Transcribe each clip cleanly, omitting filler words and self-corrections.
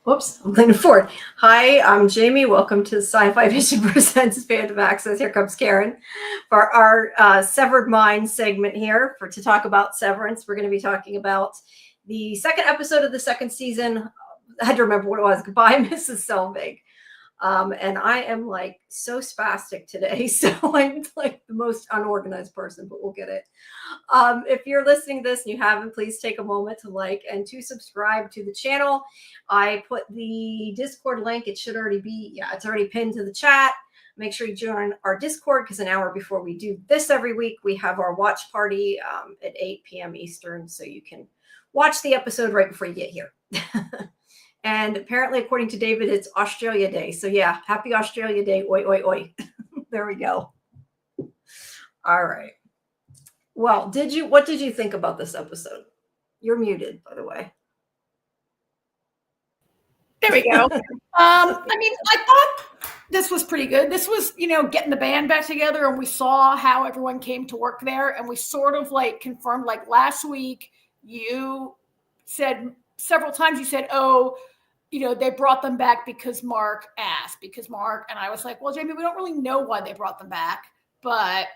Whoops, I'm leaning forward. Hi, I'm Jamie. Welcome to SciFi Vision Presents Phantom Access. Here comes Karen for our Severed Mind segment here to talk about Severance. We're going to be talking about the second episode of the second season. I had to remember what it was. Goodbye, Mrs. Selvig. And I am like so spastic today. So I'm like the most unorganized person, but we'll get it. If you're listening to this and you haven't, please take a moment to like and to subscribe to the channel. I put the Discord link. It should already be, it's already pinned to the chat. Make sure you join our Discord because an hour before we do this every week, we have our watch party at 8 p.m. Eastern. So you can watch the episode right before you get here. And apparently, according to David, it's Australia Day. So yeah, happy Australia Day. Oi, oi, oi. There we go. All right. Well, what did you think about this episode? You're muted, by the way. There we go. I thought this was pretty good. This was, getting the band back together, and we saw how everyone came to work there, and we sort of confirmed, last week, you said several times, you said, they brought them back because Mark asked, and I was like, well, Jamie, we don't really know why they brought them back, but,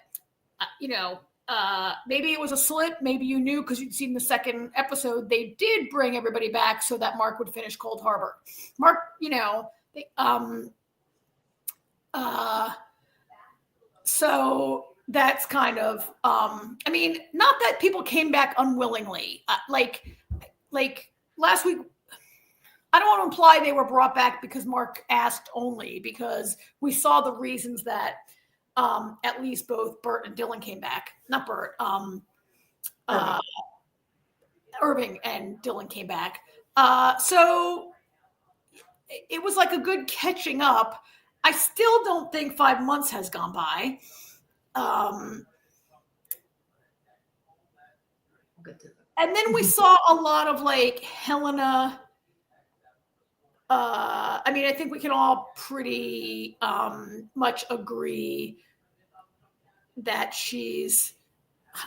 maybe it was a slip. Maybe you knew because you'd seen the second episode. They did bring everybody back so that Mark would finish Cold Harbor. Mark, so that's kind of, not that people came back unwillingly. Like last week, I don't want to imply they were brought back because Mark asked only, because we saw the reasons that at least both Bert and Dylan came back. Not Bert, Irving and Dylan came back. So it was like a good catching up. I still don't think 5 months has gone by. And then we saw a lot of Helena. I think we can all pretty much agree that she's,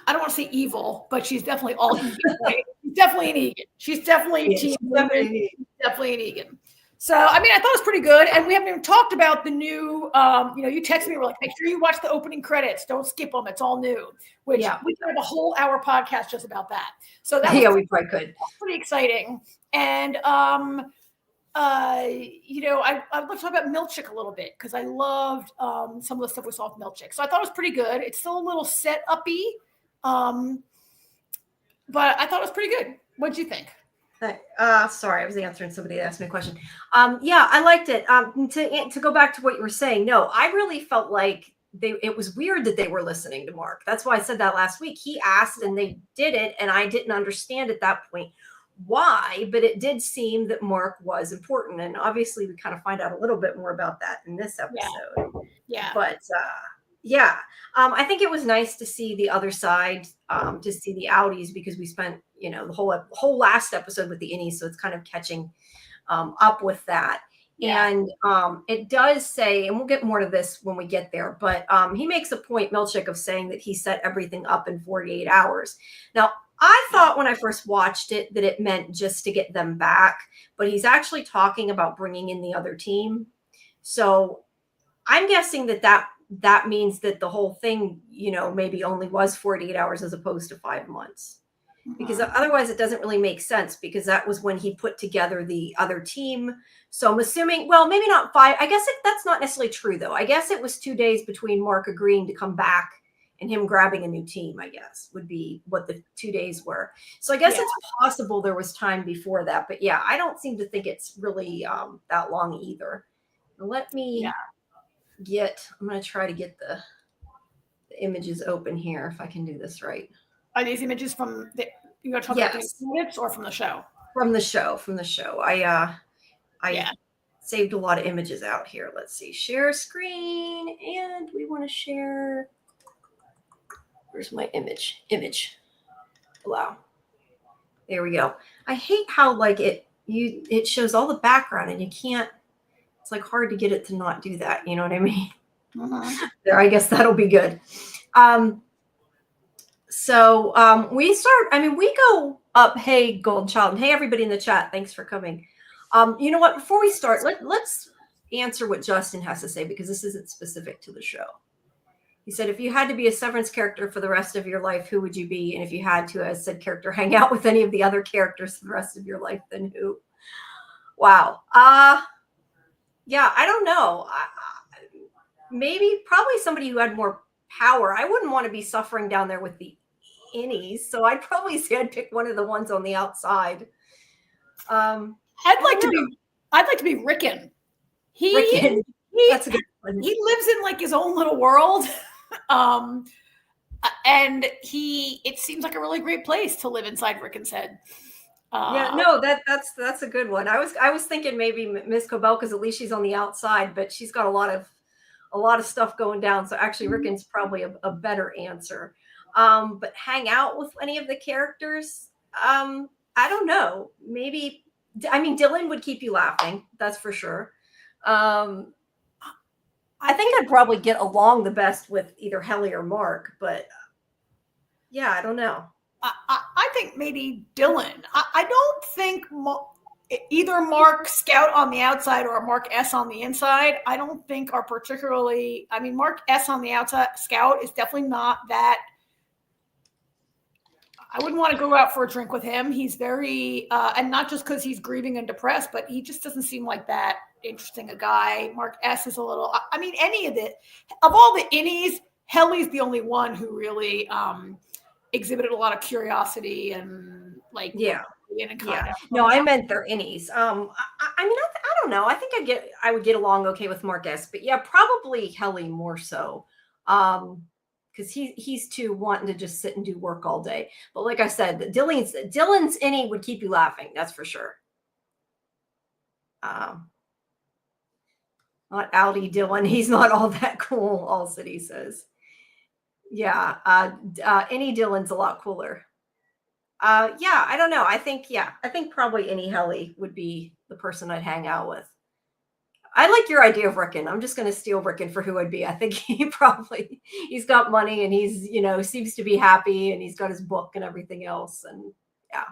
I don't want to say evil, but she's definitely all Egan. Right? She's definitely an Egan. She's definitely definitely an Egan. So, I thought it was pretty good. And we haven't even talked about the new, you texted me, we're like, make sure you watch the opening credits. Don't skip them. It's all new, which we could have a whole hour podcast just about that. So that we probably could. Pretty exciting. And, I'd love to talk about Milchick a little bit because I loved some of the stuff we saw with Milchick. So I thought it was pretty good. It's still a little set-uppy, but I thought it was pretty good. What'd you think? Sorry, I was answering somebody that asked me a question. I liked it. To go back to what you were saying, no, I really felt like it was weird that they were listening to Mark. That's why I said that last week. He asked and they did it, and I didn't understand at that point why, but it did seem that Mark was important, and obviously we kind of find out a little bit more about that in this episode. But I think it was nice to see the other side, to see the outies, because we spent the whole last episode with the innies, so it's kind of catching up with that. And it does say, and we'll get more to this when we get there, but he makes a point, Milchick, of saying that he set everything up in 48 hours. Now, I thought when I first watched it that it meant just to get them back, but he's actually talking about bringing in the other team. So I'm guessing that means that the whole thing, maybe only was 48 hours as opposed to 5 months. Because otherwise it doesn't really make sense, because that was when he put together the other team. So I'm assuming, well, maybe not 5. I guess that's not necessarily true, though. I guess it was 2 days between Mark agreeing to come back and him grabbing a new team, I guess, would be what the 2 days were. So I guess it's possible there was time before that. But I don't seem to think it's really that long either. Let me I'm going to try to get the images open here, if I can do this right. Are these images from you want to talk about these minutes or from the show? From the show. I saved a lot of images out here. Let's see. Share screen, and we want to share. Where's my image? Allow. There we go. I hate how it shows all the background and you can't. It's hard to get it to not do that. You know what I mean? There. I guess that'll be good. So we start. We go up. Hey, Gold Child. Hey, everybody in the chat. Thanks for coming. You know what? Before we start, let's answer what Justin has to say, because this isn't specific to the show. He said, if you had to be a Severance character for the rest of your life, who would you be? And if you had to, as said character, hang out with any of the other characters for the rest of your life, then who? Wow. Yeah, I don't know. Maybe, probably somebody who had more power. I wouldn't want to be suffering down there with the innies, so I'd probably say I'd pick one of the ones on the outside. I'd like to be Rickon. Rickon. That's a good one. He lives in like his own little world. And it seems like a really great place to live inside Rickon's head. Yeah, no, that's a good one. I was thinking maybe Miss Cobell, because at least she's on the outside, but she's got a lot of stuff going down. So actually, Rickon's probably a better answer. But hang out with any of the characters, I don't know. Maybe, I mean, Dylan would keep you laughing, that's for sure. I think I'd probably get along the best with either Helly or Mark, but yeah, I don't know. I think maybe Dylan. I don't think either Mark Scout on the outside or Mark S on the inside, I don't think are particularly, I mean, Mark S on the outside, Scout, is definitely not that. I wouldn't want to go out for a drink with him. He's very, and not just because he's grieving and depressed, but he just doesn't seem like that interesting a guy. Mark S is a little, I mean, any of it, of all the innies, Helly's the only one who really exhibited a lot of curiosity and like, yeah. No, I meant their innies. I mean, I don't know. I think I would get along okay with Mark S, but yeah, probably Helly more so. Because he's too wanting to just sit and do work all day. But like I said, Dylan's innie would keep you laughing. That's for sure. Not Audi Dylan. He's not all that cool. All City says. Yeah. Innie Dylan's a lot cooler. Yeah, I don't know. I think probably Innie Helly would be the person I'd hang out with. I like your idea of Rickon. I'm just going to steal Rickon for who I'd be. I think he's got money and he's, seems to be happy and he's got his book and everything else. And yeah,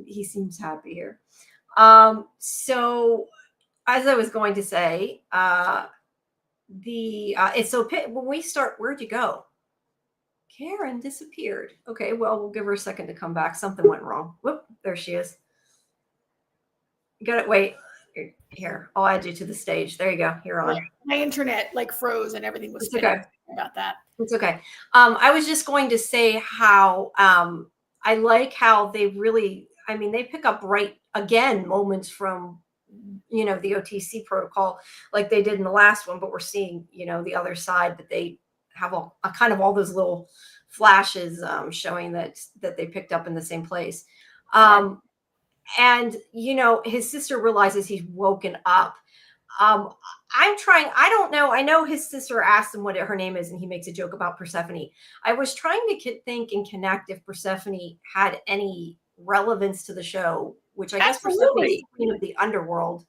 he seems happy here. So as I was going to say, so when we start, where'd you go? Karen disappeared. Okay, well, we'll give her a second to come back. Something went wrong. Whoop, there she is. You got it. Wait. Here, I'll add you to the stage. There you go. You're on. My internet froze and everything was spinning. Okay. About that. It's okay. I was just going to say how I like how they really, I mean, they pick up right again moments from the OTC protocol like they did in the last one, but we're seeing the other side, that they have a kind of all those little flashes showing that they picked up in the same place. And, his sister realizes he's woken up. I don't know. I know his sister asked him what her name is, and he makes a joke about Persephone. I was trying to think and connect if Persephone had any relevance to the show, which I guess Persephone is queen of the underworld.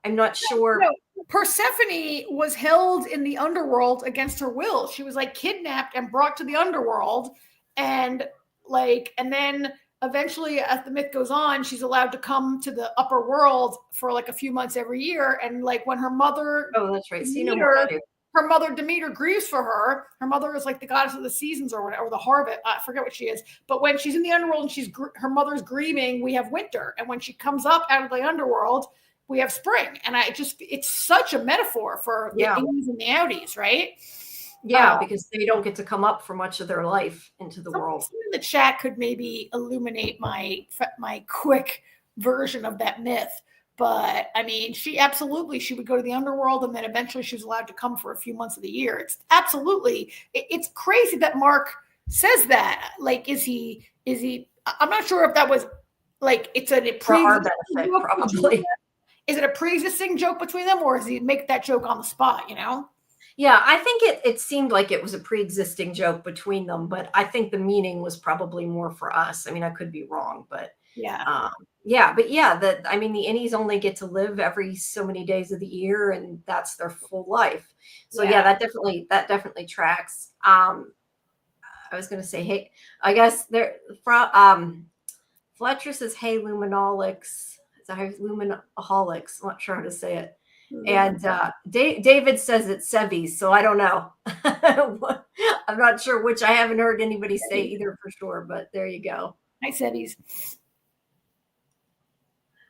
I'm not sure. No, Persephone was held in the underworld against her will. She was kidnapped and brought to the underworld, and then eventually, as the myth goes on, she's allowed to come to the upper world for a few months every year. And when her mother, that's right, her mother Demeter grieves for her. Her mother is the goddess of the seasons or whatever, or the harvest. I forget what she is. But when she's in the underworld and her mother's grieving, we have winter. And when she comes up out of the underworld, we have spring. And it's such a metaphor for the Ings and the Outies, right? Yeah, because they don't get to come up for much of their life into the world. In the chat could maybe illuminate my quick version of that myth. But I mean, she would go to the underworld, and then eventually she was allowed to come for a few months of the year. It's absolutely, it's crazy that Mark says that. Is he, I'm not sure if that was it's for our benefit, probably. Is it a pre-existing joke between them, or does he make that joke on the spot, Yeah, I think it seemed like it was a pre-existing joke between them, but I think the meaning was probably more for us. I mean, I could be wrong, but yeah. The innies only get to live every so many days of the year, and that's their full life. So that definitely tracks. I was going to say, hey, I guess Fletcher says, hey, Luminolix. Lumenaholics. I'm not sure how to say it. Lumen. And David says it's Sevies, so I don't know. I'm not sure which. I haven't heard anybody say either for sure, but there you go. Hi, Sevies.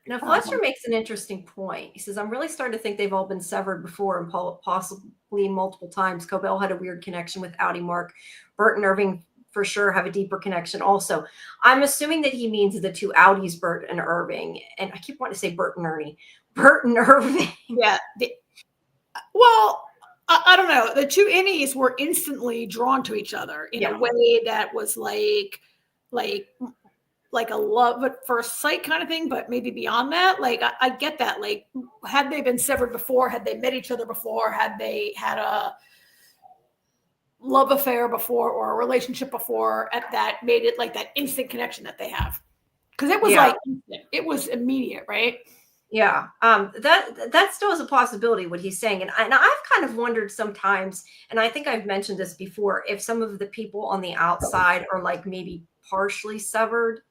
Now, Fletcher makes an interesting point. He says, I'm really starting to think they've all been severed before and possibly multiple times. Cobell had a weird connection with Audi Mark. Bert and Irving for sure have a deeper connection also. I'm assuming that he means the two Audis, Bert and Irving. And I keep wanting to say Bert and Ernie. Bert and Irving. Yeah. Well, I don't know. The two innies were instantly drawn to each other in a way that was like a love at first sight kind of thing, but maybe beyond that. Like, I get that. Like, had they been severed before, had they met each other before, had they had a love affair before or a relationship before, at that made it like that instant connection that they have. Because it was like instant. It was immediate, right? Yeah, that still is a possibility, what he's saying. And I've kind of wondered sometimes, and I think I've mentioned this before, if some of the people on the outside are like maybe partially severed,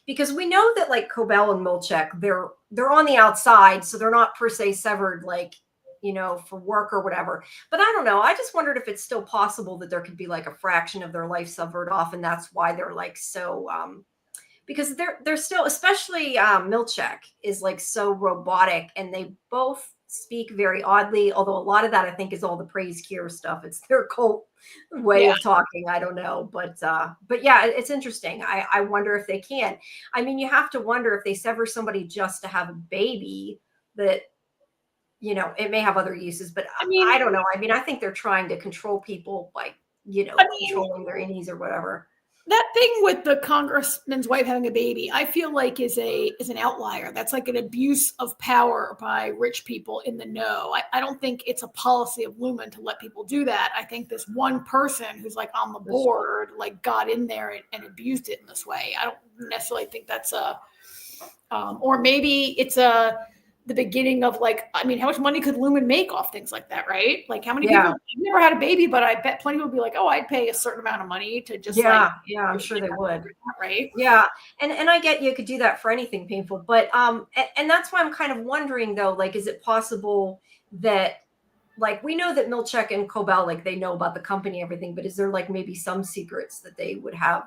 because we know that like Cobell and Milchek, they're on the outside, so they're not per se severed, like, you know, for work or whatever. But I don't know. I just wondered if it's still possible that there could be like a fraction of their life severed off, and that's why they're like so because they're still, especially Milchek is like so robotic, and they both speak very oddly, although a lot of that I think is all the praise cure stuff. It's their cult way of talking. I don't know, but yeah, it's interesting. I wonder if they can. I mean, you have to wonder if they sever somebody just to have a baby, that, you know, it may have other uses, but I mean, I don't know. I mean, I think they're trying to control people by, you know, controlling their innies or whatever. That thing with the congressman's wife having a baby, I feel like is an outlier. That's like an abuse of power by rich people in the know. I don't think it's a policy of Lumen to let people do that. I think this one person who's like on the board, like got in there and abused it in this way. I don't necessarily think that's or maybe it's the beginning of like, I mean, how much money could Lumen make off things like that, right? Like, how many people have never had a baby, but I bet plenty would be like, oh, I'd pay a certain amount of money to just I'm sure they would. Right. Yeah. And I get you could do that for anything painful, but and that's why I'm kind of wondering though, like, is it possible that, like, we know that Milchek and Cobell, like, they know about the company, everything, but is there like maybe some secrets that they would have,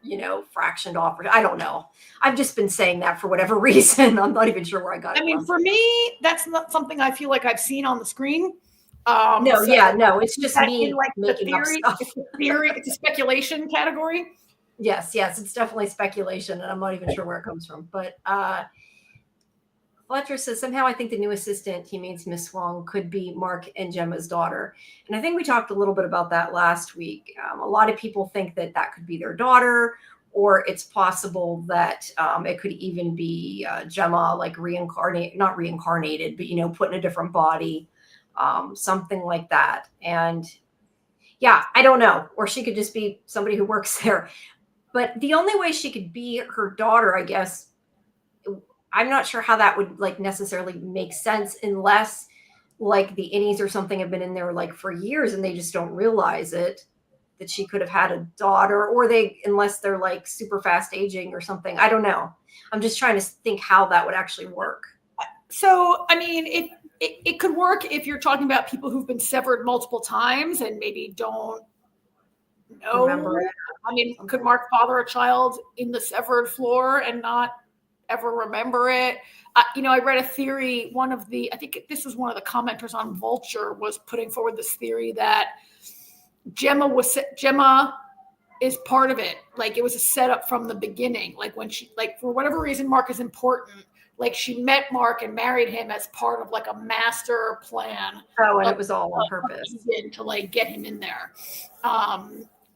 you know, fractioned off? I don't know. I've just been saying that for whatever reason. I'm not even sure where I got it. I mean, for me, that's not something I feel like I've seen on the screen. No, it's just me like making up stuff. It's a speculation category. Yes, it's definitely speculation, and I'm not even sure where it comes from. But Fletcher says, somehow I think the new assistant, he means Miss Wong, could be Mark and Gemma's daughter. And I think we talked a little bit about that last week. A lot of people think that could be their daughter, or it's possible that it could even be Gemma, like not reincarnated, but, you know, put in a different body, something like that. And yeah, I don't know. Or she could just be somebody who works there. But the only way she could be her daughter, I guess, I'm not sure how that would like necessarily make sense, unless like the innies or something have been in there like for years and they just don't realize it, that she could have had a daughter, or unless they're like super fast aging or something. I don't know. I'm just trying to think how that would actually work. So, I mean, it could work if you're talking about people who've been severed multiple times and maybe don't know. Remember it. I mean, could Mark father a child in the severed floor and not ever remember it? You know, I read a theory. I think this was one of the commenters on Vulture was putting forward this theory that Gemma is part of it. Like, it was a setup from the beginning. Like, when she, like, for whatever reason, Mark is important. Like, she met Mark and married him as part of like a master plan. Oh, and it was all on purpose to like get him in there.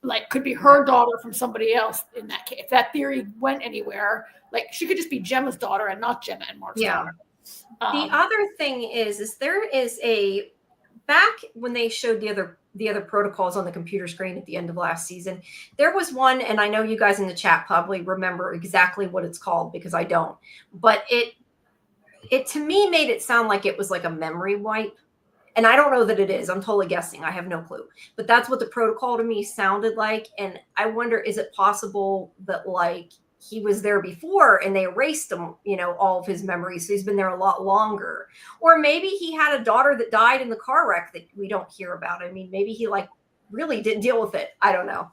Like, could be her daughter from somebody else in that case. If that theory went anywhere, like, she could just be Gemma's daughter and not Gemma and Mark's daughter. The other thing is there is back when they showed the other protocols on the computer screen at the end of last season, there was one, and I know you guys in the chat probably remember exactly what it's called, because I don't, but it to me made it sound like it was like a memory wipe. And I don't know that it is. I'm totally guessing. I have no clue. But that's what the protocol to me sounded like. And I wonder, is it possible that like he was there before and they erased him, all of his memories. So he's been there a lot longer. Or maybe he had a daughter that died in the car wreck that we don't hear about. I mean, maybe he really didn't deal with it. I don't know.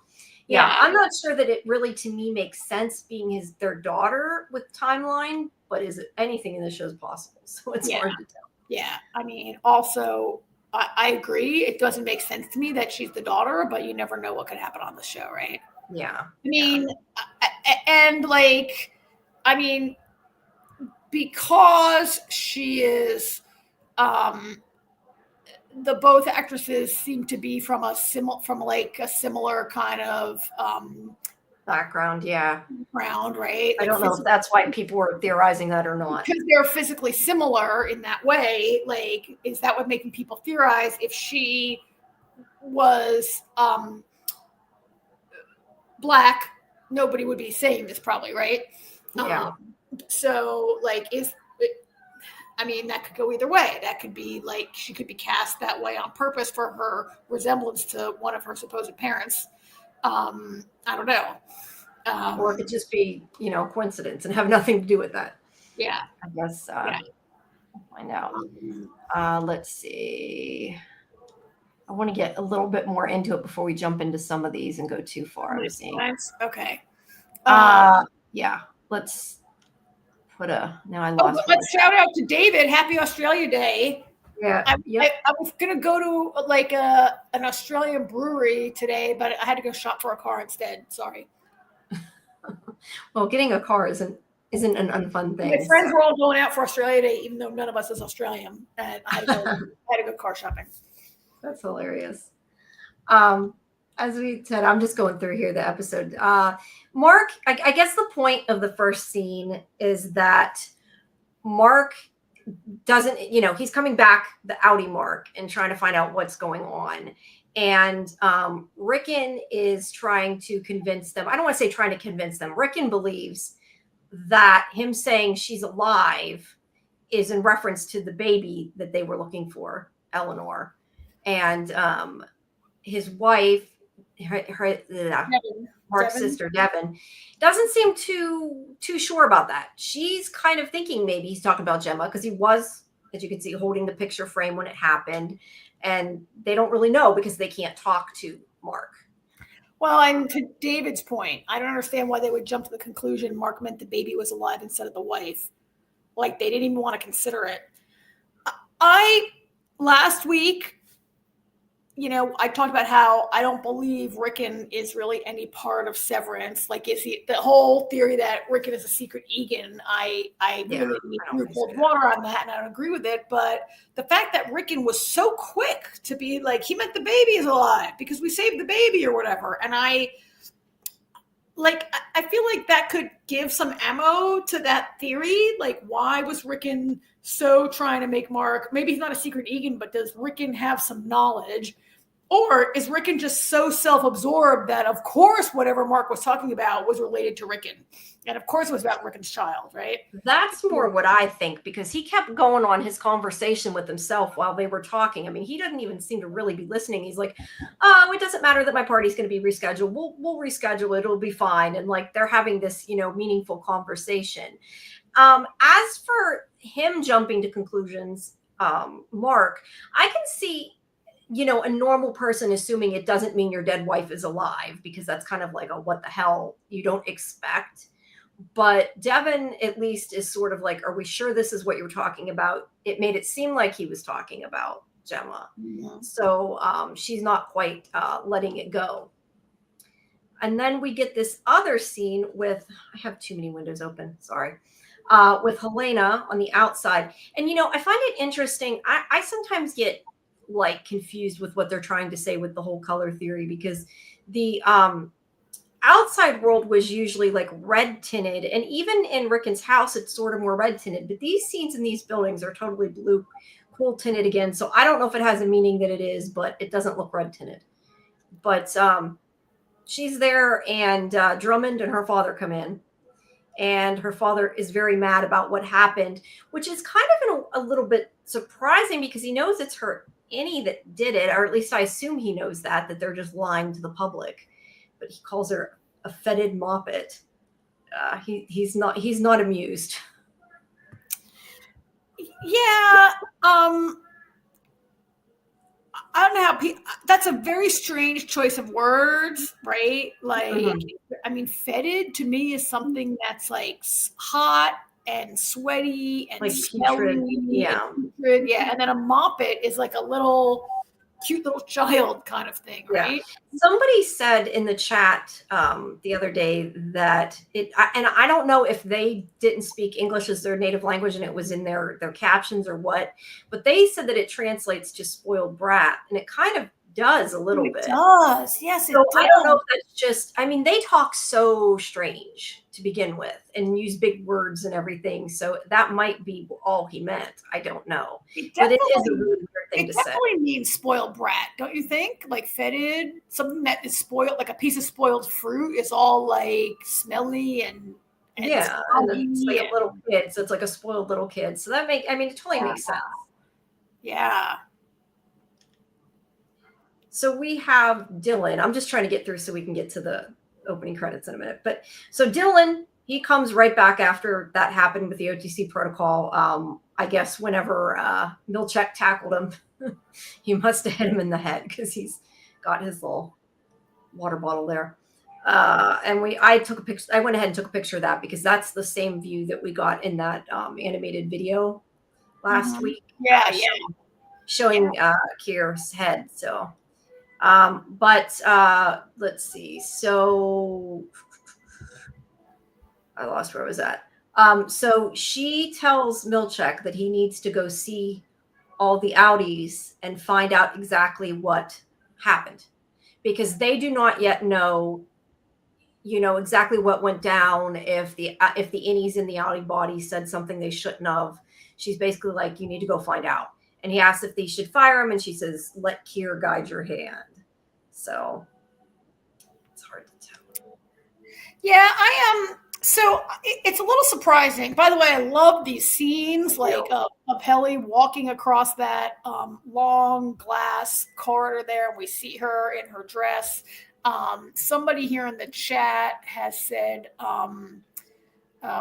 Yeah, I'm not sure that it really, to me, makes sense being their daughter with timeline, but is it anything in the show is possible? So it's hard to tell. Yeah, I mean, also, I agree. It doesn't make sense to me that she's the daughter, but you never know what could happen on the show, right? Yeah. I mean, and like, I mean, because she is, the both actresses seem to be from a similar kind of background, yeah. Background, right? I don't know if that's why people were theorizing that or not. Because they're physically similar in that way. Like, is that what making people theorize? If she was Black, nobody would be saying this, probably, right? Yeah. So, like, I mean, that could go either way. That could be like she could be cast that way on purpose for her resemblance to one of her supposed parents. I don't know. Or it could just be, coincidence and have nothing to do with that. Yeah. I guess I'll find out. Let's see. I want to get a little bit more into it before we jump into some of these and go too far. I'm seeing. Okay. Yeah. Let's put now I lost. Let's shout out to David. Happy Australia Day. Yeah. I was gonna go to an Australian brewery today, but I had to go shop for a car instead. Sorry. Well, getting a car isn't an unfun thing. My friends were all going out for Australia Day, even though none of us is Australian. And I had to go car shopping. That's hilarious. As we said, I'm just going through here the episode. Mark, I guess the point of the first scene is that Mark doesn't, he's coming back, the Audi Mark, and trying to find out what's going on. And Rickon is trying to convince them. I don't want to say trying to convince them. Rickon believes that him saying she's alive is in reference to the baby that they were looking for, Eleanor. And his wife, Mark's sister, Devin, doesn't seem too sure about that. She's kind of thinking maybe he's talking about Gemma because he was, as you can see, holding the picture frame when it happened. And they don't really know because they can't talk to Mark. Well, and to David's point, I don't understand why they would jump to the conclusion Mark meant the baby was alive instead of the wife. Like, they didn't even want to consider it. Last week, I talked about how I don't believe Rickon is really any part of Severance. Like, is he the whole theory that Rickon is a secret Egan? I really threw cold water on that, and I don't agree with it. But the fact that Rickon was so quick to be like, he meant the baby is alive because we saved the baby or whatever, and I feel like that could give some ammo to that theory. Like, why was Rickon so trying to make Mark? Maybe he's not a secret Egan, but does Rickon have some knowledge? Or is Rickon just so self-absorbed that, of course, whatever Mark was talking about was related to Rickon? And, of course, it was about Rickon's child, right? That's more what I think, because he kept going on his conversation with himself while they were talking. I mean, he doesn't even seem to really be listening. He's like, oh, it doesn't matter that my party's going to be rescheduled. We'll reschedule it. It'll be fine. And, they're having this, meaningful conversation. As for him jumping to conclusions, Mark, I can see a normal person assuming it doesn't mean your dead wife is alive, because that's kind of like a what the hell you don't expect. But Devin at least is sort of like, are we sure this is what you're talking about? It made it seem like he was talking about Gemma. Mm-hmm. So she's not quite letting it go. And then we get this other scene with, I have too many windows open, sorry, with Helena on the outside. And, I find it interesting. I sometimes get confused with what they're trying to say with the whole color theory, because the outside world was usually red tinted, and even in Rickon's house it's sort of more red tinted, but these scenes in these buildings are totally blue, cool tinted again. So I don't know if it has a meaning that it is, but it doesn't look red tinted. But she's there, and Drummond and her father come in, and her father is very mad about what happened, which is kind of a little bit surprising, because he knows it's her Annie that did it, or at least I assume he knows that they're just lying to the public. But he calls her a fetid moppet. he's not amused. Yeah. I don't know how that's a very strange choice of words, right? Like, I mean, fetid to me is something that's like hot and sweaty and Like smelly. putrid, yeah. And putrid, yeah. And then a moppet is like a little cute little child kind of thing, Yeah. right? Somebody said in the chat the other day that and I don't know if they didn't speak English as their native language and it was in their captions or what, but they said that it translates to spoiled brat, and it kind of does a little bit. It does. Yes, it So does. I don't know if that's just, I mean, they talk so strange to begin with and use big words and everything. So that might be all he meant. I don't know. But it is a really weird thing to say. It definitely means spoiled brat, don't you think? Like fetid, something that is spoiled, like a piece of spoiled fruit is all like smelly and yeah, and it's like a little kid. So it's like a spoiled little kid. So that I mean, it totally makes sense. Yeah. So we have Dylan. I'm just trying to get through so we can get to the opening credits in a minute. But so Dylan, he comes right back after that happened with the OTC protocol. I guess whenever Milchek tackled him, he must have hit him in the head because he's got his little water bottle there. And I went ahead and took a picture of that because that's the same view that we got in that animated video last week. Yeah, showing Kier's head. So. But let's see. So I lost where I was at. So she tells Milchek that he needs to go see all the Audis and find out exactly what happened, because they do not yet know, exactly what went down. If the innies in the Audi body said something they shouldn't have, she's basically like, you need to go find out. And he asks if they should fire him, and she says, let Kier guide your hand. So it's hard to tell. Yeah, so it's a little surprising. By the way, I love these scenes of Helly walking across that long glass corridor there. We see her in her dress. Somebody here in the chat has said,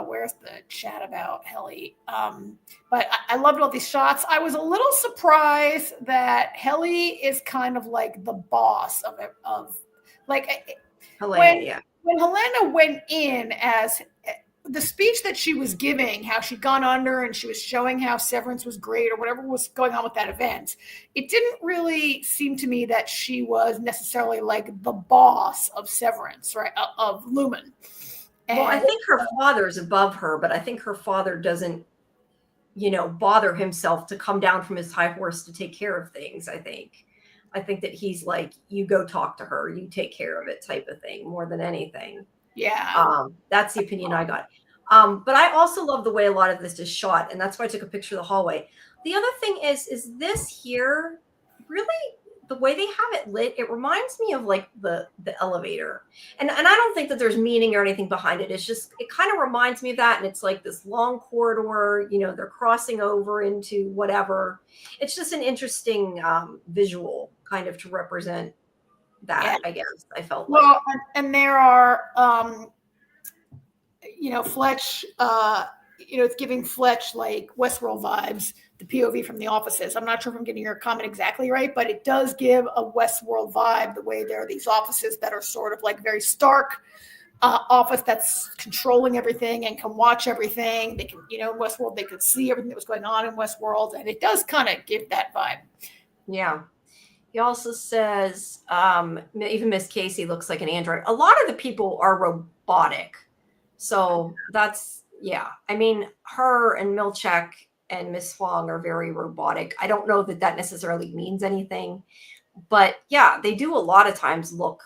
where's the chat about Helly? But I loved all these shots. I was a little surprised that Helly is kind of like the boss of like Helena, when Helena went in as the speech that she was giving, how she'd gone under and she was showing how Severance was great or whatever was going on with that event, it didn't really seem to me that she was necessarily like the boss of Severance, right? Of Lumen. Well, I think her father's above her, but I think her father doesn't, bother himself to come down from his high horse to take care of things. I think that he's like, you go talk to her, you take care of it type of thing more than anything. Yeah. That's the opinion I got. But I also love the way a lot of this is shot, and that's why I took a picture of the hallway. The other thing is this here really, the way they have it lit, it reminds me of like the elevator. And I don't think that there's meaning or anything behind it. It's just, it kind of reminds me of that. And it's like this long corridor, they're crossing over into whatever. It's just an interesting visual kind of to represent that, I guess. I felt like. Well, and there are, Fletch, it's giving Fletch like Westworld vibes, the POV from the offices. I'm not sure if I'm getting your comment exactly right, but it does give a Westworld vibe, the way there are these offices that are sort of like very stark office that's controlling everything and can watch everything. They can, Westworld, they could see everything that was going on in Westworld, and it does kind of give that vibe. Yeah. He also says, even Miss Casey looks like an android. A lot of the people are robotic. So that's, yeah. I mean, her and Milchek and Miss Huang are very robotic. I don't know that necessarily means anything. But yeah, they do a lot of times look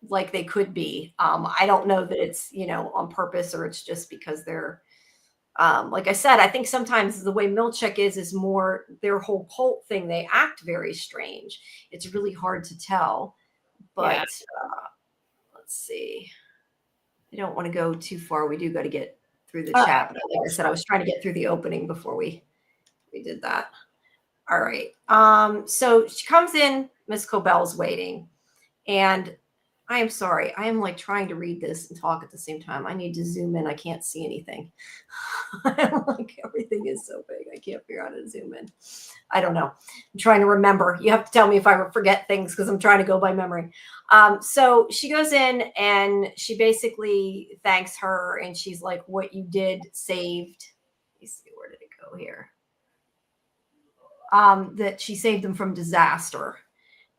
like they could be. I don't know that it's, on purpose or it's just because they're, like I said, I think sometimes the way Milchek is more their whole cult thing. They act very strange. It's really hard to tell. But let's see. I don't want to go too far. We do got to get through the chat. But like I said, I was trying to get through the opening before we did that. All right. So she comes in. Miss Cobell's waiting, and I am sorry. I am like trying to read this and talk at the same time. I need to zoom in. I can't see anything. I'm like, everything is so big. I can't figure out how to zoom in. I don't know. I'm trying to remember. You have to tell me if I forget things because I'm trying to go by memory. So she goes in and she basically thanks her and she's like, what you did saved. Let me see, where did it go here? That she saved them from disaster.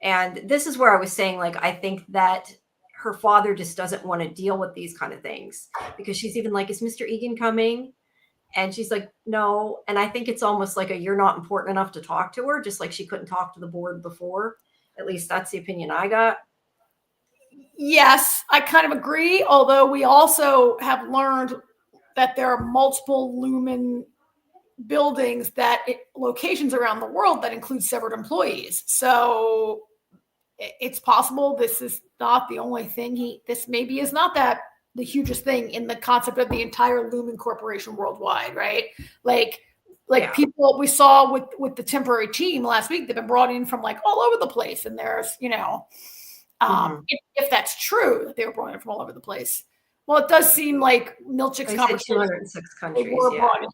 And this is where I was saying, like, I think that her father just doesn't want to deal with these kind of things because she's even like, is Mr. Egan coming? And she's like, no. And I think it's almost like you're not important enough to talk to her, just like she couldn't talk to the board before. At least that's the opinion I got. Yes, I kind of agree. Although we also have learned that there are multiple Lumen buildings locations around the world that include severed employees. So it's possible this is not the only thing this maybe is not that the hugest thing in the concept of the entire Lumen Corporation worldwide, right? Like people we saw with the temporary team last week, they've been brought in from like all over the place. And there's, if that's true, they were brought in from all over the place. Well, it does seem like Milchick's conversation. 206 countries.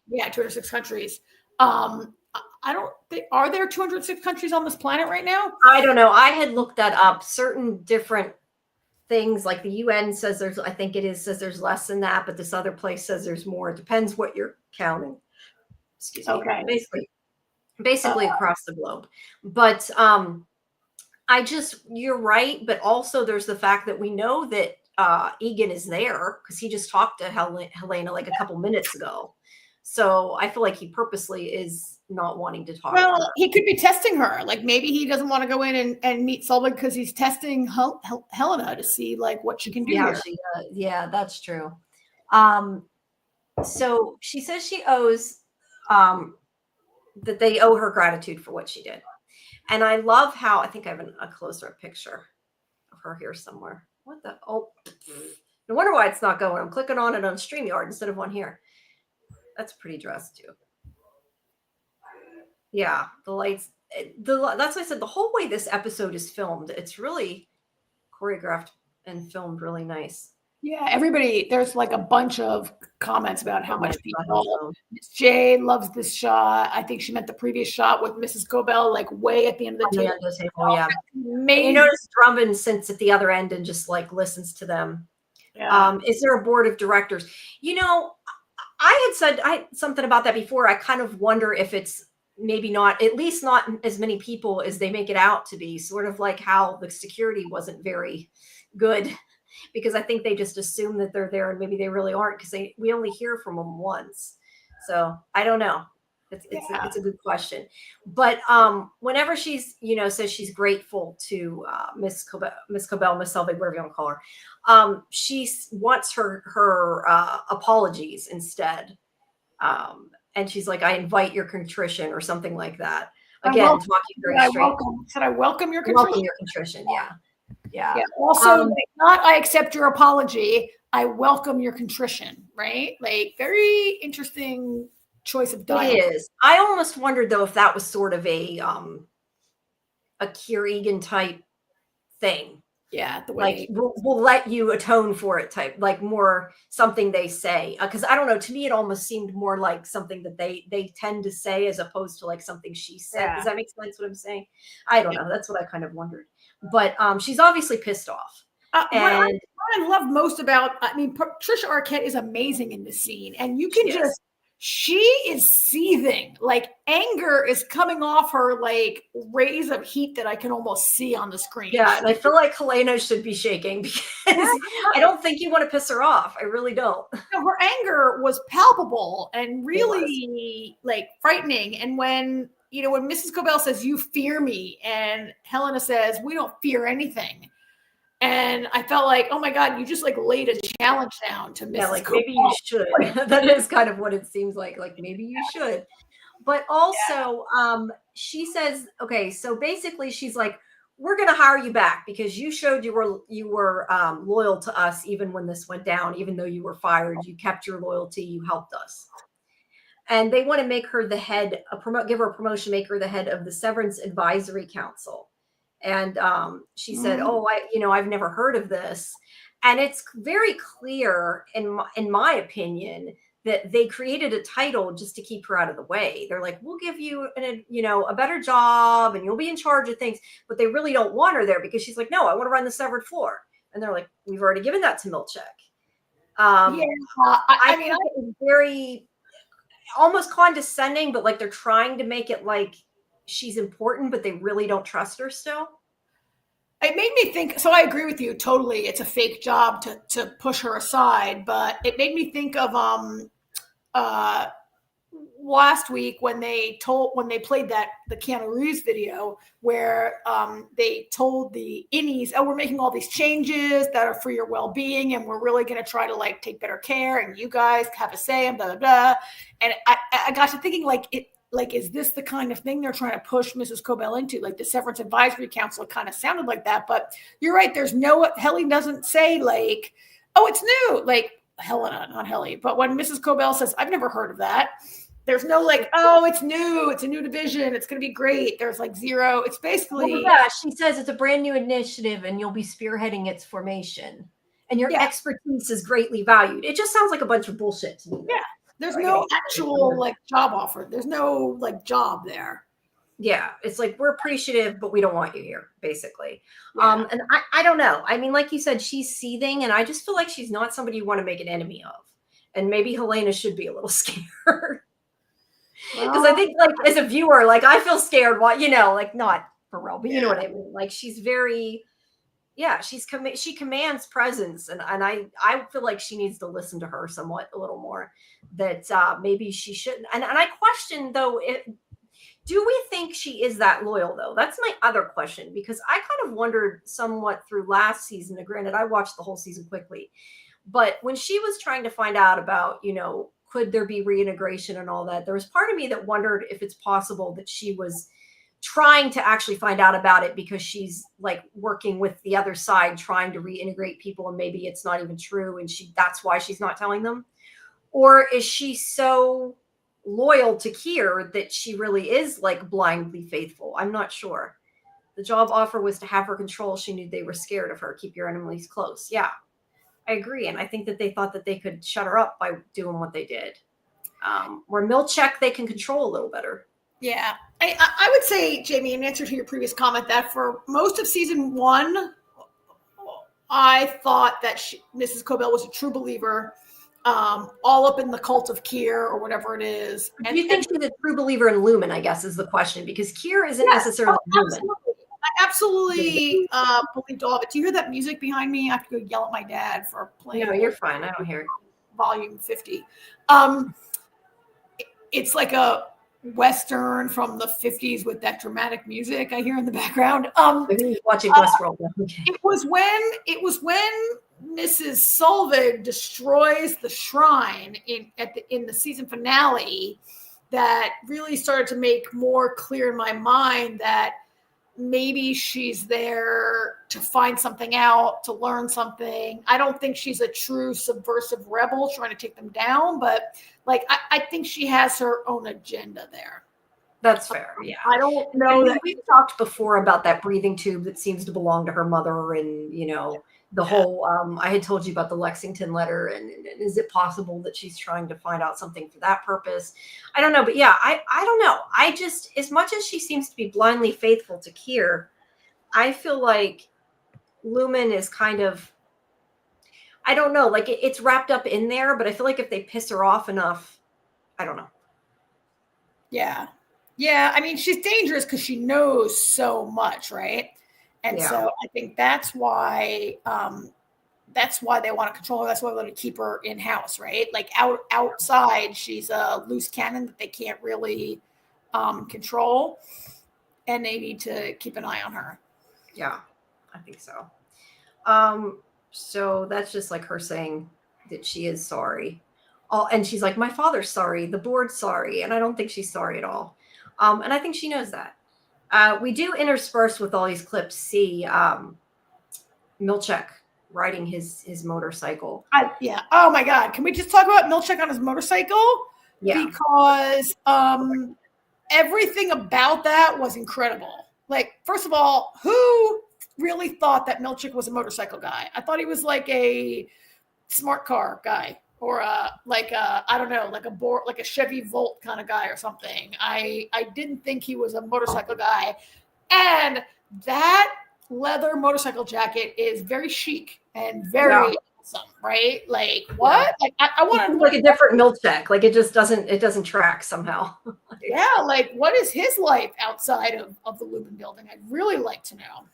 Yeah, 206 countries. I don't think, are there 206 countries on this planet right now? I don't know. I had looked that up. Certain different things, like the UN says says there's less than that, but this other place says there's more. It depends what you're counting. Excuse me. Okay. Basically across the globe. But you're right. But also there's the fact that we know that Egan is there because he just talked to Helena like a couple minutes ago. So I feel like he purposely is not wanting to talk. Well, he could be testing her. Like maybe he doesn't want to go in and meet Selvig because he's testing Helena to see like what she can do. Yeah, that's true. So she says she owes that they owe her gratitude for what she did. And I love how, I think I have a closer up picture of her here somewhere. What the? Oh, no wonder why it's not going. I'm clicking on it on StreamYard instead of on here. That's a pretty dress too. Yeah, the lights. That's why I said the whole way this episode is filmed, it's really choreographed and filmed really nice. Yeah, everybody, there's like a bunch of comments about how much people. Miss J loves this shot. I think she meant the previous shot with Mrs. Cobell, like way at the end of the table. Yeah. You notice Drummond sits at the other end and just like listens to them. Yeah. Is there a board of directors? I had said something about that before. I kind of wonder if it's maybe not, at least not as many people as they make it out to be, sort of like how the security wasn't very good. Because I think they just assume that they're there and maybe they really aren't because we only hear from them once. So I don't know. It's a good question. But whenever she's, says she's grateful to Miss Cobell, Miss Selvig, whatever you want to call her, she wants her apologies instead. And she's like, I invite your contrition or something like that. Again, talking very straight. I welcome your contrition? Welcome your contrition, yeah. Yeah. Also, not I accept your apology. I welcome your contrition, right? Like very interesting choice of dialogue. It is. I almost wondered though if that was sort of a Keir Egan type thing. Yeah, the way we'll let you atone for it type, like more something they say. Because I don't know, to me it almost seemed more like something that they tend to say as opposed to like something she said. Yeah. Does that make sense what I'm saying? I don't know. That's what I kind of wondered. But she's obviously pissed off. And what I love most about, Patricia Arquette is amazing in this scene, and you can she is seething. Like anger is coming off her like rays of heat that I can almost see on the screen. Yeah, and I feel like Helena should be shaking because I don't think you want to piss her off. I really don't. Her anger was palpable and really like frightening. And when Mrs. Cobell says, "You fear me," and Helena says, "We don't fear anything." And I felt like, oh my God, you just like laid a challenge down to Mrs. Yeah, like Cobell. Maybe you should. That is kind of what it seems like. Like maybe you should. But also, she says, okay, so basically she's like, we're going to hire you back because you showed you were loyal to us even when this went down, even though you were fired, you kept your loyalty, you helped us. And they want to make her the head, give her a promotion, make her the head of the Severance Advisory Council. And she said, "Oh, I've never heard of this." And it's very clear, in my opinion, that they created a title just to keep her out of the way. They're like, "We'll give you a better job, and you'll be in charge of things," but they really don't want her there because she's like, "No, I want to run the severed floor." And they're like, "We've already given that to Milchek." Yeah, I think it was very almost condescending, but like they're trying to make it like she's important, but they really don't trust her still. it made me think. So I agree with you totally. It's a fake job to push her aside, but it made me think of uh last week when they played the Keanu Reeves video where they told the innies, "Oh, we're making all these changes that are for your well-being, and we're really going to try to like take better care, and you guys have a say," and blah blah blah. And I got to thinking, is this the kind of thing they're trying to push Mrs. Cobell into? Like the Severance Advisory Council kind of sounded like that, but you're right. There's Helly doesn't say like, "Oh, it's new," like Helena, not Helly. But when Mrs. Cobell says, "I've never heard of that," there's no like, "Oh, it's new. It's a new division. It's going to be great." There's like zero. It's basically. Well, yeah, she says it's a brand new initiative and you'll be spearheading its formation. And your expertise is greatly valued. It just sounds like a bunch of bullshit to me. Yeah. There's no actual like job offer. There's no like job there. Yeah. It's like, we're appreciative, but we don't want you here, basically. Yeah. And I don't know. I mean, like you said, she's seething, and I just feel like she's not somebody you want to make an enemy of. And maybe Helena should be a little scared. Because I think, like, as a viewer, like, I feel scared. Like, not for real, but you know what I mean. Like, she's very, she commands presence, and I feel like she needs to listen to her somewhat a little more. That maybe she shouldn't. And I question though, do we think she is that loyal though? That's my other question, because I kind of wondered somewhat through last season. Granted, I watched the whole season quickly, but when she was trying to find out about, could there be reintegration and all that, there was part of me that wondered if it's possible that she was trying to actually find out about it because she's like working with the other side, trying to reintegrate people, and maybe it's not even true, and that's why she's not telling them. Or is she so loyal to Kier that she really is like blindly faithful? I'm not sure. The job offer was to have her control. She knew they were scared of her. Keep your enemies close. Yeah, I agree. And I think that they thought that they could shut her up by doing what they did. Where Milchek, they can control a little better. Yeah. I would say, Jamie, in answer to your previous comment, that for most of season 1, I thought that Mrs. Cobell was a true believer, all up in the cult of Kier or whatever it is. Do you think she's a true believer in Lumen, I guess, is the question, because Kier isn't necessarily Lumen. I absolutely believed all of it. Do you hear that music behind me? I have to go yell at my dad for playing. No, you're fine. I don't hear it. Volume 50. It's like a Western from the 50s with that dramatic music I hear in the background. Watching Westworld. Okay. It was when Mrs. Selvig destroys the shrine in the season finale that really started to make more clear in my mind that maybe she's there to find something out, to learn something. I don't think she's a true subversive rebel trying to take them down, but like I think she has her own agenda there. That's fair. Yeah. I don't know that we've talked before about that breathing tube that seems to belong to her mother, and the whole I had told you about the Lexington letter, and is it possible that she's trying to find out something for that purpose? I don't know, but yeah, I don't know. I just, as much as she seems to be blindly faithful to Kier, I feel like Lumen is kind of, I don't know, like it's wrapped up in there, but I feel like if they piss her off enough, I don't know. Yeah. Yeah. I mean, she's dangerous because she knows so much, right? And so I think that's why they want to control her. That's why they want to keep her in house, right? Like outside, she's a loose cannon that they can't really control, and they need to keep an eye on her. Yeah, I think so. So that's just like her saying that she is sorry. And she's like, my father's sorry, the board's sorry, and I don't think she's sorry at all. And I think she knows that. We do intersperse with all these clips see Milchek riding his motorcycle. Yeah. Oh my God. Can we just talk about Milchek on his motorcycle? Yeah. Because everything about that was incredible. Like, first of all, who really thought that Milchick was a motorcycle guy? I thought he was like a smart car guy, or I don't know, like a Chevy Volt kind of guy or something. I didn't think he was a motorcycle guy. And that leather motorcycle jacket is very chic and very awesome, right? Like, what? Like, I want to like a different Milchick. Like it doesn't track somehow. Yeah, like what is his life outside of the Lubin building? I'd really like to know.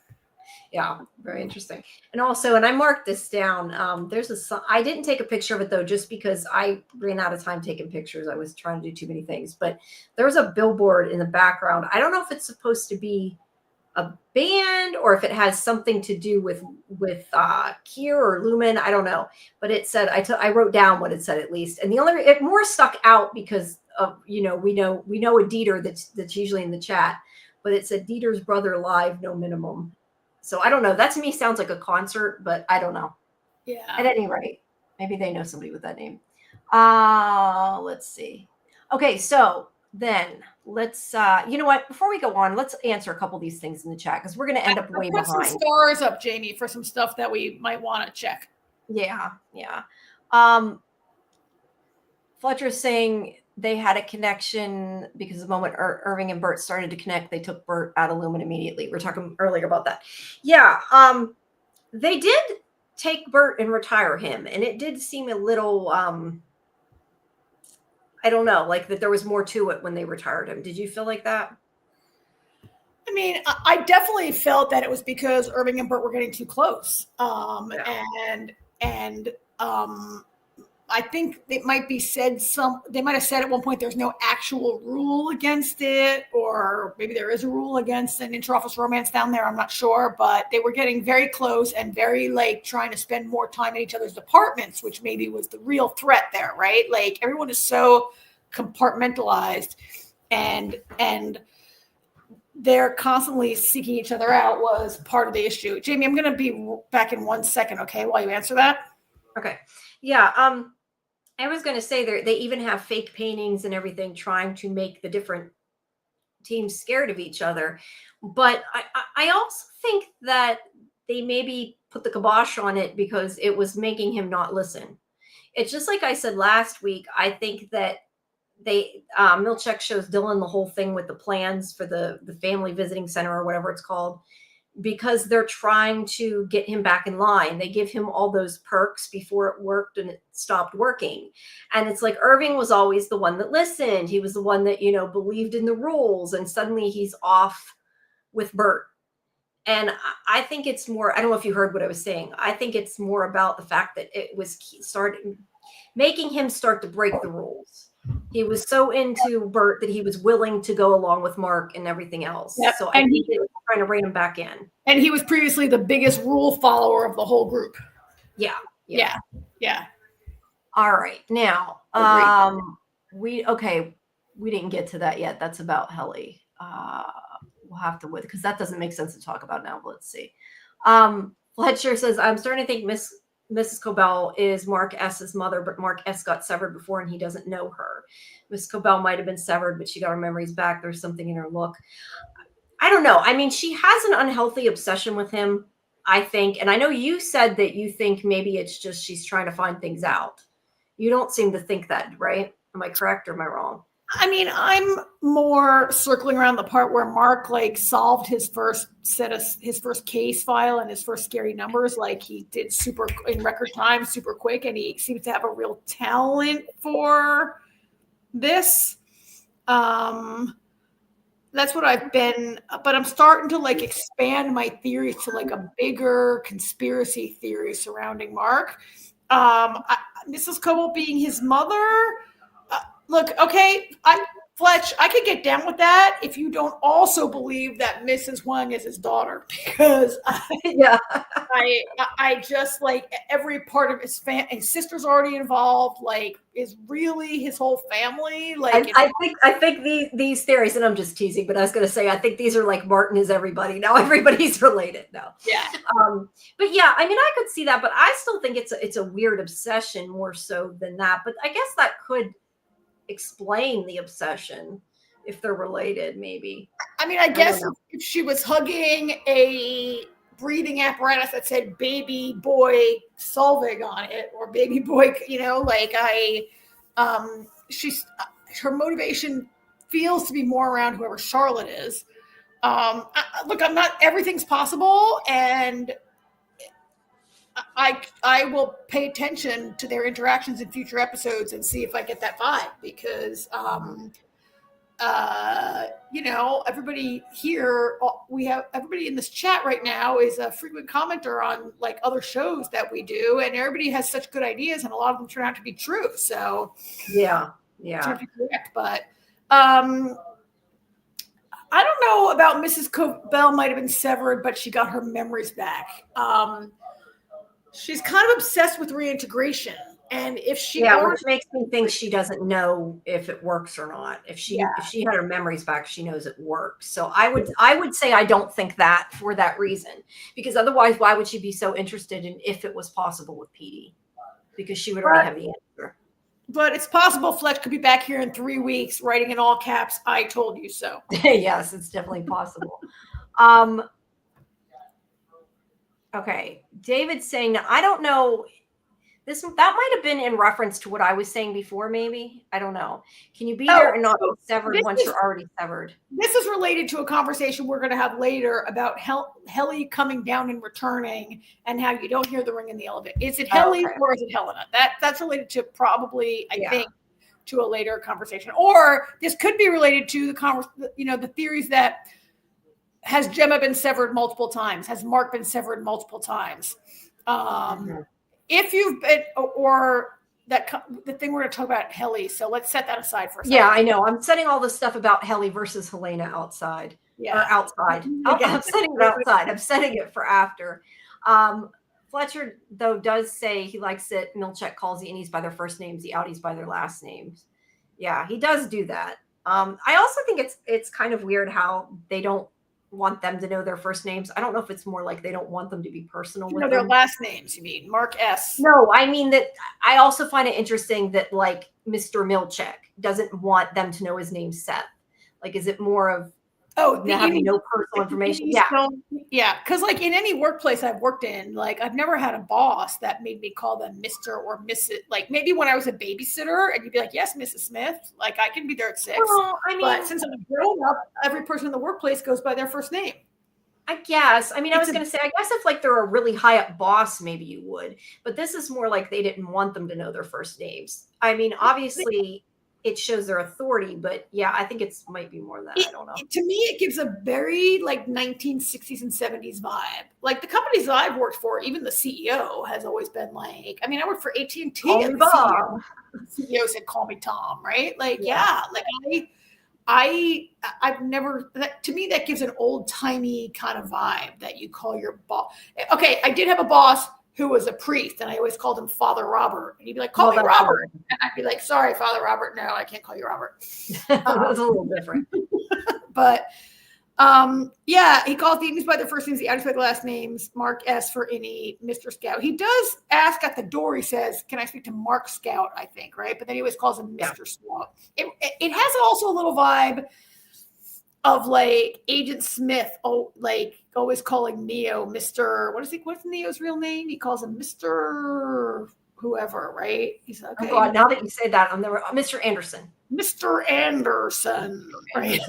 Yeah, very interesting. And also, and I marked this down. I didn't take a picture of it though, just because I ran out of time taking pictures. I was trying to do too many things. But there's a billboard in the background. I don't know if it's supposed to be a band or if it has something to do with Kier or Lumen. I don't know. But it said I wrote down what it said at least. And it more stuck out because of we know a Dieter that's usually in the chat. But it said Dieter's brother live, no minimum. So I don't know. That to me sounds like a concert, but I don't know. Yeah. At any rate, maybe they know somebody with that name. Let's see. Okay, so then let's you know what? Before we go on, let's answer a couple of these things in the chat because we're going to end up way put behind. Some stars up, Jamie, for some stuff that we might want to check. Yeah. Fletcher's saying they had a connection because the moment Irving and Bert started to connect, they took Bert out of Lumen immediately. We were talking earlier about that. Yeah, they did take Bert and retire him, and it did seem a little, I don't know, like that there was more to it when they retired him. Did you feel like that? I mean, I definitely felt that it was because Irving and Bert were getting too close, and I think it might be said they might have said at one point there's no actual rule against it, or maybe there is a rule against an interoffice romance down there. I'm not sure, but they were getting very close and very like trying to spend more time in each other's departments, which maybe was the real threat there, right? Like everyone is so compartmentalized and they're constantly seeking each other out was part of the issue. Jamie, I'm going to be back in 1 second, okay, while you answer that. Okay. Yeah. I was going to say they even have fake paintings and everything trying to make the different teams scared of each other. But I also think that they maybe put the kibosh on it because it was making him not listen. It's just like I said last week. I think that Milchick shows Dylan the whole thing with the plans for the family visiting center or whatever it's called, because they're trying to get him back in line. They give him all those perks before it worked and it stopped working. And it's like Irving was always the one that listened. He was the one that, believed in the rules. And suddenly he's off with Bert. And I think it's more, I don't know if you heard what I was saying. I think it's more about the fact that it was making him start to break the rules. He was so into Bert that he was willing to go along with Mark and everything else. Yep. So I think they were trying to rein him back in. And he was previously the biggest rule follower of the whole group. Yeah. All right. Now, we didn't get to that yet. That's about Helly. We'll have to wait because that doesn't make sense to talk about now. But let's see. Fletcher says, I'm starting to think Mrs. Cobell is Mark S.'s mother, but Mark S. got severed before and he doesn't know her. Mrs. Cobell might have been severed, but she got her memories back. There's something in her look. I don't know. I mean, she has an unhealthy obsession with him, I think. And I know you said that you think maybe it's just she's trying to find things out. You don't seem to think that, right? Am I correct or am I wrong? I mean, I'm more circling around the part where Mark solved his first case file and his first scary numbers. Like he did super in record time, super quick. And he seems to have a real talent for this. That's what I've been, but I'm starting to expand my theories to a bigger conspiracy theory surrounding Mark. Mrs. Coble being his mother. Look, okay, Fletch, I could get down with that if you don't also believe that Mrs. Huang is his daughter, because I just every part of his sister's already involved, is really his whole family. I think these theories, and I'm just teasing, but I was going to say I think these are Martin is everybody now. Everybody's related now. Yeah. But yeah, I mean, I could see that, but I still think it's a weird obsession more so than that. But I guess that could explain the obsession if they're related, maybe. I mean, I guess if she was hugging a breathing apparatus that said baby boy Selvig on it, or baby boy, like she's, her motivation feels to be more around whoever Charlotte is. Look, everything's possible, and I will pay attention to their interactions in future episodes and see if I get that vibe, because everybody here, everybody in this chat right now is a frequent commenter on like other shows that we do, and everybody has such good ideas, and a lot of them turn out to be true. So yeah. Correct, but I don't know about Mrs. Cobell. Might have been severed, but she got her memories back. She's kind of obsessed with reintegration. And if she which makes me think she doesn't know if it works or not. If she had her memories back, she knows it works. So I would say I don't think that for that reason, because otherwise, why would she be so interested in if it was possible with PD? Because she would already have the answer. But it's possible Fletch could be back here in 3 weeks, writing in all caps, "I told you so." Yes, it's definitely possible. Okay, David's saying, I don't know. That might have been in reference to what I was saying before, maybe. I don't know. Can you be there and not be severed once you're already severed? This is related to a conversation we're going to have later about Helly coming down and returning, and how you don't hear the ring in the elevator. Is it Helly or is it Helena? That's related to probably, I think, to a later conversation. Or this could be related to the theories that, has Gemma been severed multiple times? Has Mark been severed multiple times? If you've been, or the thing we're going to talk about, Helly. So let's set that aside for a second. Yeah, I know. I'm setting all this stuff about Helly versus Helena outside. Or outside. I'm setting it outside. I'm setting it for after. Fletcher, though, does say he likes it. Milchek calls the innies by their first names, the outies by their last names. Yeah, he does do that. I also think it's kind of weird how they don't want them to know their first names. I don't know if it's more like they don't want them to be personal with their them. last names, you mean? Mark S. No, I mean that I also find it interesting that like Mr. Milchek doesn't want them to know his name Seth. Like, is it more of having no personal information? Yeah. Because like in any workplace I've worked in, like I've never had a boss that made me call them Mr. or Mrs. Like maybe when I was a babysitter and you'd be like, "Yes, Mrs. Smith." Like I can be there at 6. Well, I mean, but since I'm grown up, every person in the workplace goes by their first name. I guess. I mean, I was going to say, I guess if like they're a really high up boss, maybe you would. But this is more like they didn't want them to know their first names. I mean, obviously it shows their authority, but yeah, I think it might be more than that. I don't know. To me, it gives a very like 1960s and 70s vibe. Like the companies that I've worked for, even the CEO has always been like, I mean, I worked for AT&T. Call me Bob. The CEO said, "Call me Tom," right? Like, like I've never, to me, that gives an old timey kind of vibe that you call your boss. Okay. I did have a boss who was a priest, and I always called him Father Robert. And he'd be like, "Call me Robert." And I'd be like, "Sorry, Father Robert. No, I can't call you Robert." That's a little different. But he calls the innies by their first names, the outies by their last names. Mark S for innie, Mr. Scout. He does ask at the door, he says, "Can I speak to Mark Scout?" I think, right? But then he always calls him Mr. Scout. It has also a little vibe of like Agent Smith, like always calling Neo Mr. What's Neo's real name? He calls him Mr. whoever, right? He's like, "Okay." Oh God, now that you say that, I'm never Mr. Anderson. Mr. Anderson, right?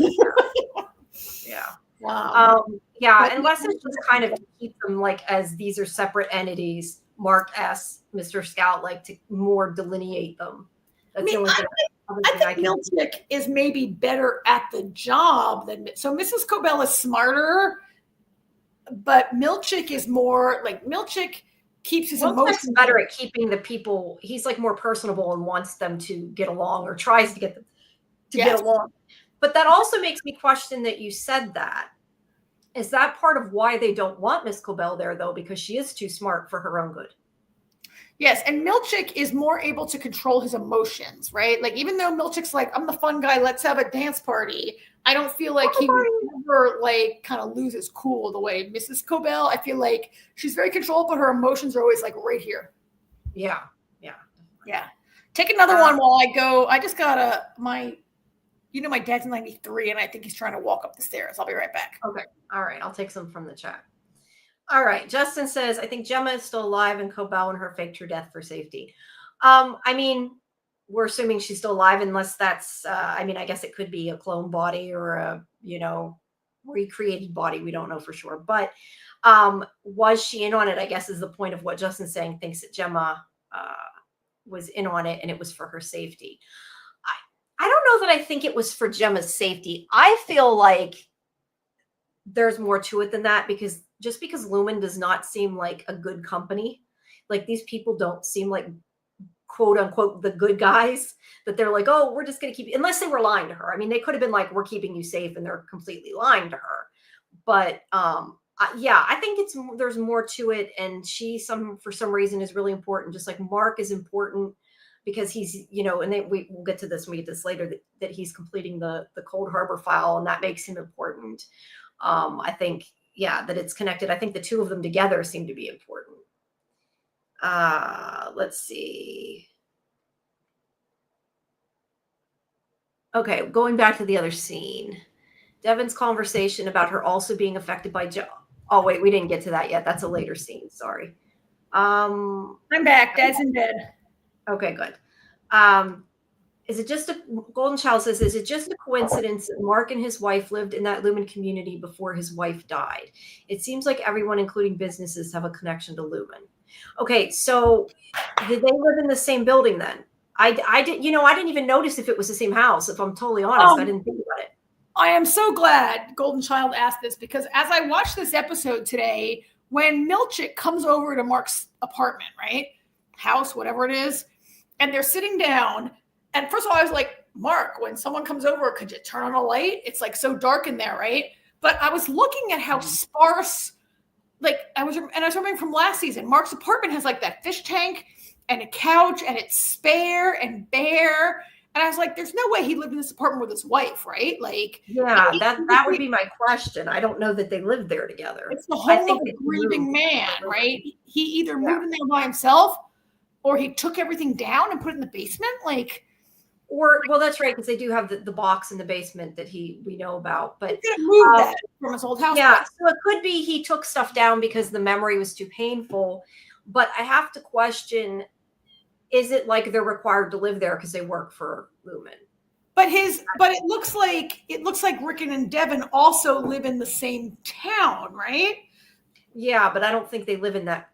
Yeah. Wow. Unless it's just kind of to keep them like as these are separate entities, Mark S, Mr. Scout, like to more delineate them. That's the only thing. I think Milchek is maybe better at the job than so. Mrs. Cobell is smarter, but Milchek is more like Milchek keeps his emotions better at keeping the people. He's like more personable and wants them to get along or tries to get them to get along. But that also makes me question that you said that. Is that part of why they don't want Miss Cobell there, though? Because she is too smart for her own good. Yes, and Milchek is more able to control his emotions, right? Like, even though Milchek's like, "I'm the fun guy, let's have a dance party," I don't feel like he would ever, like, kind of lose his cool the way Mrs. Cobell, I feel like she's very controlled, but her emotions are always, like, right here. Yeah. Take another one while I go. I just got my my dad's 93 and I think he's trying to walk up the stairs. I'll be right back. Okay. All right. I'll take some from the chat. All right. Justin says, I think Gemma is still alive and Cobell and her faked her death for safety. I mean, we're assuming she's still alive unless that's, I guess it could be a clone body or a, recreated body. We don't know for sure. But was she in on it, I guess, is the point of what Justin's saying, thinks that Gemma was in on it and it was for her safety. I don't know that I think it was for Gemma's safety. I feel like there's more to it than that, because just because Lumen does not seem like a good company, like these people don't seem like quote unquote the good guys, that they're like, oh, we're just going to keep, unless they were lying to her. I mean, they could have been like, we're keeping you safe, and they're completely lying to her. But I think there's more to it. And for some reason is really important. Just like Mark is important because he's, and we'll get to this when we get to this later, that he's completing the Cold Harbor file, and that makes him important. I think, that it's connected. I think the two of them together seem to be important. Let's see. Okay, going back to the other scene. Devin's conversation about her also being affected by oh, wait, we didn't get to that yet. That's a later scene. Sorry. I'm back. Dad's in bed. Okay, good. Is it just Golden Child says, is it just a coincidence that Mark and his wife lived in that Lumen community before his wife died? It seems like everyone, including businesses, have a connection to Lumen. Okay, so did they live in the same building then? I didn't even notice if it was the same house. If I'm totally honest, I didn't think about it. I am so glad Golden Child asked this, because as I watched this episode today, when Milchick comes over to Mark's apartment, right? House, whatever it is, and they're sitting down, and first of all, I was like, Mark, when someone comes over, could you turn on a light? It's like so dark in there, right? But I was looking at how sparse, I was remembering from last season, Mark's apartment has like that fish tank and a couch, and it's spare and bare. And I was like, there's no way he lived in this apartment with his wife, right? That would be my question. I don't know that they lived there together. It's the home of a grieving man, right? He either moved in there by himself, or he took everything down and put it in the basement. That's right, because they do have the box in the basement that we know about. But he could have moved that from his old house. Yeah, so it could be he took stuff down because the memory was too painful. But I have to question, is it like they're required to live there because they work for Lumen? But it looks like Rickon and Devin also live in the same town, right? Yeah, but I don't think they live in that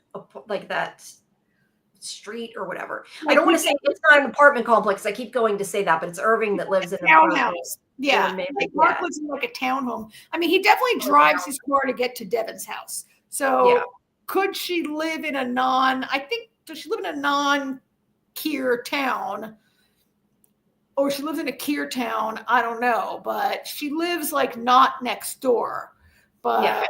street or whatever. I don't want to say it's not an apartment complex. I keep going to say that, but it's Irving that lives in a townhouse. Yeah, Mark lives in like a townhome. I mean, he definitely drives his car to get to Devin's house. So could she live in does she live in a non-Keir town? Or she lives in a Keir town? I don't know, but she lives not next door. But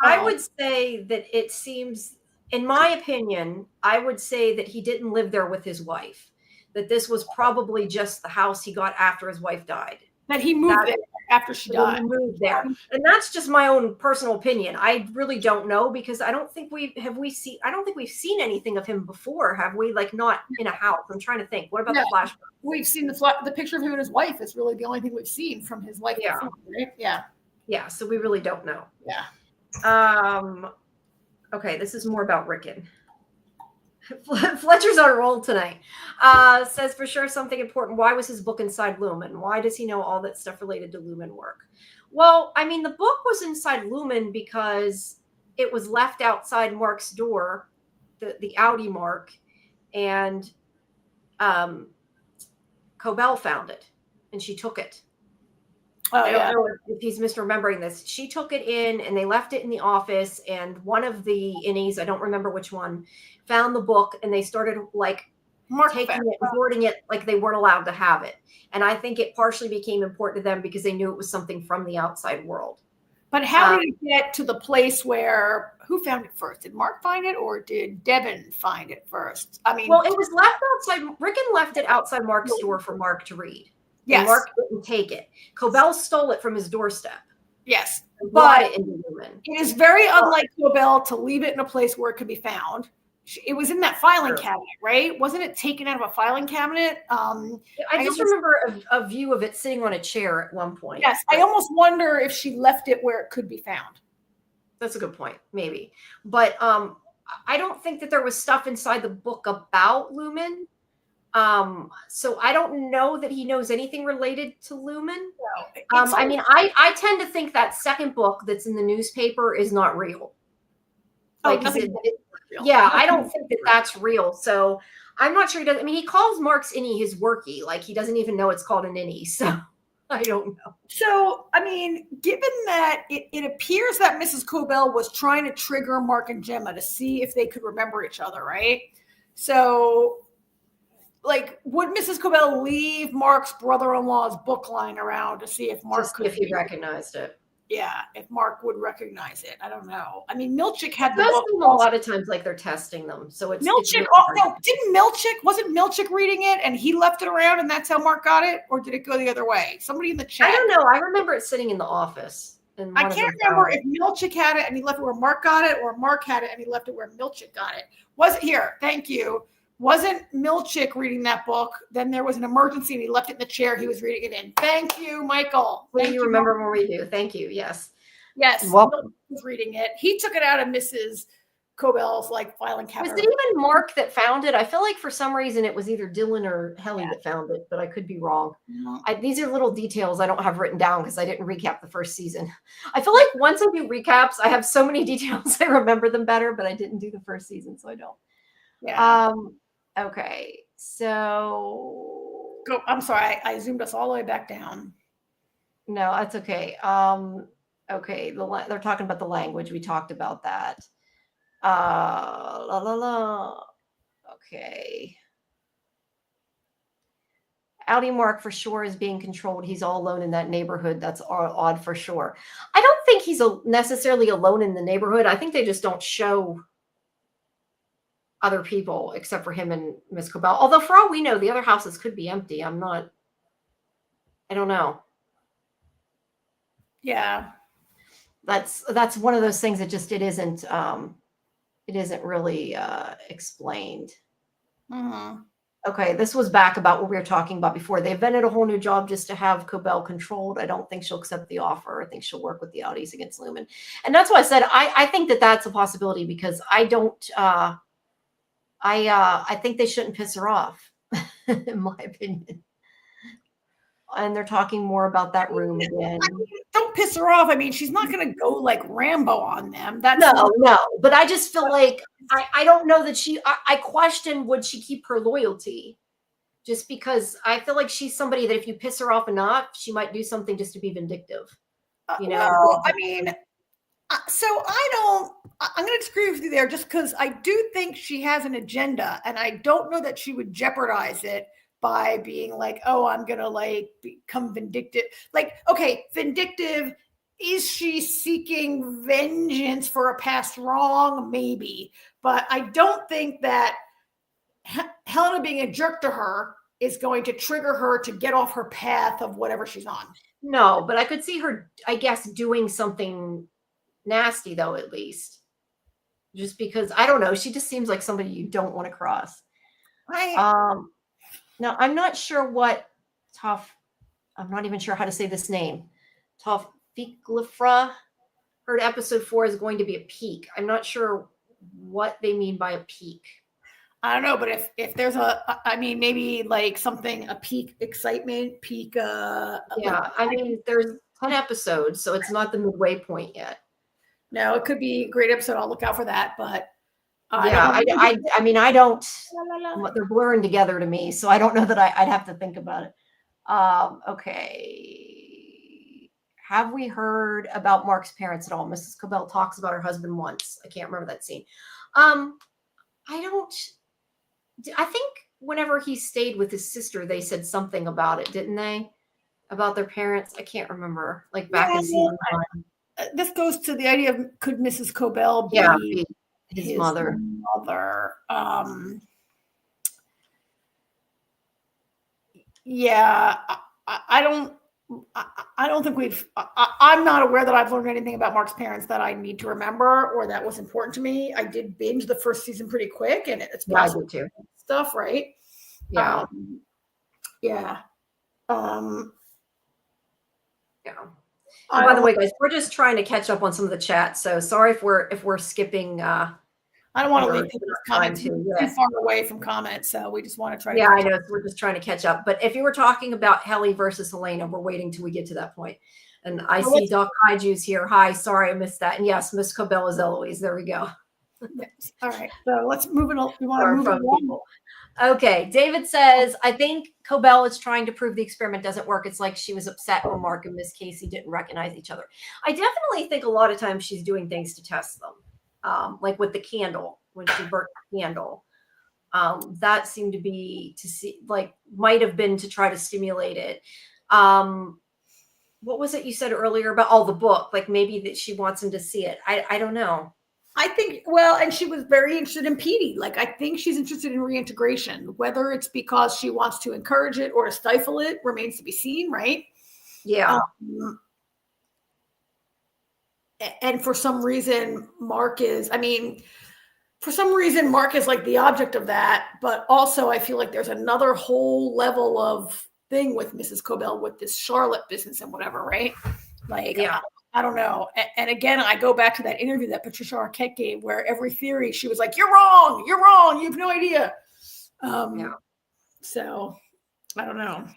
I would say that it seems, in my opinion, I would say that he didn't live there with his wife, that this was probably just the house he got after his wife died. That he moved there after she died. He moved there. And that's just my own personal opinion. I really don't know, because I don't think we've seen anything of him before, have we? Not in a house. I'm trying to think. What about the flashback? We've seen the picture of him and his wife. Is really the only thing we've seen from his wife before, right? Yeah. Yeah, so we really don't know. Yeah. Okay, this is more about Rickon. Fletcher's on a roll tonight. Says for sure something important. Why was his book inside Lumen? Why does he know all that stuff related to Lumen work? Well, I mean, the book was inside Lumen because it was left outside Mark's door, the Audi Mark, and Cobell found it, and she took it. I don't know if he's misremembering this. She took it in, and they left it in the office, and one of the innies, I don't remember which one, found the book, and they started taking it and hoarding it like they weren't allowed to have it. And I think it partially became important to them because they knew it was something from the outside world. But how did it get to the place where, who found it first? Did Mark find it, or did Devin find it first? I mean, well, it was left outside. Rickon left it outside Mark's door for Mark to read. Yes. Mark didn't take it. Cobell stole it from his doorstep. Yes. But it is very Oh. unlike Cobell to leave it in a place where it could be found. it was in that filing cabinet, right? Wasn't it taken out of a filing cabinet? I just remember a view of it sitting on a chair at one point. Yes, I almost wonder if she left it where it could be found. That's a good point, maybe. But I don't think that there was stuff inside the book about Lumen. So I don't know that he knows anything related to Lumen. No, I mean, I tend to think that second book that's in the newspaper is not real. Like, yeah, I don't think that that's real. So I'm not sure he does. I mean, he calls Mark's innie his workie. Like, he doesn't even know it's called an innie. So I don't know. So, I mean, given that it appears that Mrs. Cobell was trying to trigger Mark and Gemma to see if they could remember each other, right? So, like, would Mrs. Cobell leave Mark's brother-in-law's book lying around to see if Mark if he recognized it? Yeah, if Mark would recognize it. I don't know. I mean, Milchick had the book. A lot of times like they're testing them. So it's Milchick. Wasn't Milchick reading it and he left it around and that's how Mark got it? Or did it go the other way? Somebody in the chat. I don't know. I remember it sitting in the office. I can't remember if Milchick had it and he left it where Mark got it or Mark had it and he left it where Milchick got it. Was it here? Thank you. Wasn't Milchick reading that book? Then there was an emergency and he left it in the chair he was reading it in. Thank you, Michael. Well, you remember when we do. Thank you. Yes. Yes. Milchick was reading it. He took it out of Mrs. Cobell's filing cabinet. Was it even Mark that found it? I feel like for some reason it was either Dylan or Helly that found it, but I could be wrong. These are little details I don't have written down because I didn't recap the first season. I feel like once I do recaps, I have so many details I remember them better, but I didn't do the first season, so I don't. Yeah. Okay, so I'm sorry, I zoomed us all the way back down. No, that's okay. Okay, they're talking about the language. We talked about that. Okay. Audi Mark for sure is being controlled. He's all alone in that neighborhood. That's odd for sure. I don't think he's necessarily alone in the neighborhood. I think they just don't show other people except for him and Miss Cobell. Although for all we know, the other houses could be empty. I don't know. Yeah. That's one of those things that just it isn't really explained. Mm-hmm. Okay, this was back about what we were talking about before. They invented a whole new job just to have Cobell controlled. I don't think she'll accept the offer. I think she'll work with the Audis against Lumen. And that's why I said I think that that's a possibility because I don't I think they shouldn't piss her off, in my opinion. And they're talking more about that room again. Don't piss her off. I mean, she's not going to go like Rambo on them. No. But I just feel like I don't know that I question would she keep her loyalty, just because I feel like she's somebody that if you piss her off enough, she might do something just to be vindictive. You know. Well, I mean, so I'm going to disagree with you there, just because I do think she has an agenda, and I don't know that she would jeopardize it by being like, oh, I'm going to become vindictive. Okay, vindictive. Is she seeking vengeance for a past wrong? Maybe. But I don't think that Helena being a jerk to her is going to trigger her to get off her path of whatever she's on. No, but I could see her, I guess, doing something nasty, though, at least. Just because, I don't know, she just seems like somebody you don't want to cross. Now, I'm not sure I'm not even sure how to say this name. Toffiklifra heard episode 4 is going to be a peak. I'm not sure what they mean by a peak. I don't know, but if there's maybe something, a peak excitement, peak. Yeah, I mean, there's 10 episodes, so it's not the midway point yet. No, it could be a great episode. I'll look out for that, but. I mean, I don't, they're blurring together to me, so I don't know that I'd have to think about it. Okay. Have we heard about Mark's parents at all? Mrs. Cobell talks about her husband once. I can't remember that scene. I think whenever he stayed with his sister, they said something about it, didn't they? About their parents? I can't remember. Back in season 1. This goes to the idea of could Mrs. Cobell be his mother. Yeah, I don't I don't think I'm not aware that I've learned anything about Mark's parents that I need to remember or that was important to me. I did binge the first season pretty quick, and it's Yeah, I did too. stuff, right? Yeah. Yeah. Yeah. And by the way, guys, we're just trying to catch up on some of the chat. So sorry if we're skipping. I don't want to leave comments too far away from comments, so we just want to try to. Yeah, I know. So we're just trying to catch up. But if you were talking about Helly versus Helena, we're waiting till we get to that point. And I see Doc Kaiju's here. Hi, sorry I missed that. And yes, Miss Cobell is Eloise. There we go. Yes. All right, so let's move it. We want to move it along. Okay, David says, I think Cobell is trying to prove the experiment doesn't work. It's like she was upset when Mark and Miss Casey didn't recognize each other. I definitely think a lot of times she's doing things to test them, like with the candle, when she burnt the candle. That seemed to be might have been to try to stimulate it. What was it you said earlier about the book? Like maybe that she wants him to see it. I don't know. I think, and she was very interested in Petey. Like, I think she's interested in reintegration. Whether it's because she wants to encourage it or to stifle it remains to be seen, right? Yeah. And for some reason, Mark is like the object of that. But also, I feel like there's another whole level of thing with Mrs. Cobell with this Charlotte business and whatever, right? Like, yeah. I don't know. And again, I go back to that interview that Patricia Arquette gave where every theory, she was like, you're wrong. You have no idea. Yeah. So I don't know.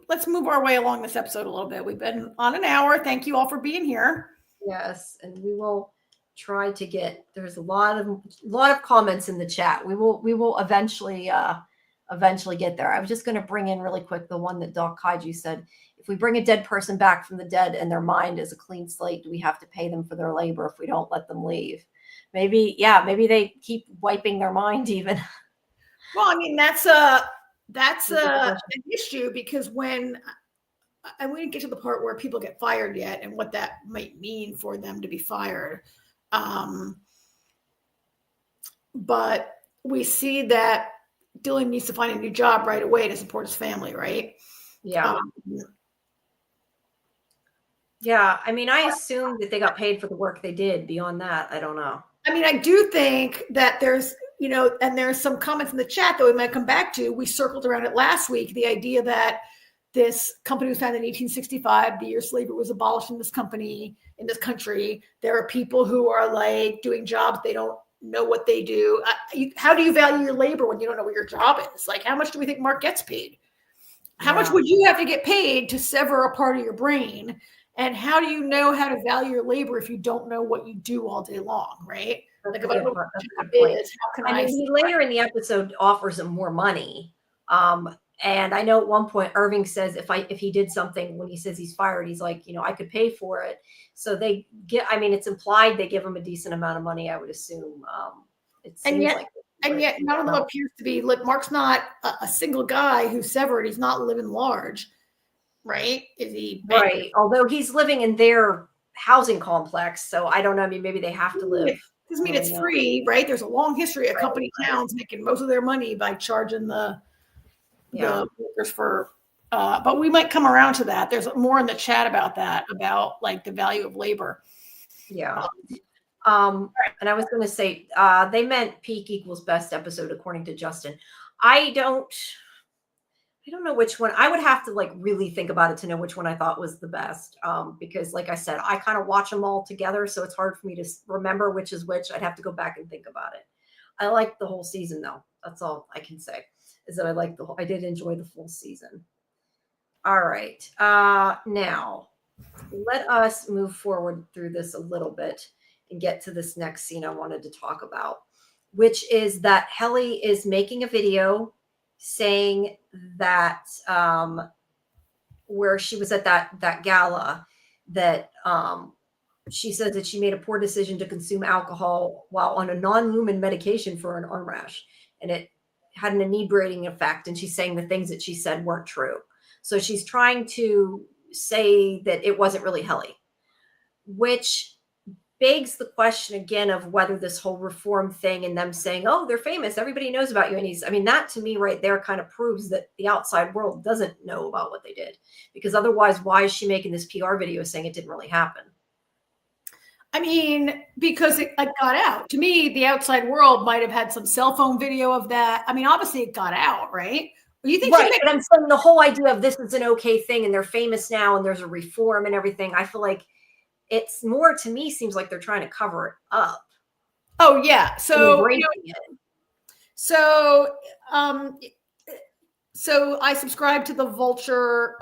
Let's move our way along this episode a little bit. We've been on an hour. Thank you all for being here. Yes. And we will try to there's a lot of comments in the chat. We will eventually get there. I was just going to bring in really quick the one that Doc Kaiju said. If we bring a dead person back from the dead and their mind is a clean slate, do we have to pay them for their labor if we don't let them leave? Maybe they keep wiping their mind even. Well, I mean, that's an issue because we didn't get to the part where people get fired yet and what that might mean for them to be fired. But we see that Dylan needs to find a new job right away to support his family, right? Yeah. Yeah. I mean, I assume that they got paid for the work they did. Beyond that, I don't know. I mean, I do think that there's, and there's some comments in the chat that we might come back to. We circled around it last week, the idea that this company was founded in 1865, the year slavery was abolished in this country. There are people who are like doing jobs they don't know what they do. How do you value your labor when you don't know what your job is? Like, how much do we think Mark gets paid? How much would you have to get paid to sever a part of your brain? And how do you know how to value your labor if you don't know what you do all day long, right? Like, if I don't know what your job is, how can I? He later in the episode offers him more money. And I know at one point Irving says if he did something, when he says he's fired, he's like, I could pay for it. So it's implied they give him a decent amount of money, I would assume. And yet none of them appears to be like, Mark's not a single guy who's severed. He's not living large, right? Is he? Right. Although he's living in their housing complex. So I don't know. I mean, maybe they have to live. Doesn't mean it's free, right? There's a long history of company towns making most of their money by charging the workers for, but we might come around to that. There's more in the chat about that, about like the value of labor. Yeah. And I was going to say, they meant peak equals best episode, according to Justin. I don't know which one. I would have to really think about it to know which one I thought was the best. Because like I said, I kind of watch them all together. So it's hard for me to remember which is which. I'd have to go back and think about it. I liked the whole season though. That's all I can say. Is that I did enjoy the full season. All right. Now let us move forward through this a little bit and get to this next scene I wanted to talk about, which is that Helly is making a video saying that where she was at that gala that she said that she made a poor decision to consume alcohol while on a non-lumen medication for an arm rash, and it had an inebriating effect, and she's saying the things that she said weren't true. So she's trying to say that it wasn't really Helly, which begs the question again of whether this whole reform thing and them saying, oh, they're famous, everybody knows about you. And I mean, that to me right there kind of proves that the outside world doesn't know about what they did, because otherwise, why is she making this PR video saying it didn't really happen? I mean, because it got out. To me, the outside world might have had some cell phone video of that. I mean, obviously it got out, right? You think right, but I'm saying the whole idea of this is an okay thing and they're famous now and there's a reform and everything, I feel like it's more, to me, seems like they're trying to cover it up. Oh yeah. So so I subscribe to the Vulture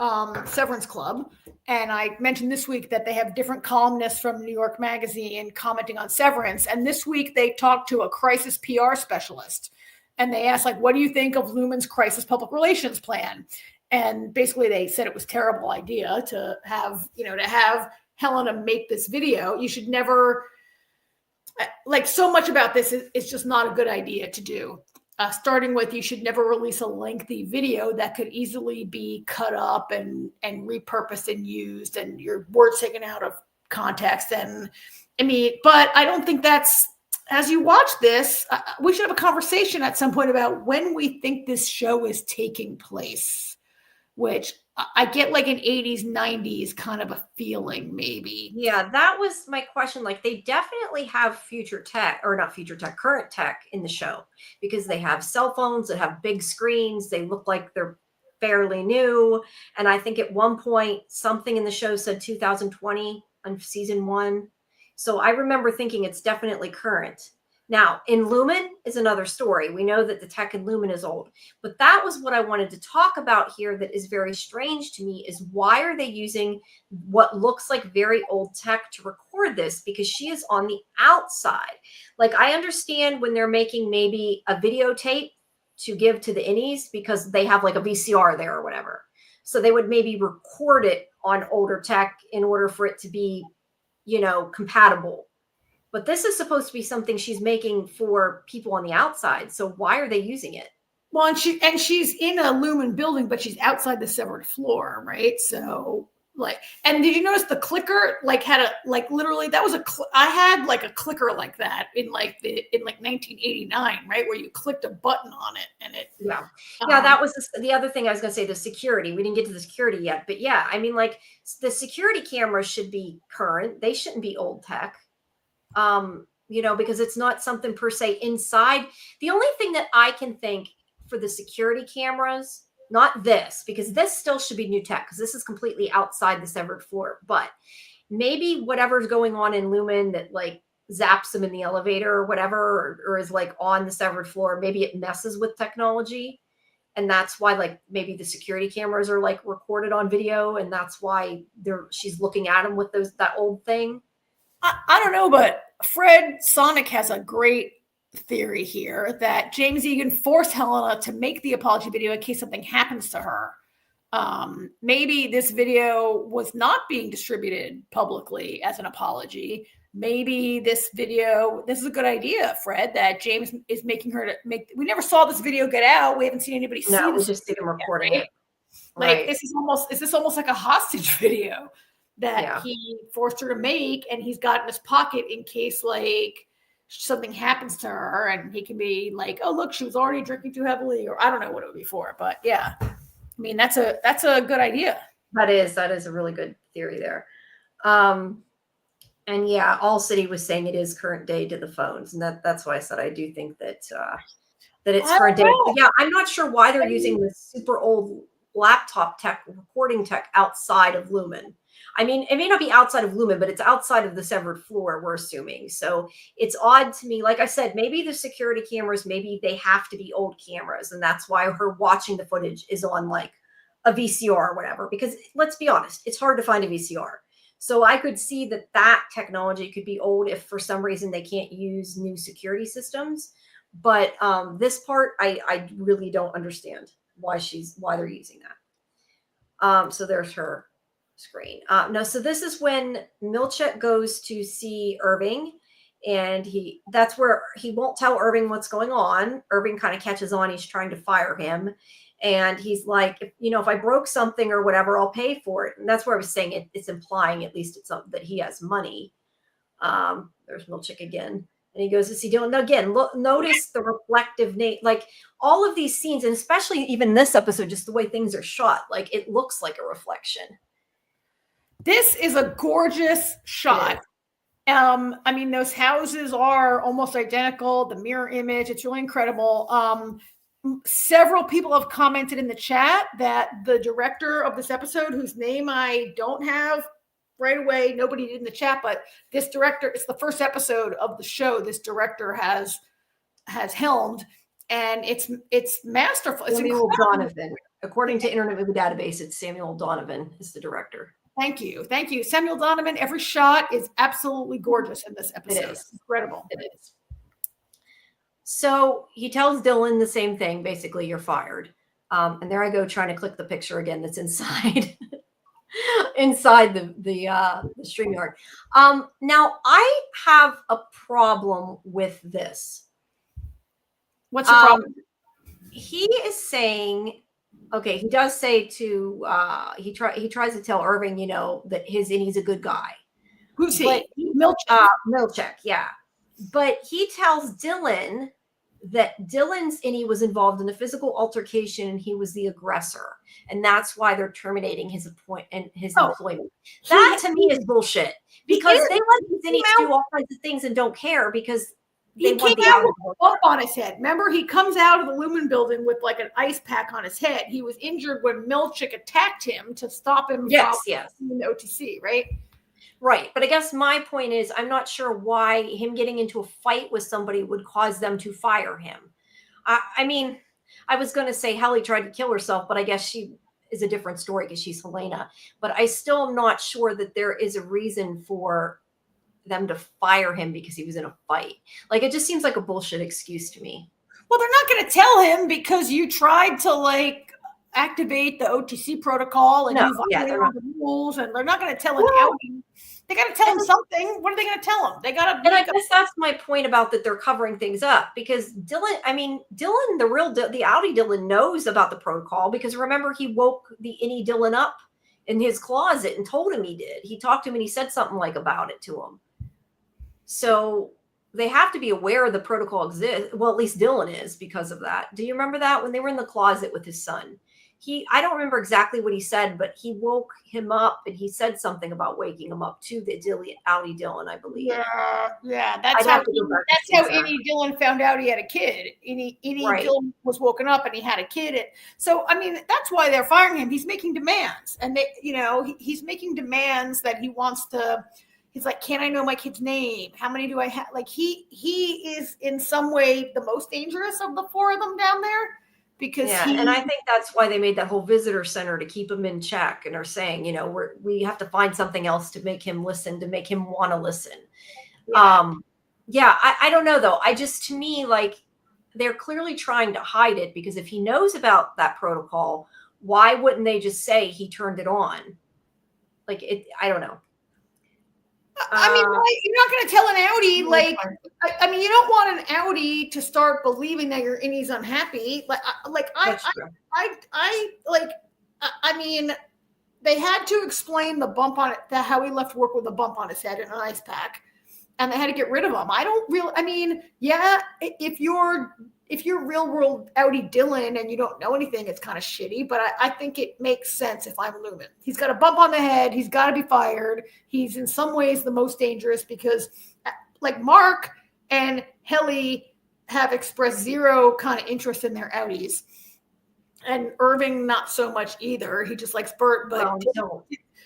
Severance Club, and I mentioned this week that they have different columnists from New York Magazine commenting on Severance. And this week they talked to a crisis PR specialist, and they asked, like, what do you think of Lumen's crisis public relations plan? And basically they said it was a terrible idea to have Helena make this video. You should never, like, so much about this is just not a good idea to do. Starting with, you should never release a lengthy video that could easily be cut up and repurposed and used and your words taken out of context. And I mean, but I don't think that's, as you watch this, we should have a conversation at some point about when we think this show is taking place, which I get like an 80s, 90s kind of a feeling, maybe. Yeah, that was my question. Like, they definitely have future tech, or not future tech, current tech in the show, because they have cell phones that have big screens. They look like they're fairly new. And I think at one point, something in the show said 2020 on season 1. So I remember thinking it's definitely current. Now, in Lumen is another story. We know that the tech in Lumen is old, but that was what I wanted to talk about here that is very strange to me, is why are they using what looks like very old tech to record this? Because she is on the outside. Like, I understand when they're making maybe a videotape to give to the innies because they have like a VCR there or whatever. So they would maybe record it on older tech in order for it to be, compatible. But this is supposed to be something she's making for people on the outside. So why are they using it? Well, and she's in a Lumen building, but she's outside the severed floor, right? So, like, and did you notice the clicker had a, like, literally that was I had like a clicker like that in 1989, right, where you clicked a button on it and it. Yeah, that was the other thing I was going to say. The security. We didn't get to the security yet, but yeah, I mean, like, the security cameras should be current. They shouldn't be old tech. Because it's not something per se inside. The only thing that I can think for the security cameras, not this, because this still should be new tech, because this is completely outside the severed floor, but maybe whatever's going on in Lumen that like zaps them in the elevator or whatever, or is like on the severed floor, maybe it messes with technology. And that's why, like, maybe the security cameras are like recorded on video, and that's why she's looking at them with that old thing. I don't know, but Fred Sonic has a great theory here that James Egan forced Helena to make the apology video in case something happens to her. Maybe this video was not being distributed publicly as an apology. Maybe this is a good idea, Fred, that James is making her to make. We never saw this video get out. We haven't seen anybody see this. No, we just see them recording it. Like, right. Is this almost like a hostage video that he forced her to make, and he's got in his pocket in case like something happens to her, and he can be like, oh, look, she was already drinking too heavily, or I don't know what it would be for, but yeah, I mean, that's a good idea. That is a really good theory there. And yeah, All City was saying it is current day to the phones, and that's why I said I do think that it's current day. But yeah, I'm not sure why they're using this super old laptop tech, recording tech outside of Lumen. I mean, it may not be outside of Lumen, but it's outside of the severed floor, we're assuming. So it's odd to me. Like I said, maybe the security cameras, maybe they have to be old cameras. And that's why her watching the footage is on like a VCR or whatever. Because let's be honest, it's hard to find a VCR. So I could see that technology could be old if for some reason they can't use new security systems. But this part, I really don't understand why they're using that. So there's her screen. No, so this is when Milchek goes to see Irving, and that's where he won't tell Irving what's going on. Irving kind of catches on. He's trying to fire him. And he's like, if I broke something or whatever, I'll pay for it. And that's where I was saying it's implying at least that he has money. There's Milchick again. And he goes to see Dylan. Now again, look, notice the reflective like all of these scenes, and especially even this episode, just the way things are shot, like it looks like a reflection. This is a gorgeous shot. I mean, those houses are almost identical. The mirror image, it's really incredible. Several people have commented in the chat that the director of this episode, whose name I don't have right away, nobody did in the chat, but this director, it's the first episode of the show this director has helmed, and it's masterful. It's Samuel Donovan. According to Internet Movie Database, it's Samuel Donovan is the director. Thank you. Samuel Donovan, every shot is absolutely gorgeous in this episode. It is. Incredible. It is. So he tells Dylan the same thing, basically, you're fired. And there I go trying to click the picture again that's inside inside the StreamYard. Now, I have a problem with this. What's the problem? He is saying... Okay, he does say to he tries to tell Irving, that he's a good guy. Who's he? Milchick. Milchick, yeah. But he tells Dylan that he was involved in a physical altercation and he was the aggressor, and that's why they're terminating his employment. That to me is bullshit, because they let Zinni do all kinds of things and don't care because. He came out with a bump on his head. Remember, he comes out of the Lumen building with like an ice pack on his head. He was injured when Milchick attacked him to stop him from in the OTC, right? Right. But I guess my point is, I'm not sure why him getting into a fight with somebody would cause them to fire him. I mean, I was going to say Helly tried to kill herself, but I guess she is a different story because she's Helena. But I still am not sure that there is a reason for them to fire him because he was in a fight. Like, it just seems like a bullshit excuse to me. Well, they're not going to tell him because you tried to activate the OTC protocol and you violated all the rules, and they're not going to tell him outing. They got to tell him something. What are they going to tell him? They got to. And I guess that's my point about that they're covering things up, because Dylan, the outie Dylan knows about the protocol, because remember, he woke the innie Dylan up in his closet and told him he did. He talked to him and he said something about it to him. So they have to be aware the protocol exists. Well, at least Dylan is, because of that. Do you remember that when they were in the closet with his son? I don't remember exactly what he said, but he woke him up and he said something about waking him up to the outie Dylan, I believe. Yeah. That's how Innie Dylan found out he had a kid. Innie Dylan was woken up and he had a kid. So, I mean, that's why they're firing him. He's making demands, and he's making demands that he wants to. He's like, can I know my kid's name? How many do I have? Like, he is in some way the most dangerous of the four of them down there, because and I think that's why they made that whole visitor center, to keep him in check, and are saying, we have to find something else to make him listen, to make him want to listen. I don't know though. To me, they're clearly trying to hide it, because if he knows about that protocol, why wouldn't they just say he turned it on? I don't know. I mean, you're not going to tell an outie, I mean, you don't want an outie to start believing that your innie's unhappy. I mean, they had to explain the bump on it, how he left work with a bump on his head and an ice pack, and they had to get rid of him. If you're real world outie Dylan and you don't know anything, it's kind of shitty, but I think it makes sense if I'm Lumen. He's got a bump on the head. He's got to be fired. He's in some ways the most dangerous, because Mark and Helly have expressed zero kind of interest in their outies. And Irving, not so much either. He just likes Bert, but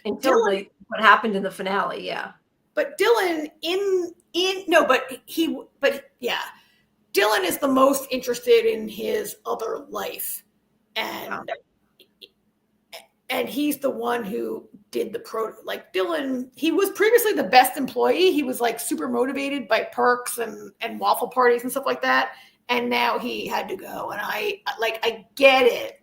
until what happened in the finale. Yeah. But Dylan Dylan is the most interested in his other life, and he's the one who did the Dylan. He was previously the best employee. He was super motivated by perks and waffle parties and stuff like that. And now he had to go. And I get it.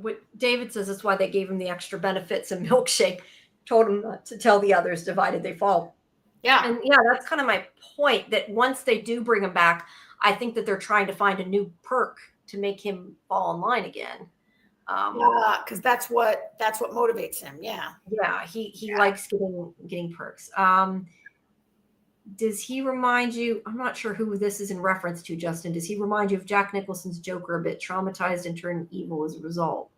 What David says is why they gave him the extra benefits and milkshake. Told him not to tell the others, divided they fall. Yeah. And that's kind of my point, that once they do bring him back, I think that they're trying to find a new perk to make him fall in line again. Yeah, because that's what motivates him. Yeah. Yeah, he likes getting perks. Does he remind you? I'm not sure who this is in reference to, Justin. Does he remind you of Jack Nicholson's Joker, a bit traumatized and turned evil as a result?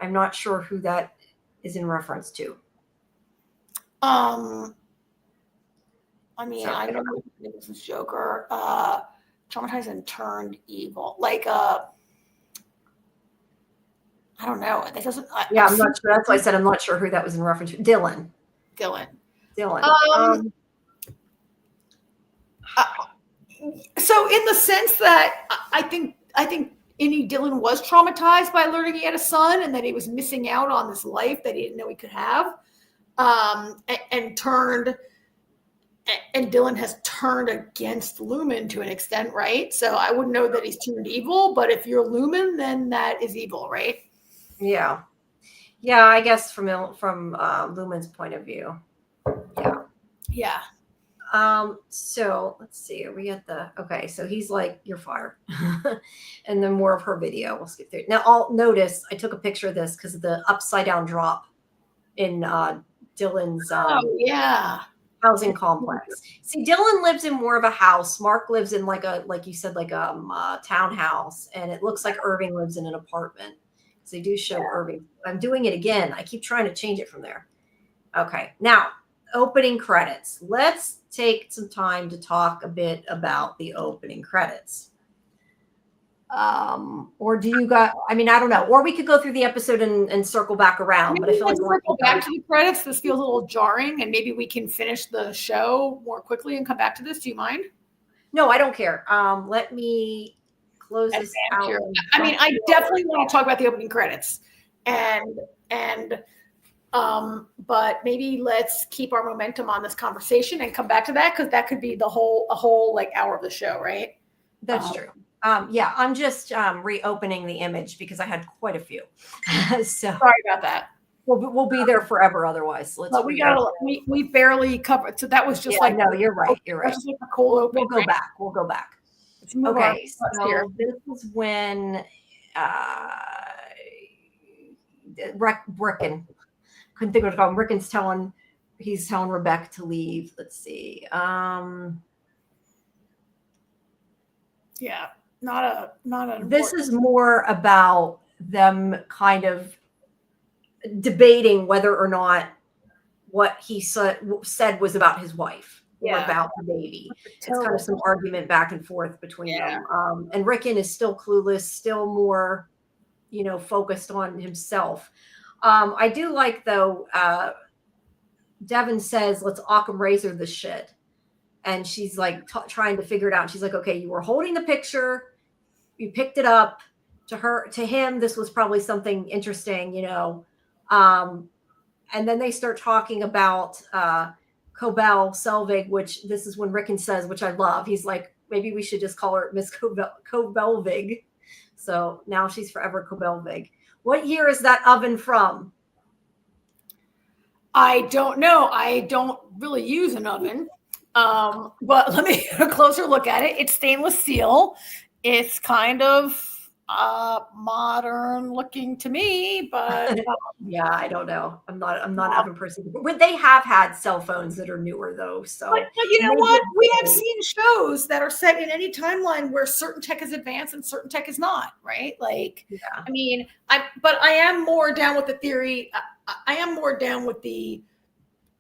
I'm not sure who that is in reference to. I mean, So, I don't know Nicholson's Joker, traumatized and turned evil. Like, I don't know. That doesn't. yeah, I'm not sure. That's why I said I'm not sure who that was in reference to. Dylan. So in the sense that I think Innie Dylan was traumatized by learning he had a son and that he was missing out on this life that he didn't know he could have, and Dylan has turned against Lumen to an extent, right? So I wouldn't know that he's turned evil, but if you're Lumen, then that is evil, right? Yeah, I guess from Lumen's point of view. Yeah. So let's see. Are we at okay? So he's like, "You're fired," and then more of her video. We'll skip through. Now, I'll notice I took a picture of this because of the upside down drop in Dylan's housing complex. See, Dylan lives in more of a house. Mark lives in like you said, like a townhouse, and it looks like Irving lives in an apartment. So they do show Irving. I'm doing it again. I keep trying to change it from there. Okay, now opening credits. Let's take some time to talk a bit about the opening credits. Or do you got? I mean, I don't know. Or we could go through the episode and circle back around. But I feel like circle back to the credits. This feels a little jarring, and maybe we can finish the show more quickly and come back to this. Do you mind? No, I don't care. Let me close this out. I mean, I definitely want to talk about the opening credits, but maybe let's keep our momentum on this conversation and come back to that, because that could be a whole like hour of the show, right? That's true. Yeah, I'm just reopening the image because I had quite a few. So sorry about that. We'll be there forever otherwise. We barely covered. So that was just no, you're right. You're right. Just like a cold open. We'll go back. Let's move on. So this is when Rickon, couldn't think of what to call him. Rickon's telling Rebecca to leave. Let's see. Yeah, not a. This is more about them kind of debating whether or not what he said was about his wife or about the baby. It's kind of some argument back and forth between them. And Rickon is still clueless, still more, focused on himself. I do like, though, Devin says, let's Occam razor this shit. And she's like trying to figure it out. She's like, okay, you were holding the picture. You picked it up. To him, this was probably something interesting, and then they start talking about Cobell Selvig, which this is when Rickon says, which I love. He's like, maybe we should just call her Miss Cobellvig. So now she's forever Cobellvig. What year is that oven from? I don't know. I don't really use an oven. But let me get a closer look at it. It's stainless steel. It's kind of modern looking to me, but yeah, I don't know. I'm not an oven person. But they have had cell phones that are newer though. So but you know what? We have seen shows that are set in any timeline where certain tech is advanced and certain tech is not, right? Like, I mean, I am more down with the theory. I am more down with the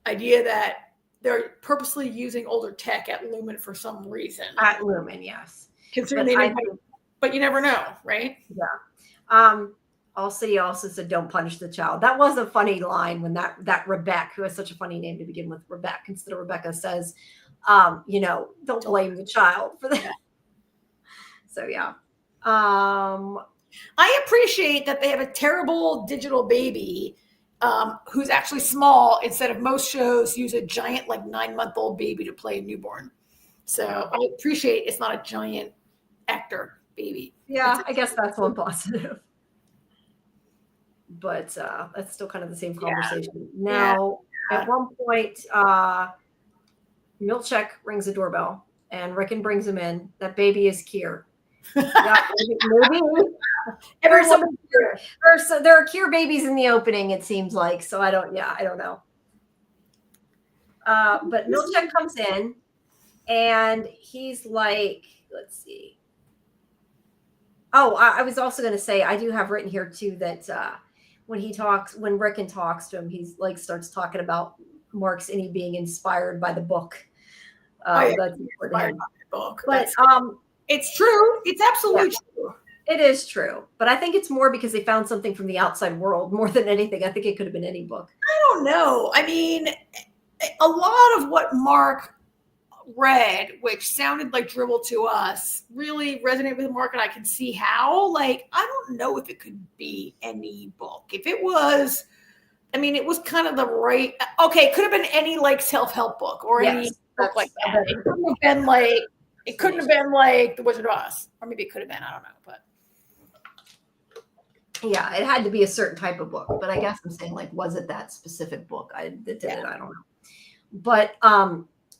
idea that they're purposely using older tech at Lumen for some reason. At Lumen, yes. Considering but you never know, right? Yeah. Also, he also said, don't punish the child. That was a funny line when that Rebecca, who has such a funny name to begin with, Rebecca, instead of Rebecca, says, don't blame the child for that. So, yeah. I appreciate that they have a terrible digital baby who's actually small, instead of most shows use a giant, like 9-month-old baby to play a newborn. So I appreciate it's not a giant actor baby. Yeah, I guess that's one positive. But that's still kind of the same conversation. Now, at one point, Milchek rings the doorbell and Rickon brings him in. That baby is Kier. Yeah, Everyone. There are cure babies in the opening, it seems like. So I don't know. But Milchek comes in and he's like, let's see. Oh, I was also going to say, I do have written here too that when Rickon talks to him, he's like starts talking about Mark's Innie being inspired by the book. That's important to him. Book. But it's true. It's absolutely true. It is true. But I think it's more because they found something from the outside world more than anything. I think it could have been any book. I don't know. I mean, a lot of what Mark read, which sounded like dribble to us, really resonated with Mark, and I can see how. Like, I don't know if it could be any book. If it was, I mean, it was kind of the right. Okay, it could have been any like self-help book or any book like that. It couldn't have been like. It couldn't have been like The Wizard of Oz, or maybe it could have been. I don't know, but. Yeah, it had to be a certain type of book, but I guess I'm saying, like, was it that specific book that did it? I don't know. But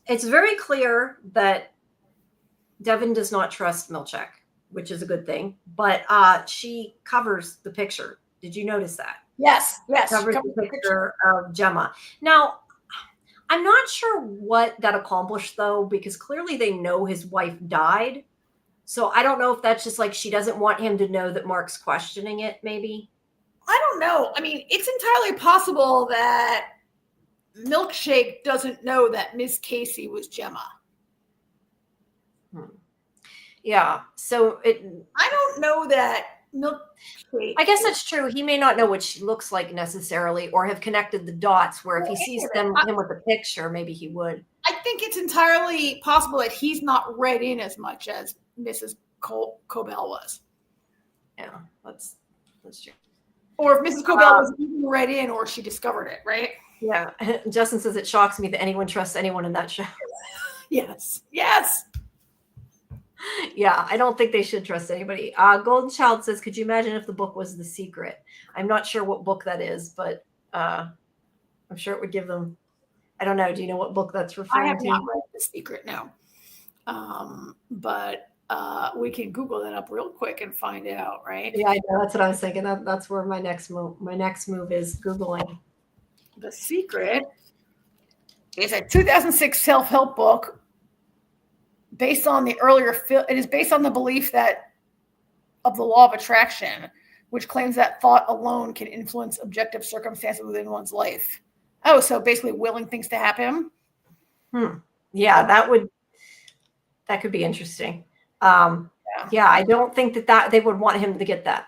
it's very clear that Devin does not trust Milchek, which is a good thing. But she covers the picture. Did you notice that? Yes. Covers the picture of Gemma. Now, I'm not sure what that accomplished, though, because clearly they know his wife died. So I don't know if that's just like she doesn't want him to know that Mark's questioning it, maybe. I don't know. I mean, it's entirely possible that Milkshake doesn't know that Miss Casey was Gemma. Yeah. So I don't know that Milkshake. I guess that's true. He may not know what she looks like necessarily, or have connected the dots where if he sees him with the picture, maybe he would. I think it's entirely possible that he's not read in as much as Mrs. Cobell was. Yeah, that's true. Or if Mrs. Cobell was even read in, or she discovered it, right? Yeah. Justin says it shocks me that anyone trusts anyone in that show. Yes. Yeah, I don't think they should trust anybody. Golden Child says, could you imagine if the book was The Secret? I'm not sure what book that is, but I'm sure it would give them. I don't know. Do you know what book that's referring to? I have not read The Secret, no. But we can Google that up real quick and find out, right? Yeah, I know. That's what I was thinking. That's where my next move is Googling. The Secret is a 2006 self-help book based on the earlier film. It is based on the belief of the law of attraction, which claims that thought alone can influence objective circumstances within one's life. Oh, so basically willing things to happen. Yeah, that could be interesting. Yeah, I don't think that they would want him to get that.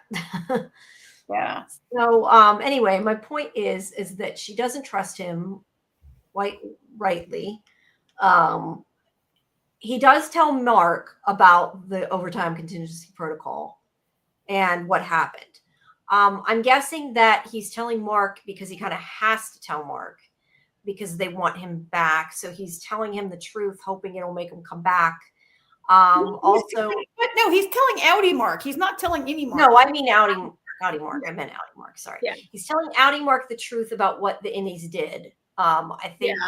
Yeah. So anyway, my point is that she doesn't trust him rightly. He does tell Mark about the overtime contingency protocol and what happened. I'm guessing that he's telling Mark because he kind of has to tell Mark because they want him back. So he's telling him the truth, hoping it'll make him come back. Also, but no, he's telling Outie Mark. He's not telling any Mark. No, I mean Outie Mark. I meant Outie Mark. Sorry. Yeah. He's telling Outie Mark the truth about what the innies did. I think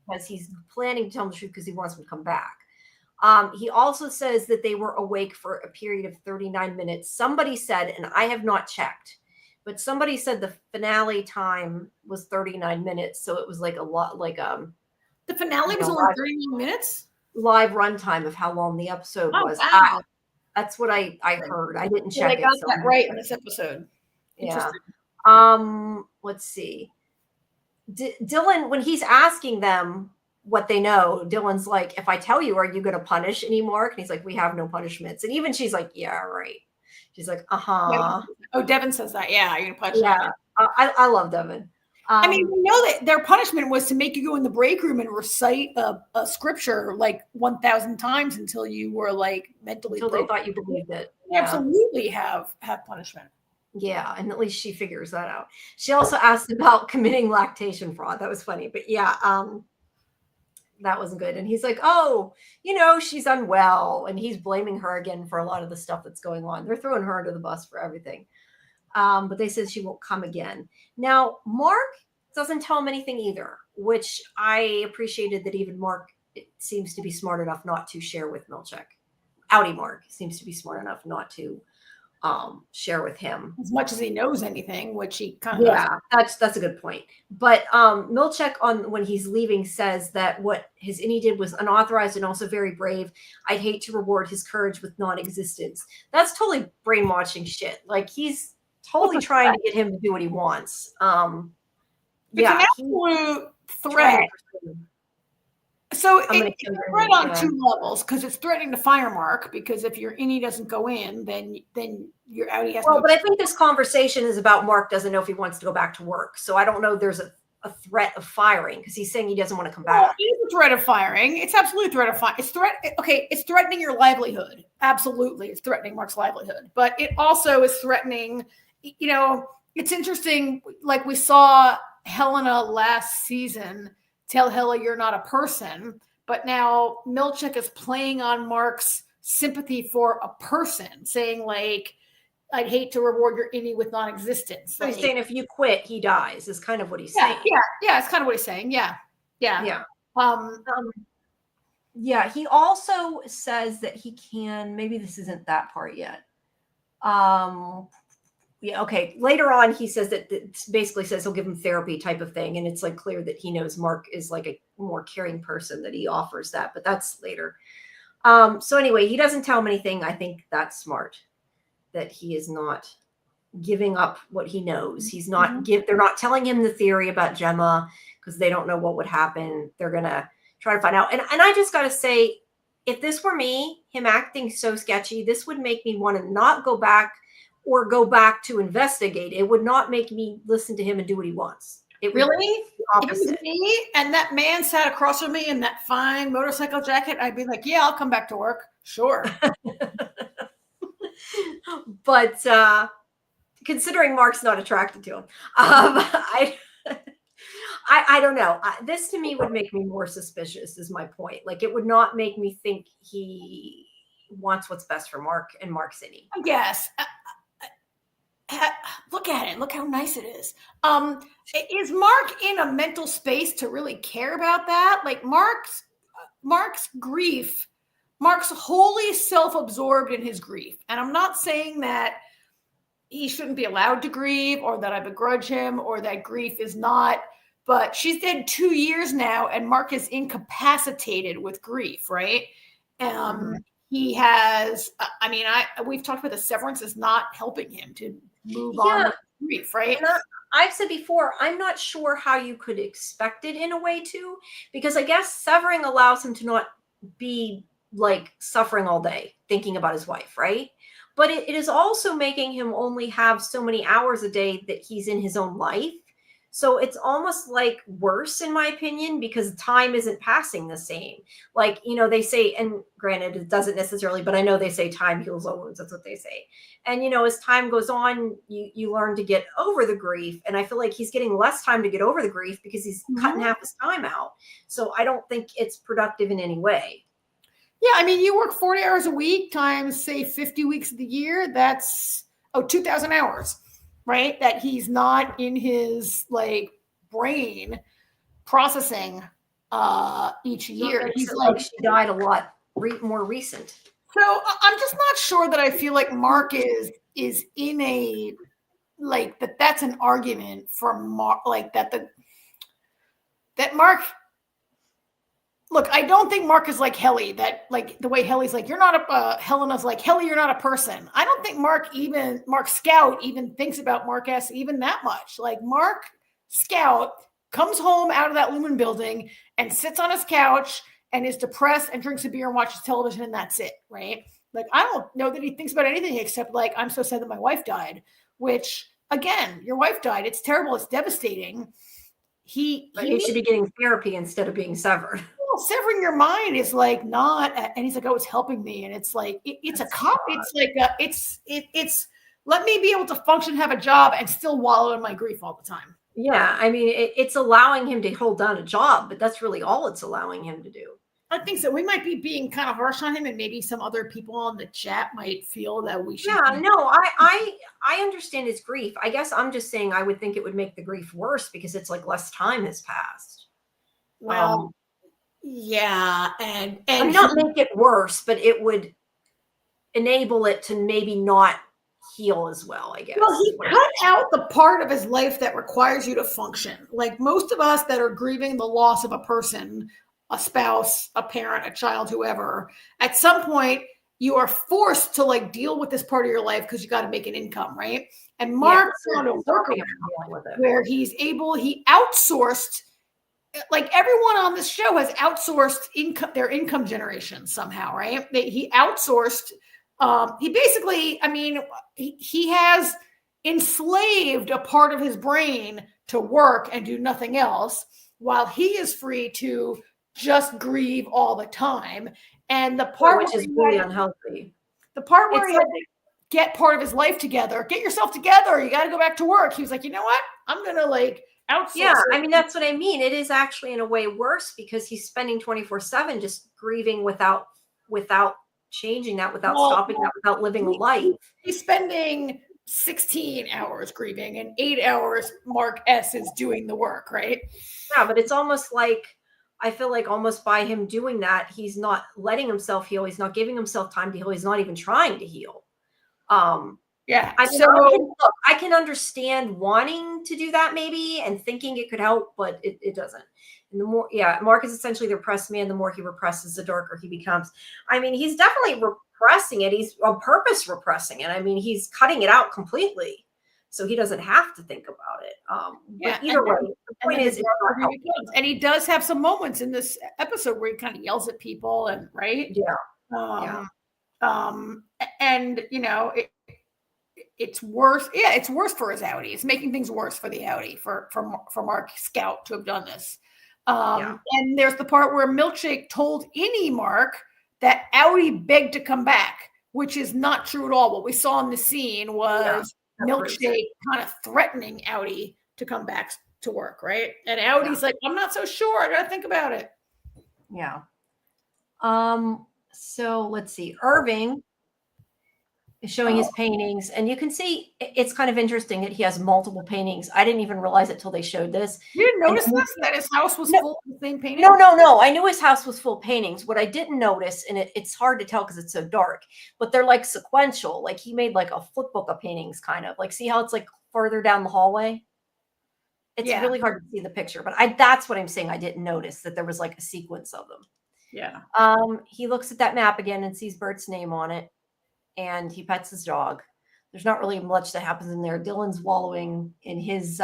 because he's planning to tell him the truth because he wants him to come back. He also says that they were awake for a period of 39 minutes. Somebody said, and I have not checked, but somebody said the finale time was 39 minutes. So it was like a lot, like the finale was only 39 minutes. Live runtime of how long the episode was. Wow. That's what I heard. I didn't check it. They got that right in this episode. Yeah. Let's see. Dylan, when he's asking them what they know, Dylan's like, if I tell you, are you going to punish any Mark? And he's like, we have no punishments. And even she's like, yeah, right. She's like, uh-huh. Oh, Devin says that. Yeah, you're going to punish Yeah. I love Devin. I mean, we know that their punishment was to make you go in the break room and recite a scripture like 1,000 times until you were like mentally until they thought you believed it. Yeah. Absolutely have punishment. Yeah, and at least she figures that out. She also asked about committing lactation fraud. That was funny, but yeah, that wasn't good. And he's like, oh, she's unwell, and he's blaming her again for a lot of the stuff that's going on. They're throwing her under the bus for everything. But they said she won't come again. Now, Mark doesn't tell him anything either, which I appreciated that even Mark seems to be smart enough not to share with Milchek. Outie Mark seems to be smart enough not to share with him. As much as he knows anything, which he kind of Yeah, that's a good point. But Milchek, on when he's leaving, says that what his innie did was unauthorized and also very brave. I'd hate to reward his courage with non-existence. That's totally brainwashing shit. Like, he's totally trying to get him to do what he wants. It's an Yeah, absolute threat. So it's a threat on two levels, because it's threatening to fire Mark, because if your innie doesn't go in, then you're out. Well, but I think this conversation is about Mark doesn't know if he wants to go back to work. So I don't know there's a threat of firing, because he's saying he doesn't want to come back. It is a threat of firing. It's absolutely a threat of firing. It's threatening your livelihood. Absolutely. It's threatening Mark's livelihood. But it also is threatening, it's interesting, like we saw Helena last season tell Hella you're not a person, but now Milchek is playing on Mark's sympathy for a person, saying like, I'd hate to reward your innie with non-existence. So he's saying if you quit, he dies, is kind of what he's saying. Yeah, it's kind of what he's saying. Yeah. Yeah, he also says that he can, maybe this isn't that part yet. Okay. Later on, he says that it basically says he'll give him therapy type of thing. And it's like clear that he knows Mark is like a more caring person, that he offers that, but that's later. So anyway, he doesn't tell him anything. I think that's smart, that he is not giving up what he knows. He's not they're not telling him the theory about Gemma, because they don't know what would happen. They're going to try to find out. And I just got to say, if this were me, him acting so sketchy, this would make me want to not go back or go back to investigate. It would not make me listen to him and do what he wants. It really? If it was me and that man sat across from me in that fine motorcycle jacket, I'd be like, yeah, I'll come back to work. Sure. But considering Mark's not attracted to him, I don't know. This to me would make me more suspicious, is my point. Like, it would not make me think he wants what's best for Mark and Mark's innie. Yes. Look at it. Look how nice it is. Is Mark in a mental space to really care about that? Like, Mark's grief, Mark's wholly self-absorbed in his grief. And I'm not saying that he shouldn't be allowed to grieve, or that I begrudge him, or that grief is not, but she's dead 2 years now and Mark is incapacitated with grief, right? He has, we've talked about the Severance is not helping him to move on with grief, right? I've said before, I'm not sure how you could expect it in a way too, because I guess severing allows him to not be like suffering all day thinking about his wife, right? But it is also making him only have so many hours a day that he's in his own life. So it's almost like worse, in my opinion, because time isn't passing the same. Like, they say, and granted, it doesn't necessarily, but I know they say time heals all wounds. That's what they say. And, as time goes on, you learn to get over the grief. And I feel like he's getting less time to get over the grief because he's cutting half his time out. So I don't think it's productive in any way. Yeah, you work 40 hours a week times, say, 50 weeks of the year. That's 2,000 hours, right? That he's not in his brain processing each year. He's like she died a lot more recent. So I'm just not sure that I feel like Mark is in a that's an argument for Mark, that Mark. Look, I don't think Mark is like Helly, that the way Helly's like, you're not Helena's like, Helly, you're not a person. I don't think Mark Scout even thinks about Mark S even that much. Like, Mark Scout comes home out of that Lumen building and sits on his couch and is depressed and drinks a beer and watches television, and that's it, right? Like, I don't know that he thinks about anything except I'm so sad that my wife died, which, again, your wife died. It's terrible. It's devastating. He should be getting therapy instead of being severed. Well, severing your mind is not, and he's like, oh, it's helping me. And it's like, it's a cop. It's like, it's let me be able to function, have a job, and still wallow in my grief all the time. Yeah. It's allowing him to hold down a job, but that's really all it's allowing him to do. I think so. We might be being kind of harsh on him, and maybe some other people on the chat might feel that we should. Yeah, no, I understand his grief. I guess I'm just saying I would think it would make the grief worse because it's like less time has passed. Well, yeah, and not make it worse, but it would enable it to maybe not heal as well, I guess. Well, he cut out the part of his life that requires you to function. Like most of us that are grieving the loss of a person, a spouse, a parent, a child, whoever, at some point you are forced to like deal with this part of your life because you got to make an income, right? And Mark found a workaround where he outsourced, like everyone on this show has outsourced their income generation somehow, right? He outsourced. He basically, I mean, he has enslaved a part of his brain to work and do nothing else, while he is free to just grieve all the time. And the part which is really unhealthy. The part where he had to get part of his life together, get yourself together, you got to go back to work. He was like, you know what? I'm going to like outsource. Yeah, I mean, that's what I mean. It is actually in a way worse because he's spending 24/7 just grieving without changing that, without stopping that, without living a life. He's spending 16 hours grieving and 8 hours Mark S is doing the work, right? Yeah, but it's almost like, I feel like almost by him doing that, he's not letting himself heal. He's not giving himself time to heal. He's not even trying to heal. Yeah. I mean, I can understand wanting to do that maybe and thinking it could help, but it doesn't. And the more, Mark is essentially the repressed man. The more he represses, the darker he becomes. I mean, he's definitely repressing it. He's on purpose repressing it. I mean, he's cutting it out completely, so he doesn't have to think about it. But either way, the point is, and he does have some moments in this episode where he kind of yells at people, and right, and you know, it's worse. Yeah, it's worse for his outie. It's making things worse for the outie for Mark Scout to have done this. And there's the part where Milkshake told Innie Mark that outie begged to come back, which is not true at all. What we saw in the scene was Milkshake kind of threatening outie to come back to work, right? And outie's like, I'm not so sure. I got to think about it. Yeah. So let's see. Irving is showing his paintings, and you can see it's kind of interesting that he has multiple paintings. I didn't even realize it till they showed this. You didn't notice that his house was full of the same paintings? No. I knew his house was full of paintings. What I didn't notice, and it's hard to tell because it's so dark, but they're like sequential. Like he made like a flip book of paintings, kind of like, see how it's like further down the hallway? It's really hard to see the picture, but that's what I'm saying. I didn't notice that there was like a sequence of them. Yeah. He looks at that map again and sees Bert's name on it, and he pets his dog. There's not really much that happens in there. Dylan's wallowing in his,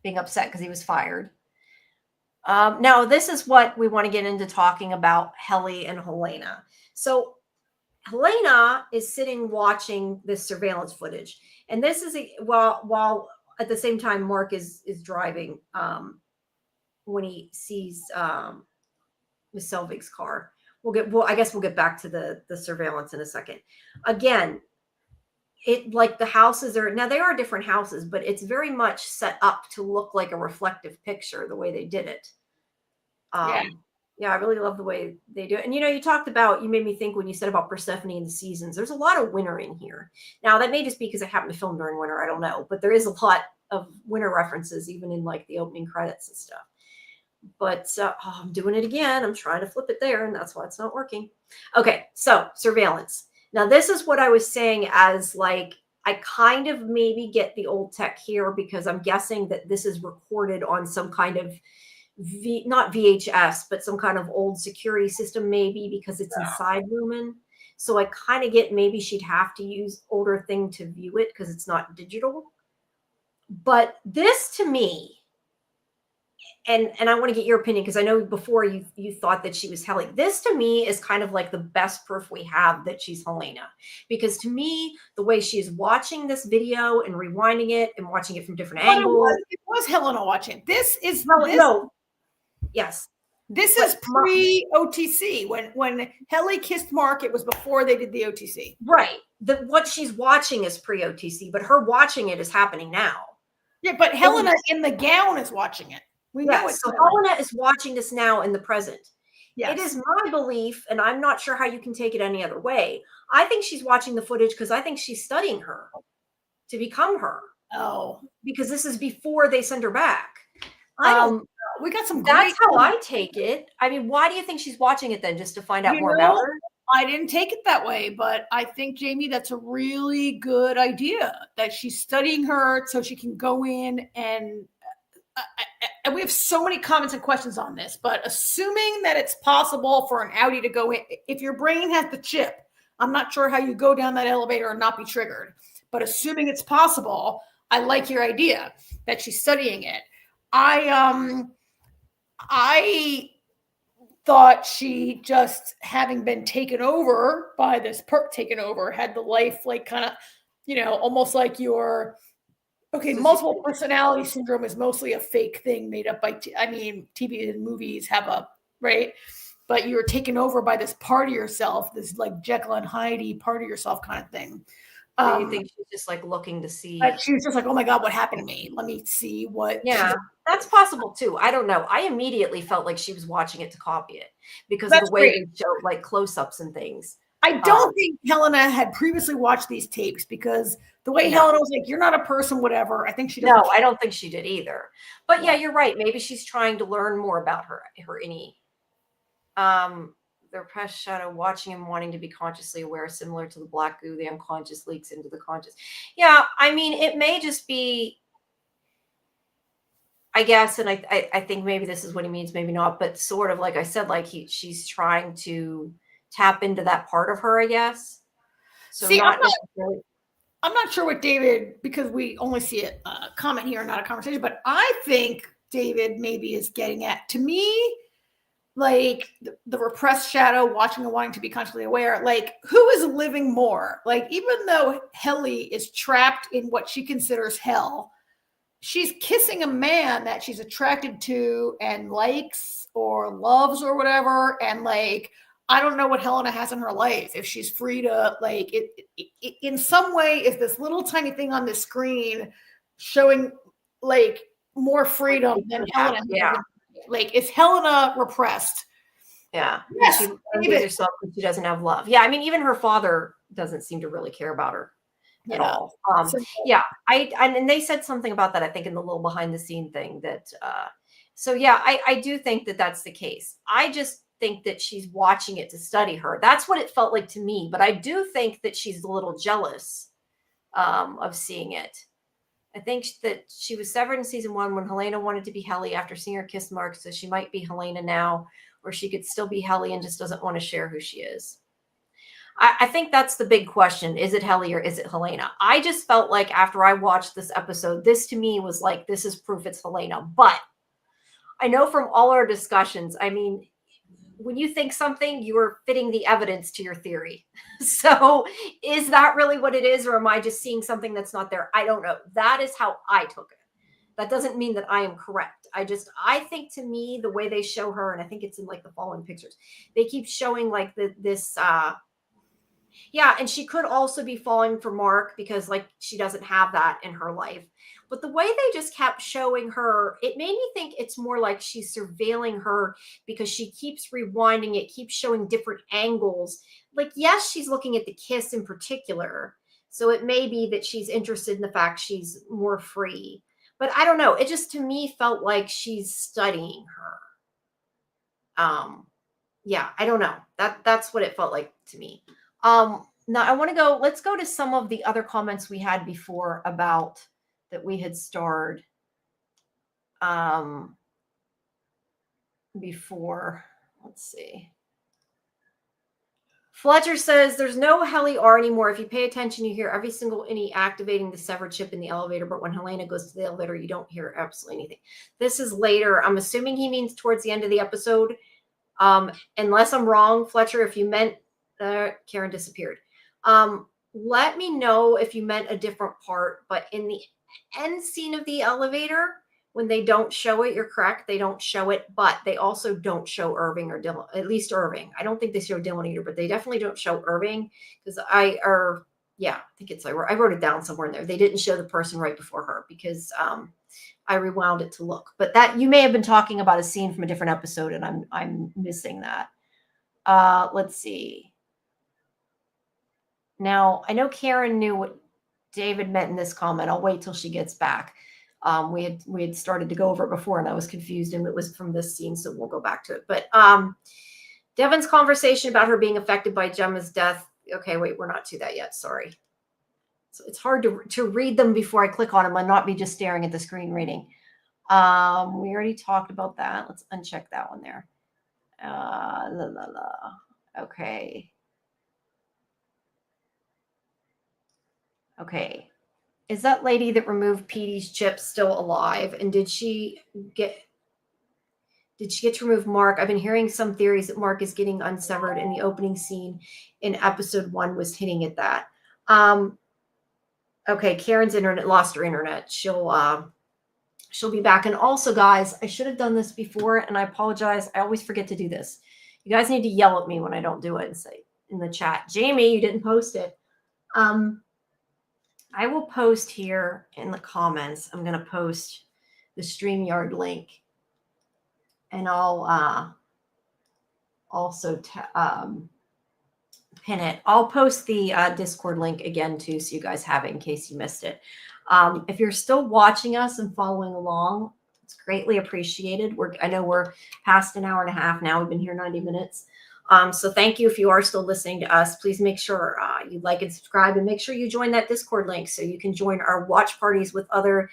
being upset because he was fired. Now, this is what we want to get into talking about Helly and Helena. So Helena is sitting watching this surveillance footage. And this is while at the same time Mark is driving when he sees Miss Selvig's car. I guess we'll get back to the surveillance in a second. Again, it like the houses they are different houses, but it's very much set up to look like a reflective picture the way they did it. Yeah, I really love the way they do it. And, you made me think when you said about Persephone and the seasons, there's a lot of winter in here. Now, that may just be because I happen to film during winter. I don't know. But there is a lot of winter references, even in like the opening credits and stuff. But I'm doing it again. I'm trying to flip it there, and that's why it's not working. Okay, so surveillance. Now, this is what I was saying as like, I kind of maybe get the old tech here because I'm guessing that this is recorded on some kind of not VHS, but some kind of old security system, maybe because it's inside Lumen. So I kind of get maybe she'd have to use older thing to view it because it's not digital. But this to me, and I want to get your opinion because I know before you thought that she was Helly. This to me is kind of like the best proof we have that she's Helena. Because to me, the way she is watching this video and rewinding it and watching it from different angles. It was Helena watching. This is Yes. This is pre-OTC. When Helly kissed Mark, it was before they did the OTC. Right. What she's watching is pre-OTC, but her watching it is happening now. Yeah, but Helena in the gown is watching it. We know it. So Helena is watching this now in the present. Yes. It is my belief, and I'm not sure how you can take it any other way. I think she's watching the footage because I think she's studying her to become her. Oh. Because this is before they send her back. We got some. That's how I take it. I mean, why do you think she's watching it then? Just to find out more about her? I didn't take it that way, but I think, Jamie, that's a really good idea that she's studying her so she can go in and we have so many comments and questions on this, but assuming that it's possible for an Audi to go in, if your brain has the chip, I'm not sure how you go down that elevator and not be triggered, but assuming it's possible, I like your idea that she's studying it. I thought she just, having been taken over by this had the life like kind of, almost like your multiple personality syndrome is mostly a fake thing made up by TV and movies have right, but you're taken over by this part of yourself, this like Jekyll and Hyde part of yourself kind of thing. So you think she's just like looking to see? She was just like, oh my God, what happened to me? Let me see what. Yeah, that's possible too. I don't know. I immediately felt like she was watching it to copy it because of the way they show like close-ups and things. I don't think Helena had previously watched these tapes because the way Helena was like, you're not a person, whatever. I think she doesn't. No, I don't think she did either. But yeah, you're right. Maybe she's trying to learn more about her innie. Their press shadow watching and wanting to be consciously aware, similar to the black goo, the unconscious leaks into the conscious. Yeah, I mean, it may just be, I guess, and I think maybe this is what he means, maybe not, but sort of like I said, like she's trying to tap into that part of her, I guess. So see, I'm not sure what David, because we only see a comment here, not a conversation, but I think David maybe is getting at, to me, like the repressed shadow watching and wanting to be consciously aware, like who is living more? Like, even though Helly is trapped in what she considers hell, she's kissing a man that she's attracted to and likes or loves or whatever. And like, I don't know what Helena has in her life. If she's free to like it in some way, is this little tiny thing on the screen showing like more freedom than Helena? Yeah. Like, is Helena repressed? Yeah. Yes. She believes herself and she doesn't have love. Yeah. I mean, even her father doesn't seem to really care about her at all. Yeah. And they said something about that, I think, in the little behind the scene thing that, so yeah, I do think that that's the case. I just think that she's watching it to study her. That's what it felt like to me. But I do think that she's a little jealous of seeing it. I think that she was severed in season 1 when Helena wanted to be Helly after seeing her kiss Mark, so she might be Helena now, or she could still be Helly and just doesn't want to share who she is. I think that's the big question. Is it Helly or is it Helena? I just felt like after I watched this episode, this to me was like, this is proof it's Helena. But I know from all our discussions, I mean, when you think something, you are fitting the evidence to your theory. So is that really what it is? Or am I just seeing something that's not there? I don't know. That is how I took it. That doesn't mean that I am correct. I think to me, the way they show her, and I think it's in like the following pictures, they keep showing like this, yeah. And she could also be falling for Mark because like she doesn't have that in her life. But the way they just kept showing her, it made me think it's more like she's surveilling her because she keeps rewinding it, keeps showing different angles. Like, yes, she's looking at the kiss in particular. So it may be that she's interested in the fact she's more free. But I don't know. It just, to me, felt like she's studying her. Yeah, I don't know. That's what it felt like to me. Now I want to let's go to some of the other comments we had before about that we had starred before. Let's see. Fletcher says there's no Helly R anymore. If you pay attention, you hear every single innie activating the severed chip in the elevator, but when Helena goes to the elevator, you don't hear absolutely anything. This is later. I'm assuming he means towards the end of the episode. Unless I'm wrong, Fletcher, if you meant Karen disappeared. Let me know if you meant a different part, but in the end scene of the elevator, when they don't show it, you're correct. They don't show it, but they also don't show Irving or Dylan, at least Irving. I don't think they show Dylan either, but they definitely don't show Irving because I think it's, I wrote it down somewhere in there. They didn't show the person right before her because I rewound it to look, but that you may have been talking about a scene from a different episode and I'm missing that. Let's see. Now I know Karen knew what David meant in this comment. I'll wait till she gets back. We had started to go over it before and I was confused and it was from this scene. So we'll go back to it. But Devin's conversation about her being affected by Gemma's death. Okay, wait, we're not to that yet. Sorry. So it's hard to read them before I click on them and not be just staring at the screen reading. We already talked about that. Let's uncheck that one there. Okay. Okay. Is that lady that removed Petey's chip still alive? And did she get to remove Mark? I've been hearing some theories that Mark is getting unsevered, and the opening scene in episode 1 was hinting at that. Okay, Karen's internet lost her internet. She'll be back. And also, guys, I should have done this before, and I apologize. I always forget to do this. You guys need to yell at me when I don't do it and say in the chat, Jamie, you didn't post it. I will post here in the comments. I'm going to post the StreamYard link, and I'll also pin it. I'll post the Discord link again too, so you guys have it in case you missed it. If you're still watching us and following along, it's greatly appreciated. I know we're past an hour and a half now. We've been here 90 minutes. So thank you. If you are still listening to us, please make sure you like and subscribe, and make sure you join that Discord link so you can join our watch parties with other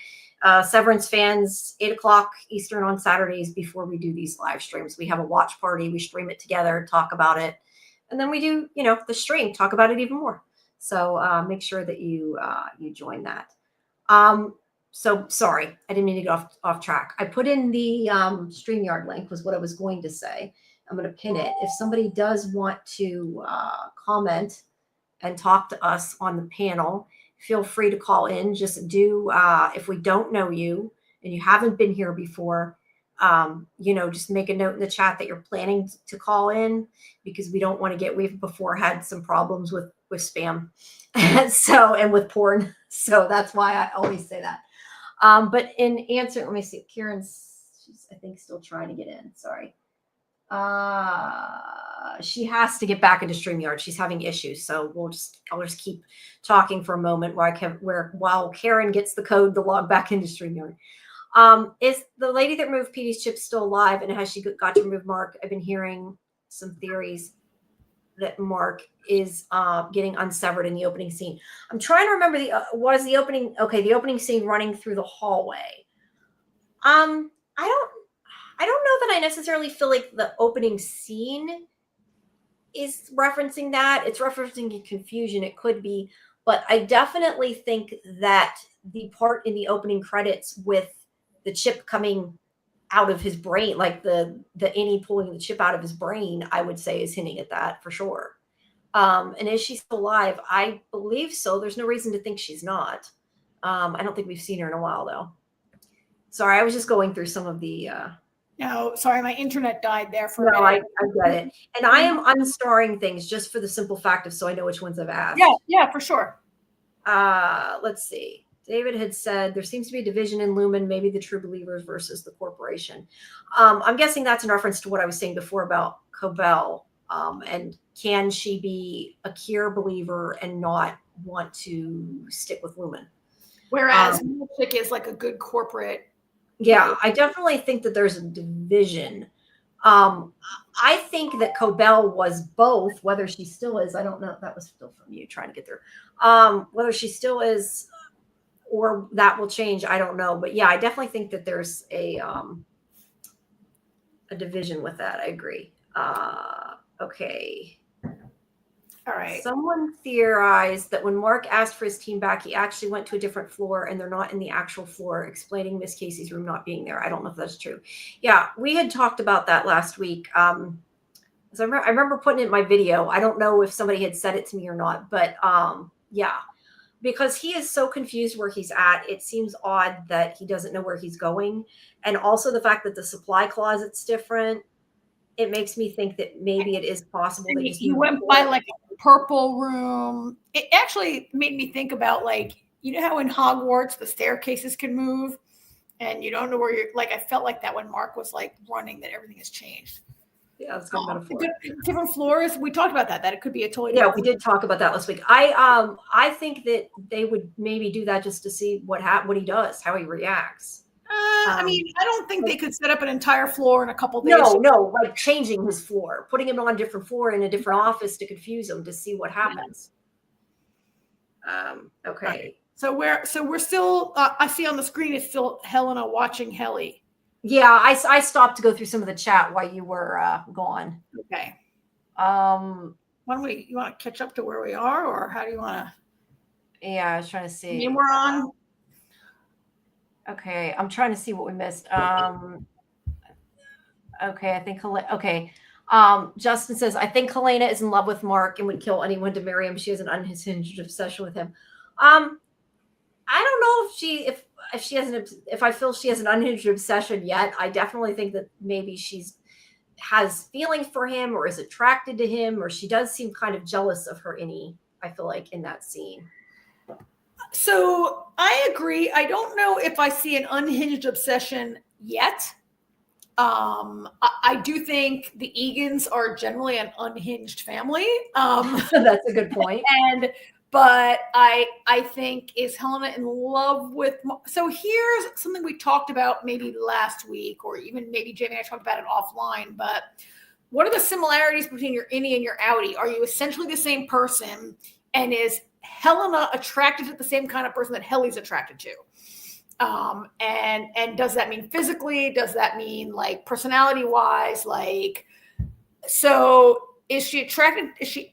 Severance fans, 8 o'clock Eastern on Saturdays before we do these live streams. We have a watch party. We stream it together, talk about it. And then we do, the stream, talk about it even more. So make sure that you join that. So sorry, I didn't mean to get off track. I put in the StreamYard link was what I was going to say. I'm going to pin it. If somebody does want to comment and talk to us on the panel, feel free to call in. Just do, if we don't know you and you haven't been here before, just make a note in the chat that you're planning to call in, because we don't want to we've before had some problems with spam and with porn. So that's why I always say that. But in answer, let me see. She's, I think, still trying to get in. Sorry. She has to get back into StreamYard. She's having issues. So I'll just keep talking for a moment while Karen gets the code to log back into StreamYard. Is the lady that removed Petey's chip still alive, and has she got to remove Mark? I've been hearing some theories that Mark is getting unsevered in the opening scene. I'm trying to remember what is the opening? Okay, the opening scene running through the hallway. I don't know that I necessarily feel like the opening scene is referencing that. It's referencing confusion. It could be, but I definitely think that the part in the opening credits with the chip coming out of his brain, like the Annie pulling the chip out of his brain, I would say is hinting at that for sure. And is she still alive? I believe so. There's no reason to think she's not. I don't think we've seen her in a while, though. Sorry, I was just going through some of the... No, sorry, my internet died there for a minute. I get it. And I am unstarring things just for the simple fact of so I know which ones I've asked. Yeah, for sure. Let's see. David had said there seems to be a division in Lumen, maybe the true believers versus the corporation. I'm guessing that's in reference to what I was saying before about Cobell. And can she be a Kier believer and not want to stick with Lumen? Whereas Milchick is like a good corporate. Yeah, I definitely think that there's a division. I think that Cobell was both, whether she still is. I don't know. That was still from you trying to get through. Whether she still is or that will change, I don't know. But yeah, I definitely think that there's a division with that. I agree. Okay. All right. Someone theorized that when Mark asked for his team back, he actually went to a different floor and they're not in the actual floor, explaining Miss Casey's room not being there. I don't know if that's true. Yeah, we had talked about that last week. So I remember putting it in my video. I don't know if somebody had said it to me or not, but yeah, because he is so confused where he's at. It seems odd that he doesn't know where he's going. And also the fact that the supply closet's different. It makes me think that maybe it is possible that he went by like a purple room. It actually made me think about, like, you know how in Hogwarts the staircases can move and you don't know where you're, like, I felt like that when Mark was like running, that everything has changed. Yeah, that's a good metaphor. Different floors. We talked about that it could be a totally we did talk about that last week. I think that they would maybe do that just to see what he does, how he reacts. I mean, I don't think they could set up an entire floor in a couple days. No, like changing his floor, putting him on a different floor in a different office to confuse him to see what happens. Okay. Right. So we're still. I see on the screen it's still Helena watching Helly. Yeah, I stopped to go through some of the chat while you were gone. Okay. Why don't you want to catch up to where we are, or how do you want to? Yeah, I was trying to see. I mean, we're on. Okay, I'm trying to see what we missed. Okay, I think okay. Justin says, I think Helena is in love with Mark and would kill anyone to marry him. She has an unhinged obsession with him. I don't know if she if I feel she has an unhinged obsession yet. I definitely think that maybe has feelings for him or is attracted to him, or she does seem kind of jealous of her innie, I feel like, in that scene. So I agree. I don't know if I see an unhinged obsession yet. I do think the Egans are generally an unhinged family. That's a good point. But I think, is Helena in love with? So here's something we talked about maybe last week, or even maybe Jamie and I talked about it offline. But what are the similarities between your innie and your outie? Are you essentially the same person? And is Helena attracted to the same kind of person that Helly's attracted to? And does that mean physically? Does that mean like personality wise? Like, so is she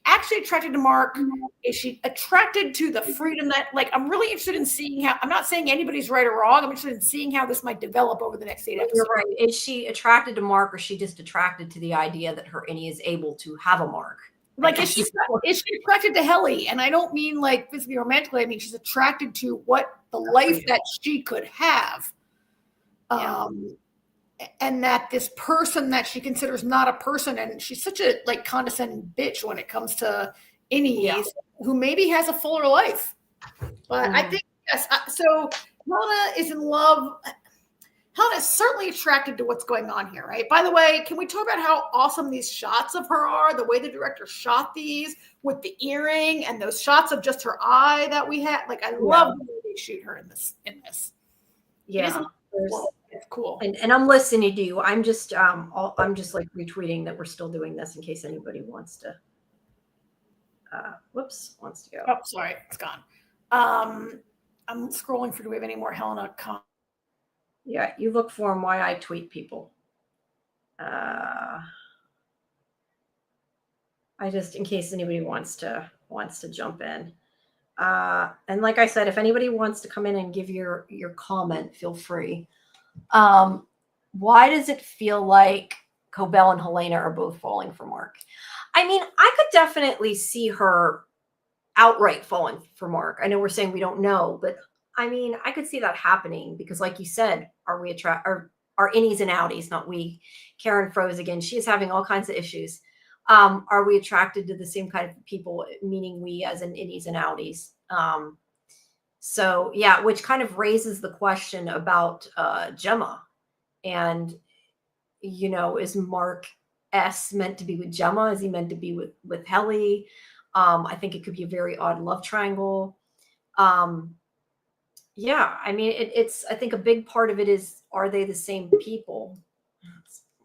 actually attracted to Mark? Is she attracted to the freedom that, like, I'm really interested in seeing how, I'm not saying anybody's right or wrong. I'm interested in seeing how this might develop over the next 8 episodes. You're right. Is she attracted to Mark, or is she just attracted to the idea that her innie is able to have a Mark? Like, is she attracted to Helly? And I don't mean like physically romantically. I mean, she's attracted to what the life that she could have. Yeah. And that this person that she considers not a person, and she's such a like condescending bitch when it comes to innies, who maybe has a fuller life. But I think, yes. So Helena is in love. Helena is certainly attracted to what's going on here, right? By the way, can we talk about how awesome these shots of her are? The way the director shot these with the earring and those shots of just her eye that we had. Like, I love the way they shoot her in this. Yeah. It's cool. And I'm listening to you. I'm just like retweeting that we're still doing this in case anybody wants to wants to go. Oh, sorry, it's gone. I'm scrolling for, do we have any more Helena comments? Yeah, you look for them while I tweet people. I just, in case anybody wants to jump in. And like I said, if anybody wants to come in and give your comment, feel free. Why does it feel like Cobell and Helena are both falling for Mark? I mean, I could definitely see her outright falling for Mark. I know we're saying we don't know, but I mean, I could see that happening because, like you said, our innies and outies, not we. Karen froze again. She is having all kinds of issues. Are we attracted to the same kind of people, meaning we as in innies and outies? So yeah, which kind of raises the question about Gemma. And, you know, is Mark S meant to be with Gemma? Is he meant to be with Helly? I think it could be a very odd love triangle. Yeah, I mean, it's, I think a big part of it is, are they the same people?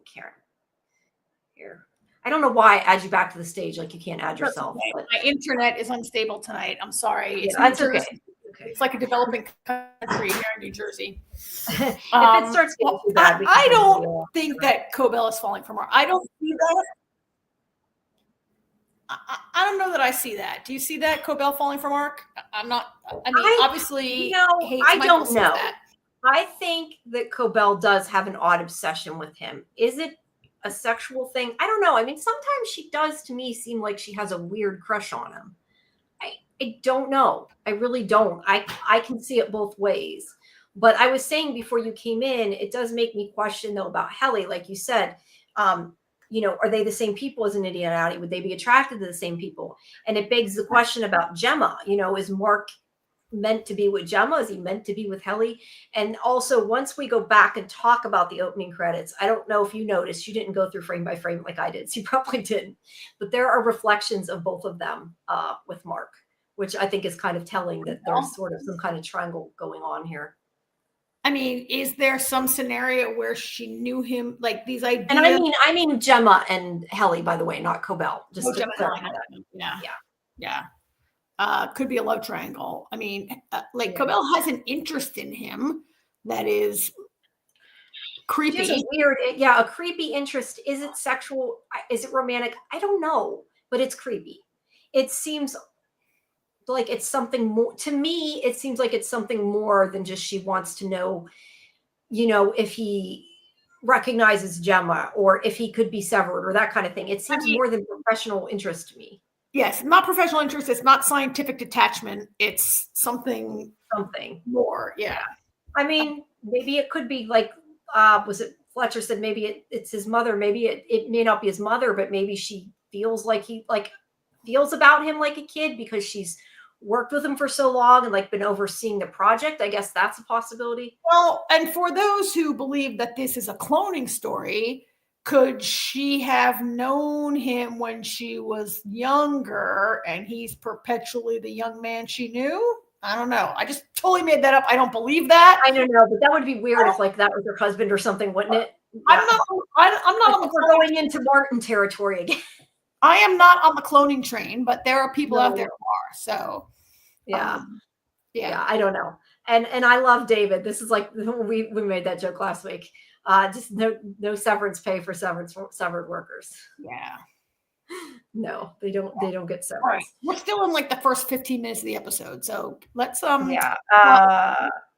Karen, here. I don't know why I add you back to the stage. Like, you can't add yourself. Okay. But my internet is unstable tonight. I'm sorry. Yeah, that's okay. It's like a developing country here in New Jersey. If it starts getting too bad, I don't think that Cobell is falling for Mark. I don't see that. I don't know that I see that. Do you see that, Cobell falling for Mark? I'm not. I mean, obviously, I don't know. I think that Cobell does have an odd obsession with him. Is it a sexual thing? I don't know. I mean, sometimes she does, to me, seem like she has a weird crush on him. I don't know. I really don't. I can see it both ways. But I was saying before you came in, it does make me question, though, about Helly. Like you said, you know, are they the same people as an innie and outie? Would they be attracted to the same people? And it begs the question about Gemma. You know, is Mark meant to be with Gemma? Is he meant to be with Helly? And also, once we go back and talk about the opening credits, I don't know if you noticed, you didn't go through frame by frame like I did. So you probably didn't. But there are reflections of both of them with Mark, which I think is kind of telling that there's sort of some kind of triangle going on here. I mean, is there some scenario where she knew him, like these ideas? And I mean Gemma and Helly, by the way, not Cobell. Just to clarify that. Yeah. Could be a love triangle. I mean, Cobell has an interest in him that is creepy. Just weird. A creepy interest. Is it sexual? Is it romantic? I don't know, but it's creepy. It seems like it's something more to me. It seems like it's something more than just she wants to know, if he recognizes Gemma or if he could be severed or that kind of thing. It seems more than professional interest to me. Yes, not professional interest. It's not scientific detachment. It's something more. Yeah. I mean, maybe it could be like, was it Fletcher said maybe it's his mother. Maybe it may not be his mother, but maybe she feels like he feels about him like a kid because she's worked with him for so long and been overseeing the project. I guess that's a possibility. Well, and for those who believe that this is a cloning story, could she have known him when she was younger and he's perpetually the young man she knew? I don't know. I just totally made that up. I don't believe that. I don't know, but that would be weird if that was her husband or something, wouldn't it? I don't know. I'm not on the we're going into Martin territory again. I am not on the cloning train, but there are people out there who are. So yeah. I don't know. And I love David. This is like we made that joke last week. Just no severance pay for severed workers. Yeah. No, they don't get severance. Right. We're still in the first 15 minutes of the episode. So let's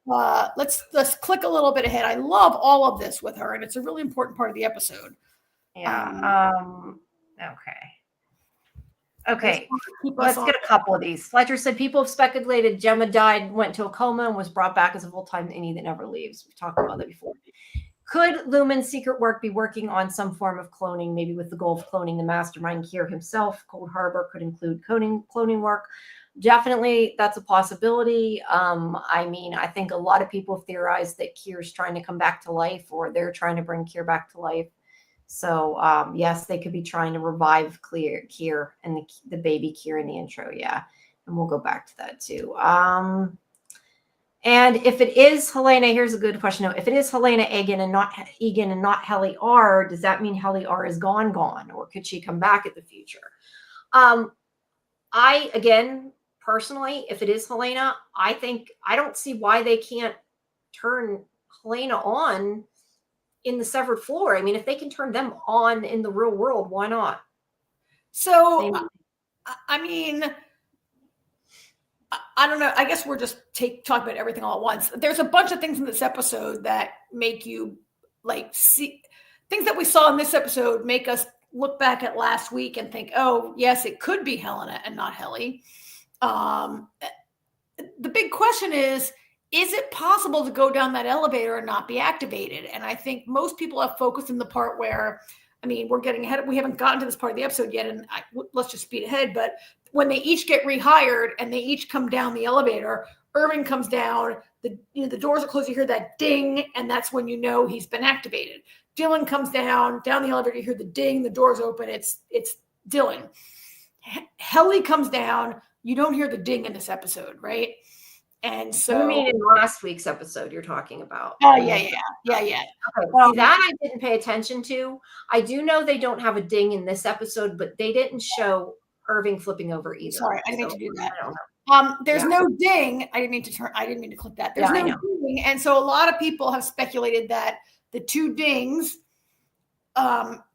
let's click a little bit ahead. I love all of this with her, and it's a really important part of the episode. Yeah. Okay. Let's get a couple of these. Fletcher said people have speculated Gemma died, went to a coma, and was brought back as a full-time innie that never leaves. We've talked about that before. Could Lumen's secret work be working on some form of cloning, maybe with the goal of cloning the mastermind Kier himself? Cold Harbor could include cloning work. Definitely, that's a possibility. I think a lot of people theorize that Kier's trying to come back to life, or they're trying to bring Kier back to life. So, yes, they could be trying to revive Kier and the baby Kier in the intro. Yeah. And we'll go back to that too. And if it is Helena, here's a good question. If it is Helena Egan and not Helly R, does that mean Helly R is gone, or could she come back in the future? Again, personally, if it is Helena, I don't see why they can't turn Helena on in the severed floor. I mean, if they can turn them on in the real world, why not? So, I mean, I don't know. I guess we're just talking about everything all at once. There's a bunch of things in this episode that make you see things that we saw in this episode make us look back at last week and think, oh, yes, it could be Helena and not Helly. The big question is it possible to go down that elevator and not be activated? And I think most people have focused in the part where, we're getting ahead. We haven't gotten to this part of the episode yet, and let's just speed ahead. But when they each get rehired and they each come down the elevator, Irving comes down, the doors are closed, you hear that ding, and that's when you know he's been activated. Dylan comes down the elevator, you hear the ding, the doors open, it's Dylan. Helly comes down, you don't hear the ding in this episode, right? And so you mean in last week's episode you're talking about? Oh, yeah. Okay, see, that I didn't pay attention to. I do know they don't have a ding in this episode, but they didn't show Irving flipping over either. Sorry, I didn't mean to do that. I don't know. There's no ding. I didn't mean to click that. There's no ding. And so a lot of people have speculated that the two dings,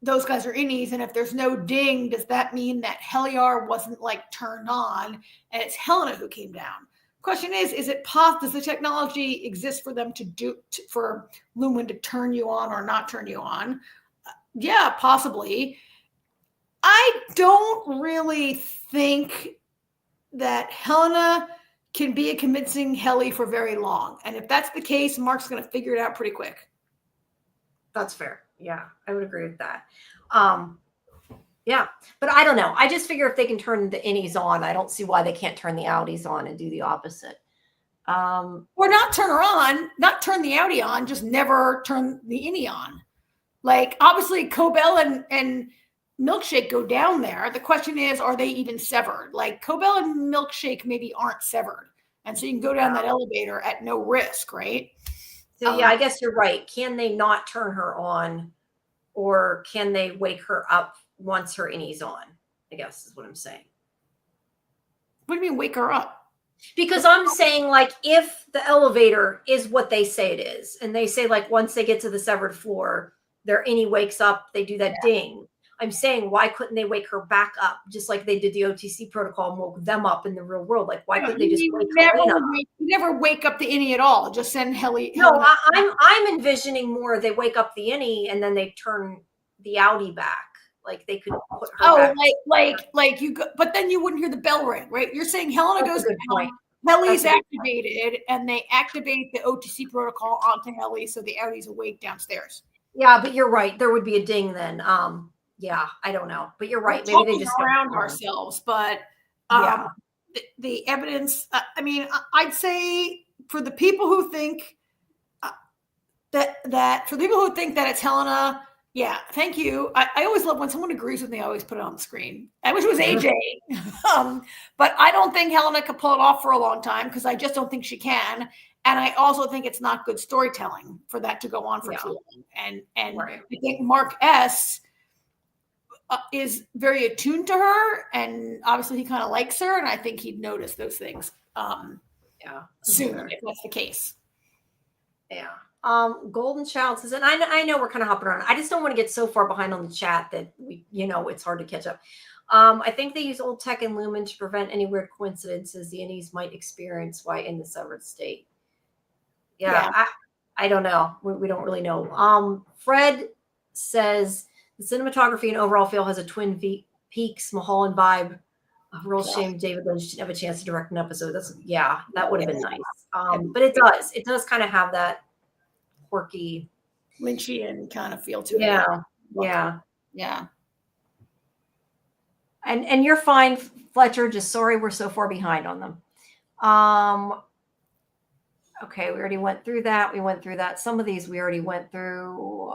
those guys are innies. And if there's no ding, does that mean that Heliar wasn't turned on and it's Helena who came down? Question is it possible? Does the technology exist for them for Lumen to turn you on or not turn you on? Yeah, possibly. I don't really think that Helena can be a convincing Helly for very long. And if that's the case, Mark's going to figure it out pretty quick. That's fair. Yeah, I would agree with that. Yeah, but I don't know. I just figure if they can turn the innies on, I don't see why they can't turn the outies on and do the opposite. Or not turn the outie on, just never turn the innie on. Obviously, Cobell and Milkshake go down there. The question is, are they even severed? Cobell and Milkshake maybe aren't severed. And so you can go down that elevator at no risk, right? So yeah, I guess you're right. Can they not turn her on, or can they wake her up once her innie's on? I guess is what I'm saying. What do you mean wake her up? Because I'm saying, like, if the elevator is what they say it is, and they say, like, once they get to the severed floor, their innie wakes up, they do that ding. I'm saying, why couldn't they wake her back up, just like they did the OTC protocol and woke them up in the real world? Like, why couldn't they just wake Helena up? You never wake up the innie at all. Just send Helena. No, I'm envisioning more. They wake up the innie and then they turn the outie back. Like they could put her back. like you go, but then you wouldn't hear the bell ring, right? You're saying Helena That's goes a good point. Helly's activated, and they activate the OTC protocol onto Helly, so the outie's awake downstairs. Yeah, but you're right. There would be a ding then. Yeah, I don't know, but you're right. Maybe they just around ourselves, but yeah, the evidence. I mean, I'd say for the people who think that it's Helena. Yeah, thank you. I always love when someone agrees with me. I always put it on the screen. I wish it was AJ, but I don't think Helena could pull it off for a long time because I just don't think she can. And I also think it's not good storytelling for that to go on for too long. And right. I think Mark S. Is very attuned to her, and obviously he kind of likes her, and I think he'd notice those things soon if that's the case. Yeah. Golden Child says, and I know we're kind of hopping around. I just don't want to get so far behind on the chat that it's hard to catch up. I think they use old tech and Lumen to prevent any weird coincidences the innies might experience while in the severed state. Yeah. I don't know. We don't really know. Fred says the cinematography and overall feel has a Twin Peaks Mulholland vibe. A real shame David Lynch didn't have a chance to direct an episode. That would have been nice. But it does kind of have that quirky Lynchian kind of feel to it. Yeah. And you're fine, Fletcher. Just sorry we're so far behind on them. Okay, we already went through that. Some of these we already went through.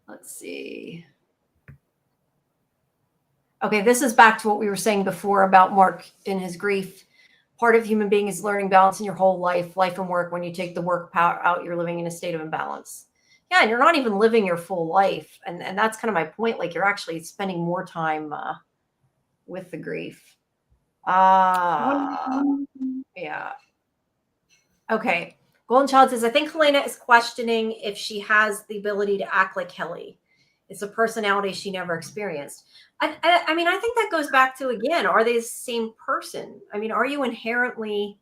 Let's see. Okay, this is back to what we were saying before about Mark in his grief. Part of human being is learning balance in your whole life and work. When you take the work power out, you're living in a state of imbalance. Yeah, and you're not even living your full life. And that's kind of my point. Like you're actually spending more time with the grief. Yeah. Okay. Golden Child says, I think Helena is questioning if she has the ability to act like Helly. It's a personality she never experienced. I mean, I think that goes back to, again, are they the same person? I mean, are you inherently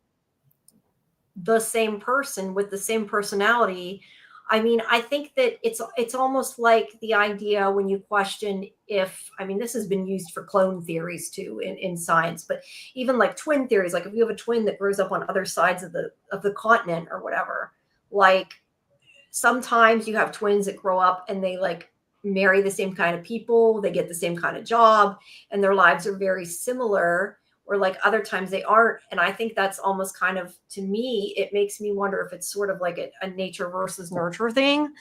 the same person with the same personality? I mean, I think that it's almost like the idea when you question if, I mean, this has been used for clone theories too in science, but even like twin theories, like if you have a twin that grows up on other sides of the continent or whatever, like sometimes you have twins that grow up and they like marry the same kind of people, they get the same kind of job, and their lives are very similar, or like other times they aren't. And I think that's almost kind of, to me, it makes me wonder if it's sort of like a nature versus nurture thing.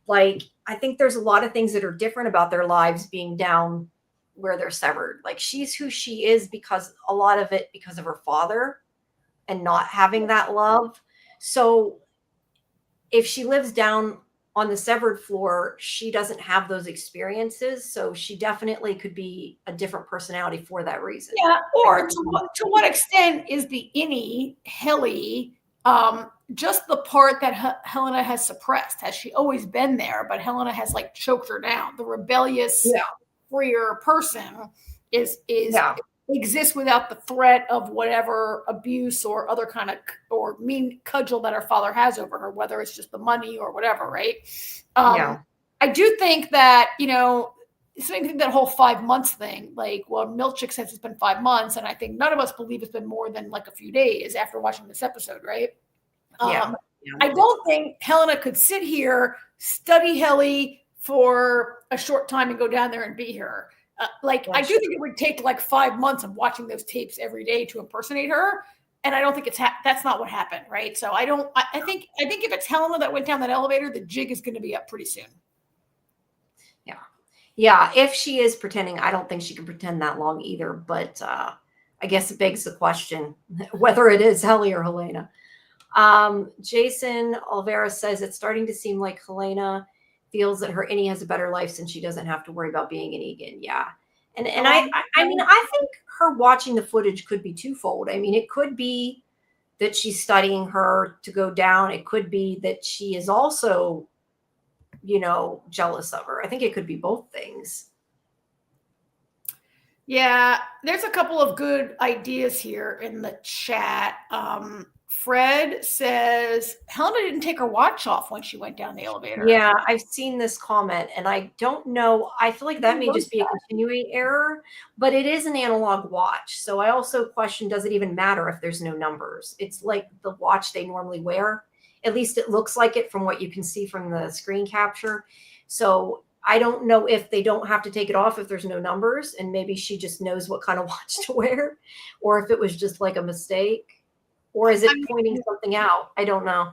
Like, I think there's a lot of things that are different about their lives being down where they're severed. Like she's who she is because a lot of it because of her father and not having that love. So if she lives down on the severed floor, she doesn't have those experiences. So she definitely could be a different personality for that reason. Yeah. Or to what extent is the innie Helly just the part that Helena has suppressed? Has she always been there, but Helena has like choked her down? The rebellious, freer person exists without the threat of whatever abuse or other kind of or mean cudgel that her father has over her, whether it's just the money or whatever, right? I do think that, it's making me think that whole 5 months thing, like, well, Milchick says it's been 5 months, and I think none of us believe it's been more than like a few days after watching this episode, right? I don't think Helena could sit here, study Helly for a short time and go down there and be her. I do think it would take like 5 months of watching those tapes every day to impersonate her. And I don't think that's not what happened. Right. So I think if it's Helena that went down that elevator, the jig is going to be up pretty soon. Yeah. Yeah. If she is pretending, I don't think she can pretend that long either, but I guess it begs the question whether it is Helly or Helena. Jason Olvera says it's starting to seem like Helena feels that her innie has a better life since she doesn't have to worry about being an Egan. Yeah. And I mean, I think her watching the footage could be twofold. I mean, it could be that she's studying her to go down. It could be that she is also, jealous of her. I think it could be both things. Yeah, there's a couple of good ideas here in the chat. Fred says Helena didn't take her watch off when she went down the elevator. Yeah, I've seen this comment, and I don't know. I feel like that may just be a continuing error, but it is an analog watch. So I also question, does it even matter if there's no numbers? It's like the watch they normally wear. At least it looks like it from what you can see from the screen capture. So I don't know if they don't have to take it off if there's no numbers, and maybe she just knows what kind of watch to wear, or if it was just like a mistake. Or is it pointing something out? I don't know.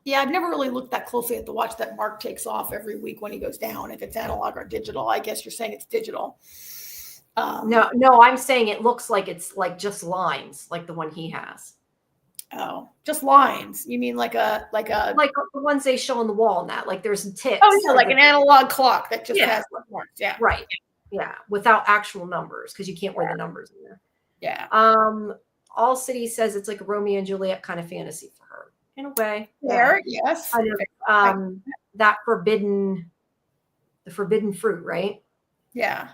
Yeah, I've never really looked that closely at the watch that Mark takes off every week when he goes down, if it's analog or digital. I guess you're saying it's digital. No, I'm saying it looks like it's like just lines, like the one he has. Oh, just lines. You mean like the ones they show on the wall and that, like there's ticks. Oh, yeah, like an analog clock that just has marks. Yeah. Right. Yeah. Without actual numbers, because you can't wear the numbers in there. Yeah. All City says it's like a Romeo and Juliet kind of fantasy for her. In a way. There, yes. That the forbidden fruit, right? Yeah.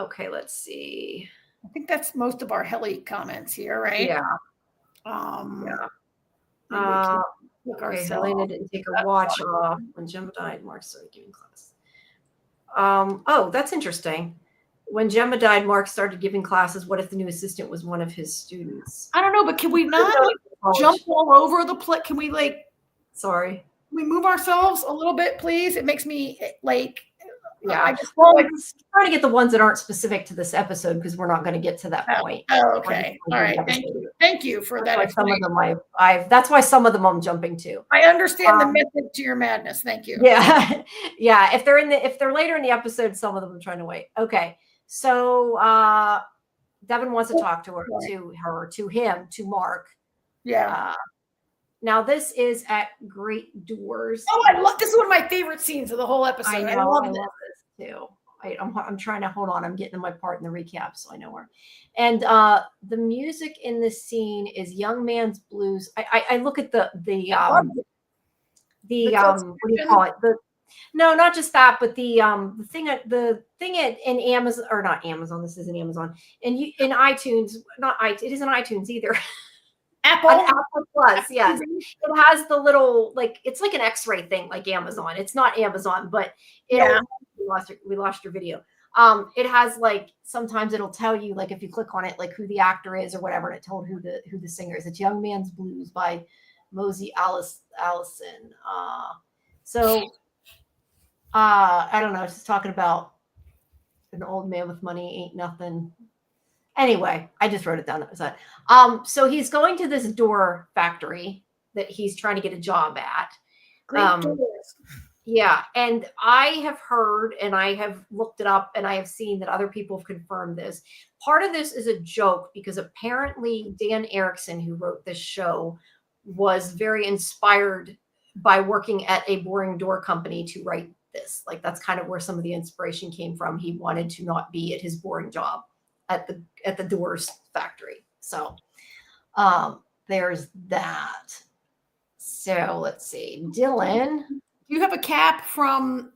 Okay, let's see. I think that's most of our heli comments here, right? Yeah. Okay, Helena didn't take her watch off when Gemma died. Mark started giving class. Oh, that's interesting. When Gemma died, Mark started giving classes. What if the new assistant was one of his students? I don't know, but can we not jump all over the place? Can we Sorry. Can we move ourselves a little bit, please? It makes me yeah. I'm trying to get the ones that aren't specific to this episode because we're not going to get to that point. Oh, okay. All right. Thank you for that. Some of them that's why some of them I'm jumping to. I understand the method to your madness. Thank you. Yeah. Yeah. If they're later in the episode, some of them I'm trying to wait. Okay. So Devin wants to talk to him, to Mark. Yeah. Now this is at Great Doors. Oh, I love this. Is one of my favorite scenes of the whole episode. I love this too. I'm trying to hold on. I'm getting to my part in the recap, so I know where. And the music in this scene is Young Man's Blues. I look at the what do you call it? No, not just that, but the thing in Amazon, or not Amazon. This isn't Amazon. And in iTunes, it isn't iTunes either. Apple Plus, yes. It has the little, it's like an X-ray thing, like Amazon. It's not Amazon, but we lost your video. It has sometimes it'll tell you if you click on it who the actor is or whatever, and it told who the singer is. It's Young Man's Blues by Mosey Allison. So I don't know. It's just talking about an old man with money ain't nothing. Anyway, I just wrote it down. That was that. So he's going to this door factory that he's trying to get a job at. Great doors. Yeah. And I have heard, and I have looked it up, and I have seen that other people have confirmed this. Part of this is a joke because apparently Dan Erickson, who wrote this show, was very inspired by working at a boring door company to write this. That's kind of where some of the inspiration came from. He wanted to not be at his boring job at the doors factory. So there's that. So let's see. Dylan. Do you have a cap from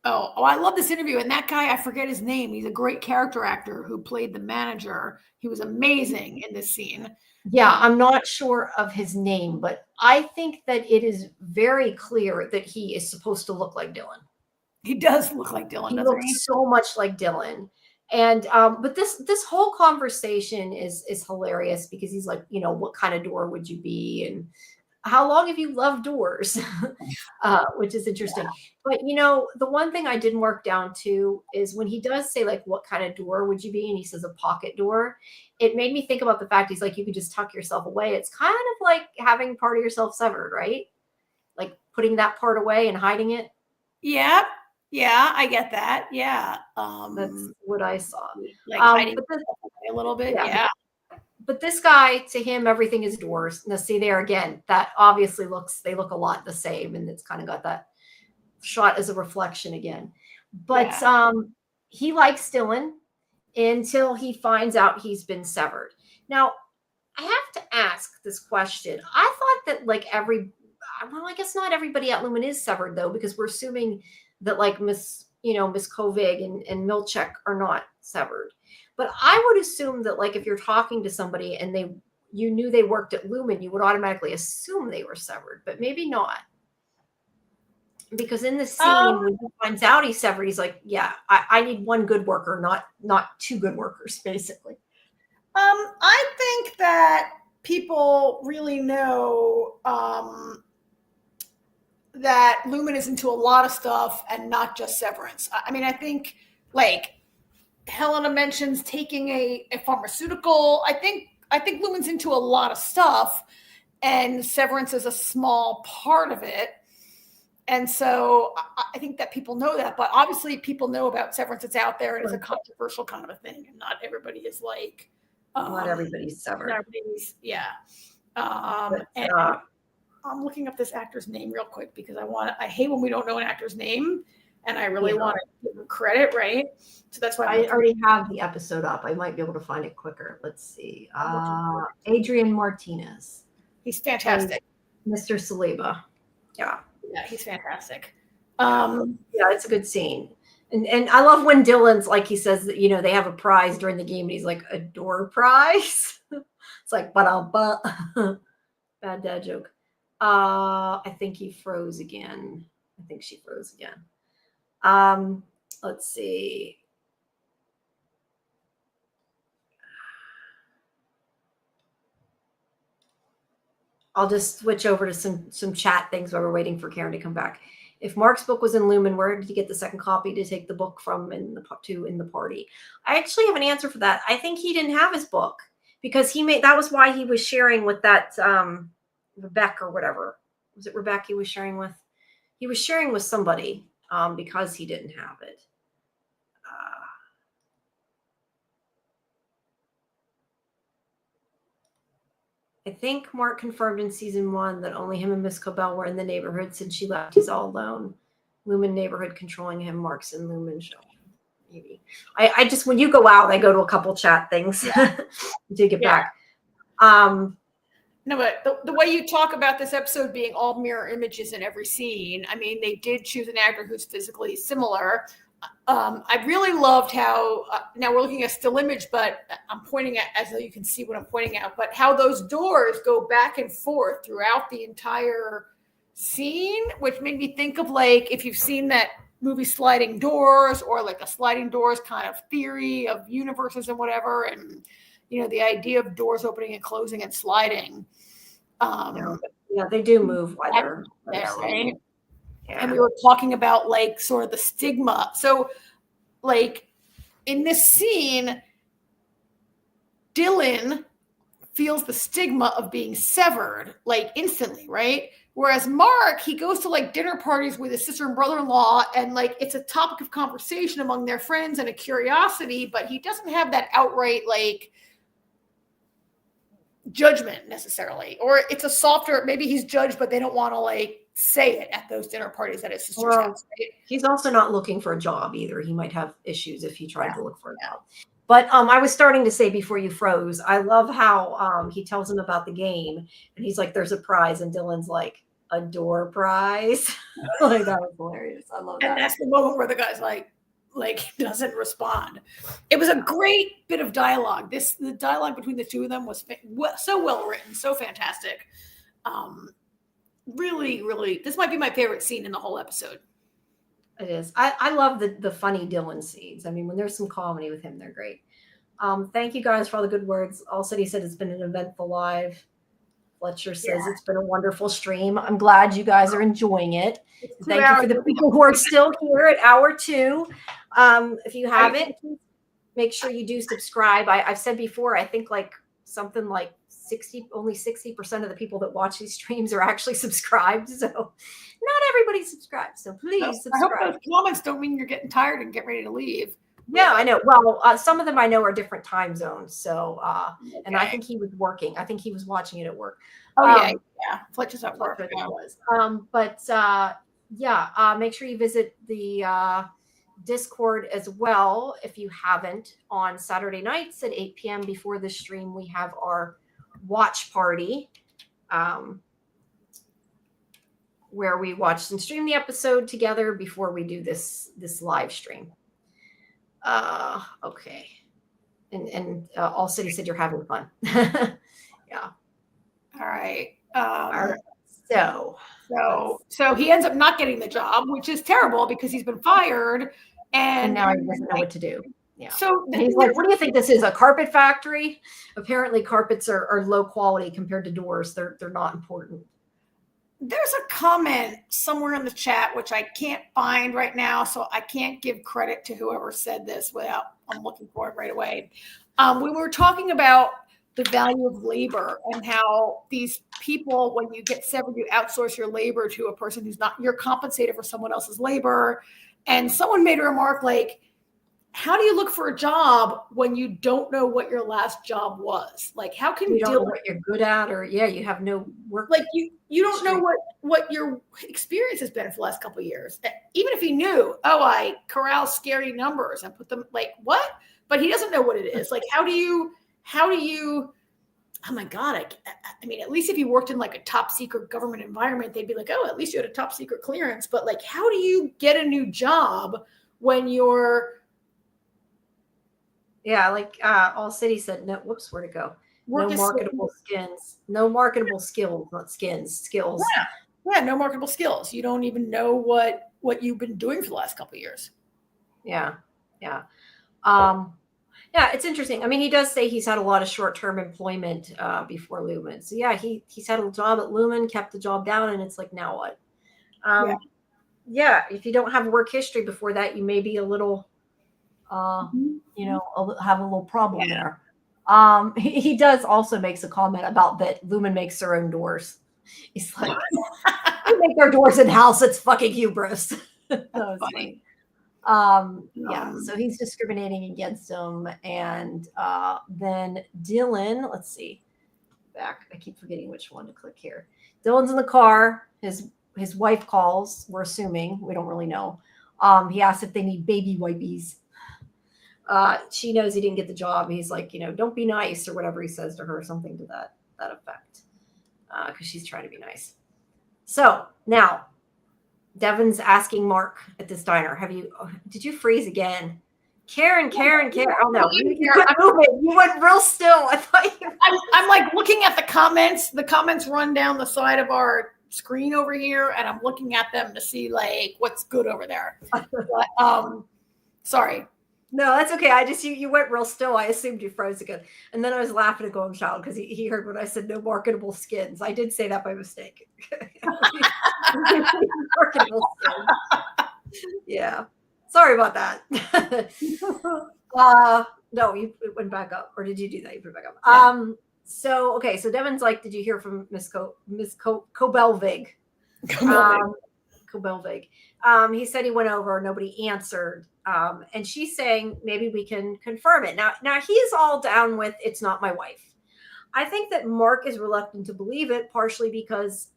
I love this interview. And that guy, I forget his name. He's a great character actor who played the manager. He was amazing in this scene. Yeah, I'm not sure of his name, but I think that it is very clear that he is supposed to look like Dylan. He does look like Dylan. He looks so much like Dylan. And but this whole conversation is hilarious because he's like, what kind of door would you be, and how long have you loved doors? Which is interesting. Yeah. But the one thing I didn't work down to is when he does say what kind of door would you be, and he says a pocket door. It made me think about the fact he's like, you can just tuck yourself away. It's kind of like having part of yourself severed, right? Like putting that part away and hiding it. Yeah. Yeah, I get that. Yeah. That's what I saw. Hiding a little bit. Yeah. but this guy, to him, everything is doors. Now, see there again, that obviously they look a lot the same, and it's kind of got that shot as a reflection again. But he likes Dylan until he finds out he's been severed. Now, I have to ask this question. I thought that like I guess not everybody at Lumen is severed though, because we're assuming that like Miss Kovig and Milchek are not severed. But I would assume that like if you're talking to somebody and you knew they worked at Lumen, you would automatically assume they were severed, but maybe not. Because in the scene, when he finds out he's severed, he's like, yeah, I need one good worker, not two good workers, basically. I think that people really know that Lumen is into a lot of stuff and not just Severance. I mean, I think like Helena mentions taking a pharmaceutical. I think Lumen's into a lot of stuff, and Severance is a small part of it. And so I think that people know that, but obviously people know about Severance. It's out there and it's a controversial kind of a thing, and not everybody is like. Not everybody's severed. Not everybody's, yeah. And I'm looking up this actor's name real quick because I hate when we don't know an actor's name, and I really want to give him credit, right? So that's why I already have the episode up. I might be able to find it quicker. Let's see. Adrian Martinez. He's fantastic. Mr. Saliba. Yeah. Yeah, he's fantastic. Yeah, it's a good scene. And I love when Dylan's like, he says that, they have a prize during the game and he's like, a door prize. It's like, but bad dad joke. I think he froze again. I think she froze again. Let's see. I'll just switch over to some chat things while we're waiting for Karen to come back. If Mark's book was in Lumen, where did he get the second copy to take the book from in the party? I actually have an answer for that. I think he didn't have his book because that was why he was sharing with that Rebecca or whatever. Was it Rebecca he was sharing with? He was sharing with somebody because he didn't have it. I think Mark confirmed in season 1 that only him and Miss Cobell were in the neighborhood since she left. He's all alone. Lumen neighborhood controlling him. Mark's in Lumen show. Maybe. I just, when you go out, I go to a couple chat things to get back. No, but the way you talk about this episode being all mirror images in every scene, I mean, they did choose an actor who's physically similar. I really loved how now we're looking at still image, but I'm pointing at, as though you can see what I'm pointing at, but how those doors go back and forth throughout the entire scene, which made me think of like, if you've seen that movie Sliding Doors, or like a sliding doors kind of theory of universes and whatever. And, the idea of doors opening and closing and sliding. Yeah, they do move while they're there, right? Yeah. And we were talking about like sort of the stigma. So like in this scene, Dylan feels the stigma of being severed like instantly, right? Whereas Mark, he goes to like dinner parties with his sister and brother-in-law, and like it's a topic of conversation among their friends and a curiosity, but he doesn't have that outright like judgment necessarily. Or it's a softer, maybe he's judged, but they don't want to like say it at those dinner parties at his sister's house. Right? He's also not looking for a job either. He might have issues if he tried to look for a job. But I was starting to say before you froze, I love how he tells him about the game, and he's like, there's a prize, and Dylan's like, a door prize. Like, that was hilarious. I love that. And that's the moment where the guy's like doesn't respond. It was a great bit of dialogue. The dialogue between the two of them was so well written, so fantastic. Really, really, this might be my favorite scene in the whole episode. It is. I love the funny Dylan scenes. I mean, when there's some comedy with him, they're great. Thank you guys for all the good words. All City said it's been an eventful live. Fletcher says it's been a wonderful stream. I'm glad you guys are enjoying it. Thank you for the people who are still here at hour 2. If you haven't, make sure you do subscribe. I've said before, I think like something like only 60% of the people that watch these streams are actually subscribed. So not everybody subscribes. So please subscribe. I hope those comments don't mean you're getting tired and get ready to leave. Yeah, I know. Well, some of them I know are different time zones. So, and I Okay. think he was working. I think he was watching it at work. Oh yeah, Um, yeah. Fletcher's at Fletcher, work. I think Yeah. it was. Yeah, make sure you visit the Discord as well if you haven't. On Saturday nights at 8 p.m. before the stream, we have our watch party. Where we watch and stream the episode together before we do this live stream. Okay. And All City said you're having fun. Yeah. All right. All right. So he ends up not getting the job, which is terrible because he's been fired, and and now he doesn't know what to do. Yeah. So and he's like, "What do you think this is? A carpet factory?" Apparently, carpets are low quality compared to doors. They're not important. There's a comment somewhere in the chat which I can't find right now, so I can't give credit to whoever said this without I'm looking for it right away. We were talking about the value of labor and how these people, when you get severed, you outsource your labor to a person who's not, you're compensated for someone else's labor. And someone made a remark like, how do you look for a job when you don't know what your last job was? Like, how can you don't know what you're good at, or you have no work. Like you don't know what your experience has been for the last couple of years. Even if he knew, oh, I corral scary numbers and put them like what? But he doesn't know what it is. Like, how do you? Oh my God! I mean, at least if you worked in like a top secret government environment, they'd be like, oh, at least you had a top secret clearance. But like, how do you get a new job when you're like All City said, no, whoops, where'd it go? No marketable skins. No marketable skills, not skins, skills. Yeah, no marketable skills. You don't even know what you've been doing for the last couple of years. Yeah. It's interesting. I mean, he does say he's had a lot of short-term employment before Lumen. So yeah, he's had a job at Lumen, kept the job down, and it's like, now what? If you don't have work history before that, you may be a little have a little problem there. He does also makes a comment about that Lumen makes their own doors. He's like, we make our doors in house. It's fucking hubris. That was funny. So he's discriminating against him, and then Dylan. Let's see, back. I keep forgetting which one to click here. Dylan's in the car. His wife calls. We're assuming, we don't really know. He asks if they need baby wipies. She knows he didn't get the job. He's like, don't be nice, or whatever he says to her, something to that effect, because she's trying to be nice. So now Devin's asking Mark at this diner, did you freeze again? Karen. Oh no, you went real still. I thought I'm like looking at the comments. The comments run down the side of our screen over here, and I'm looking at them to see like what's good over there. But, sorry. No, that's okay. I just you went real still. I assumed you froze again, and then I was laughing at Golden Child because he heard when I said no marketable skins. I did say that by mistake. Marketable skins. Yeah, sorry about that. No, it went back up, or did you do that? You put it back up. Yeah. So Devin's like, did you hear from Miss Kobelvig? Kobelvig. He said he went over. Nobody answered. And she's saying maybe we can confirm it. Now he's all down with it's not my wife. I think that Mark is reluctant to believe it, partially because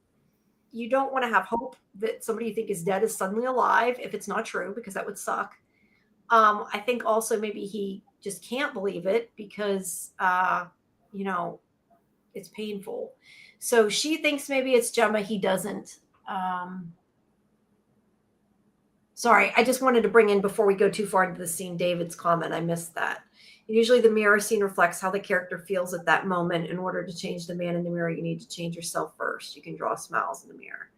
you don't want to have hope that somebody you think is dead is suddenly alive if it's not true, because that would suck. I think also maybe he just can't believe it because, it's painful. So she thinks maybe it's Gemma. He doesn't. Sorry, I just wanted to bring in, before we go too far into the scene, David's comment. I missed that. Usually the mirror scene reflects how the character feels at that moment. In order to change the man in the mirror, you need to change yourself first. You can draw smiles in the mirror.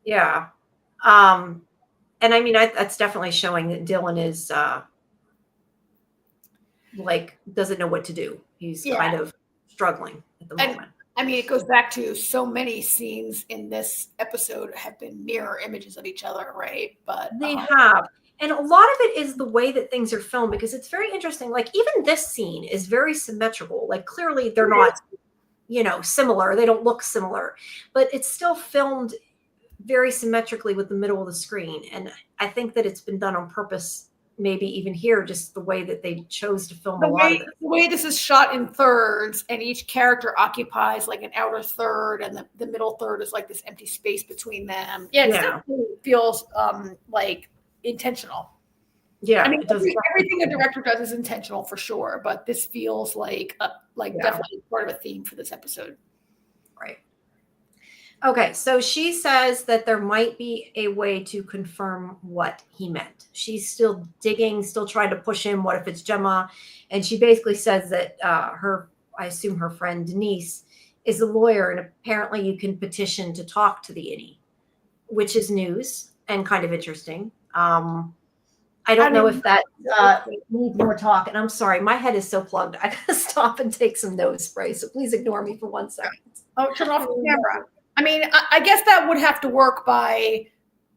Yeah. And I mean, that's definitely showing that Dylan is doesn't know what to do. He's kind of struggling at the moment. I mean, it goes back to so many scenes in this episode have been mirror images of each other, right? But they have. And a lot of it is the way that things are filmed, because it's very interesting. Like, even this scene is very symmetrical. Like, clearly they're not, similar. They don't look similar. But it's still filmed very symmetrically with the middle of the screen. And I think that it's been done on purpose, maybe even here, just the way that they chose to film a lot of this. The way this is shot in thirds, and each character occupies like an outer third, and the middle third is like this empty space between them. Yeah, it definitely feels like intentional. Yeah, I mean, it does. everything a director does is intentional for sure, but this feels like definitely part of a theme for this episode. Right. Okay, so she says that there might be a way to confirm what he meant. She's still digging, still trying to push him. What if it's Gemma? And she basically says that I assume her friend Denise is a lawyer, and apparently you can petition to talk to the innie, which is news and kind of interesting. I don't know if that needs more talk. And I'm sorry, my head is so plugged. I gotta stop and take some nose spray. So please ignore me for 1 second. Oh, turn off the camera. I mean, I guess that would have to work by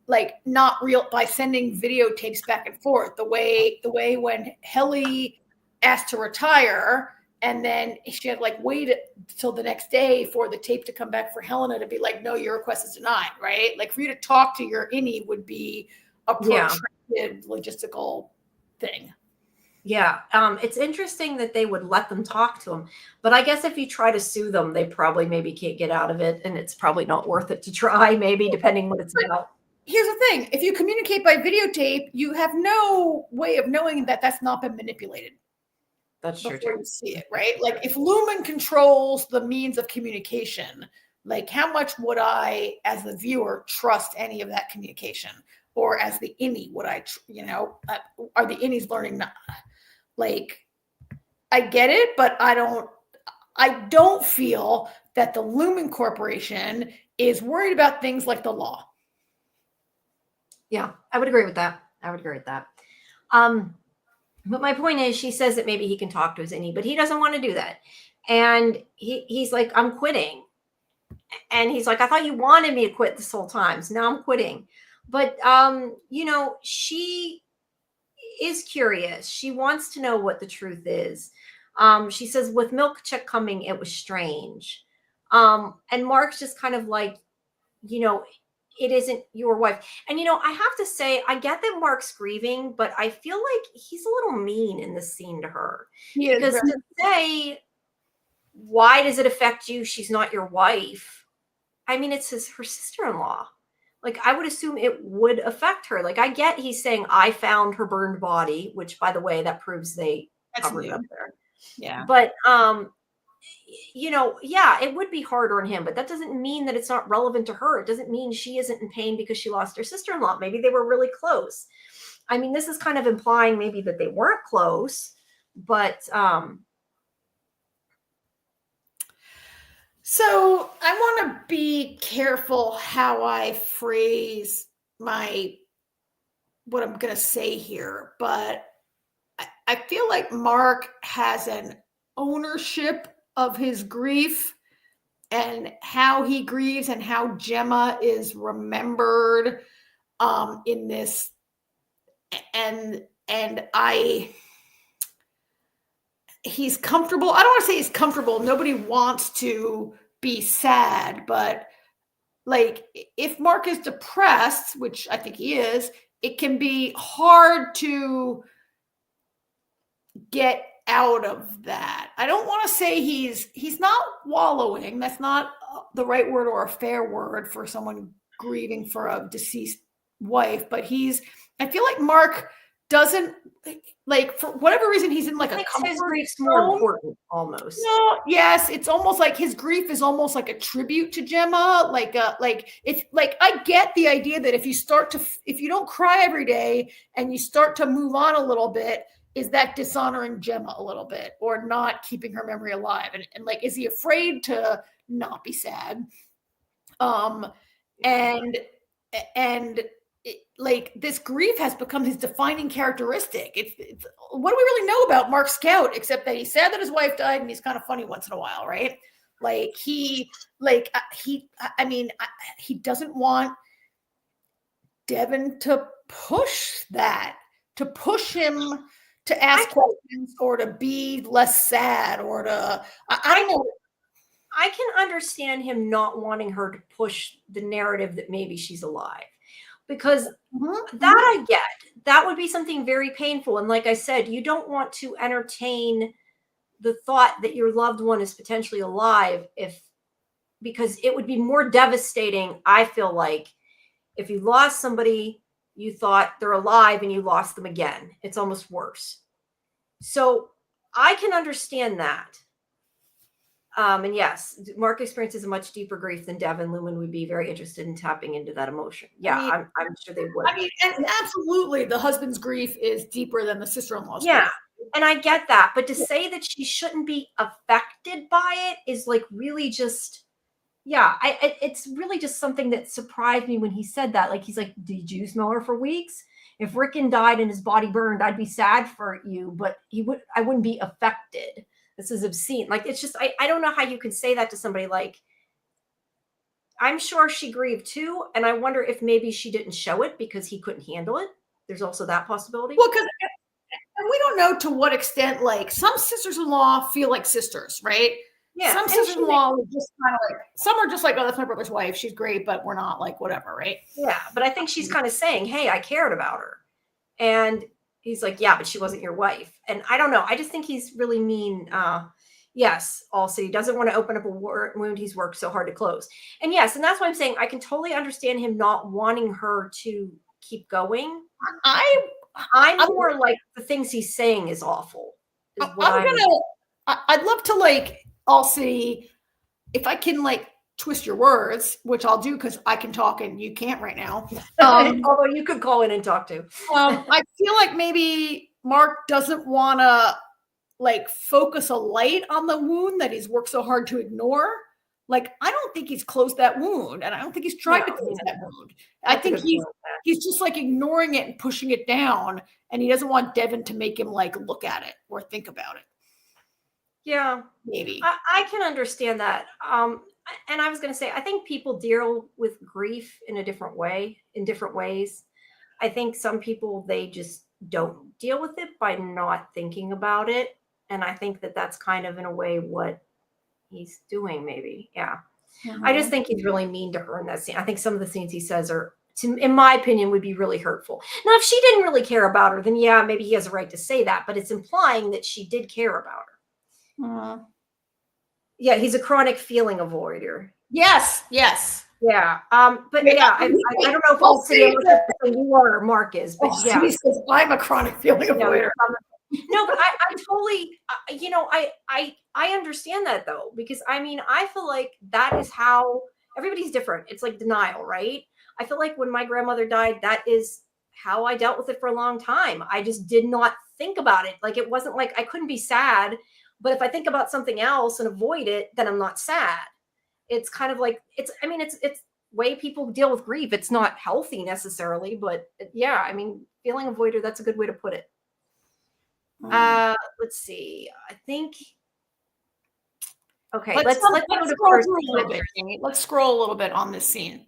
by sending videotapes back and forth. The way when Helly asked to retire, and then she had waited till the next day for the tape to come back for Helena to be like, no, your request is denied, right? Like, for you to talk to your innie would be a protracted logistical thing. Yeah. It's interesting that they would let them talk to him, but I guess if you try to sue them, they probably maybe can't get out of it, and it's probably not worth it to try, maybe, depending what it's about. Here's the thing. If you communicate by videotape, you have no way of knowing that that's not been manipulated. That's true before you see it, right? Like, if Lumen controls the means of communication, like, how much would I, as the viewer, trust any of that communication? Or as the innie, would I, are the innies learning? Like, I get it, but I don't feel that the Lumen Corporation is worried about things like the law. Yeah, I would agree with that. But my point is, she says that maybe he can talk to his innie, but he doesn't want to do that. And he's like, I'm quitting. And he's like, I thought you wanted me to quit this whole time. So now I'm quitting. But, she is curious. She wants to know what the truth is. She says, with Milkchuk coming, it was strange. And Mark's just kind of like, it isn't your wife. And, I have to say, I get that Mark's grieving, but I feel like he's a little mean in this scene to her. Because to say, why does it affect you? She's not your wife. I mean, it's her sister-in-law. Like, I would assume it would affect her. Like, I get he's saying, I found her burned body, which, by the way, that proves they covered it up there. Yeah. But, it would be harder on him, but that doesn't mean that it's not relevant to her. It doesn't mean she isn't in pain because she lost her sister-in-law. Maybe they were really close. I mean, this is kind of implying maybe that they weren't close, but, so I want to be careful how I phrase what I'm going to say here, but I feel like Mark has an ownership of his grief and how he grieves and how Gemma is remembered in this. And he's comfortable. I don't want to say he's comfortable. Nobody wants to be sad, but like, if Mark is depressed, which I think he is, it can be hard to get out of that. I don't want to say he's not wallowing. That's not the right word or a fair word for someone grieving for a deceased wife, but I feel like Mark doesn't, like, for whatever reason, he's in like a comfort his grief's more important, almost. No, yes, it's almost like his grief is almost like a tribute to Gemma. I get the idea that if you don't cry every day and you start to move on a little bit, is that dishonoring Gemma a little bit or not keeping her memory alive? And like, is he afraid to not be sad? Like, this grief has become his defining characteristic. It's what do we really know about Mark Scout except that he's sad that his wife died and he's kind of funny once in a while, right? Like, he doesn't want Devin to push him to ask questions or to be less sad or to, I don't know. I can understand him not wanting her to push the narrative that maybe she's alive. Because that I get. that would be something very painful. And like I said, you don't want to entertain the thought that your loved one is potentially alive because it would be more devastating, I feel like, if you lost somebody, you thought they're alive and you lost them again. It's almost worse. So I can understand that. And yes, Mark experiences a much deeper grief than Devin. Lumen would be very interested in tapping into that emotion. Yeah, I'm sure they would. I mean, and absolutely, the husband's grief is deeper than the sister-in-law's Yeah, grief. and I get that. But to say that she shouldn't be affected by it is like really just, yeah, it's really just something that surprised me when he said that. Like, he's like, did you smell her for weeks? If Rickon died and his body burned, I'd be sad for you, but I wouldn't be affected. This is obscene. Like, it's just, I don't know how you can say that to somebody. Like, I'm sure she grieved too. And I wonder if maybe she didn't show it because he couldn't handle it. There's also that possibility. Well, because we don't know to what extent, like, some sisters-in-law feel like sisters, right? Yeah. Some sisters-in-law are just kind of like, some are just like, oh, that's my brother's wife. She's great, but we're not, like, whatever, right? Yeah. But I think she's kind of saying, hey, I cared about her. And he's like, yeah, but she wasn't your wife. And I don't know. I just think he's really mean. Yes, also, he doesn't want to open up a wound he's worked so hard to close. And yes, and that's why I'm saying I can totally understand him not wanting her to keep going. I'm more like the things he's saying is awful. I'd love to, like, I'll see if I can, like, twist your words, which I'll do because I can talk and you can't right now. Although you could call in and talk to. I feel like maybe Mark doesn't want to, like, focus a light on the wound that he's worked so hard to ignore. Like, I don't think he's closed that wound, and I don't think he's tried to close that wound. I think he's just, like, ignoring it and pushing it down, and he doesn't want Devin to make him, like, look at it or think about it. Yeah, maybe I can understand that. And I was going to say, I think people deal with grief in a different way, in different ways. I think some people, they just don't deal with it by not thinking about it. And I think that that's kind of, in a way, what he's doing, maybe. Yeah. I just think he's really mean to her in that scene. I think some of the scenes he says are, in my opinion, would be really hurtful. Now, if she didn't really care about her, then yeah, maybe he has a right to say that. But it's implying that she did care about her. Yeah, he's a chronic feeling avoider. Yes. Yeah. But yeah, I don't know if all city you are or Mark is, but yeah. He says, I'm a chronic feeling avoider. No, but I totally, I understand that though, because I mean, I feel like that is how everybody's different. It's like denial, right? I feel like when my grandmother died, that is how I dealt with it for a long time. I just did not think about it. Like, it wasn't like I couldn't be sad, but if I think about something else and avoid it, then I'm not sad. It's kind of like, it's way people deal with grief. It's not healthy necessarily, but yeah, I mean, feeling avoider, that's a good way to put it. Let's see. I think. Okay, let's scroll a little bit on this scene.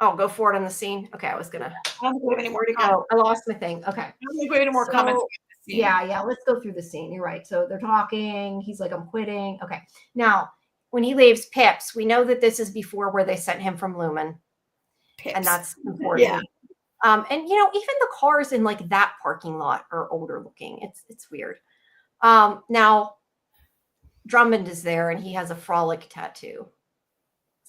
Oh, go for it on the scene. Okay, I was gonna. I don't think we have any more to go. I lost my thing. Okay. I don't think we have any more comments. Yeah. Let's go through the scene. You're right. So they're talking. He's like, I'm quitting. Okay. Now, when he leaves Pips, we know that this is before where they sent him from Lumen. Pips. And that's important. Yeah. And even the cars in like that parking lot are older looking. It's weird. Now Drummond is there and he has a frolic tattoo.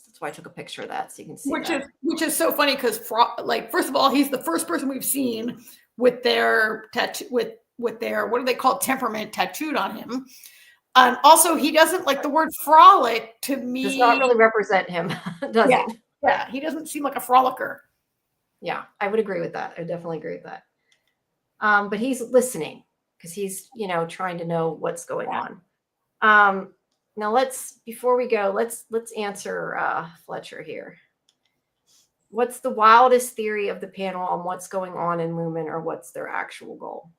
That's why I took a picture of that so you can see which is so funny because first of all, he's the first person we've seen with their tattoo with their, what do they call it, temperament tattooed on him. And also, he doesn't, like, the word frolic to me does not really represent him, does it? Yeah, he doesn't seem like a frolicker. Yeah, I would agree with that. I definitely agree with that. But he's listening because he's, trying to know what's going on. Now before we go, let's answer Fletcher here. What's the wildest theory of the panel on what's going on in Lumen, or what's their actual goal?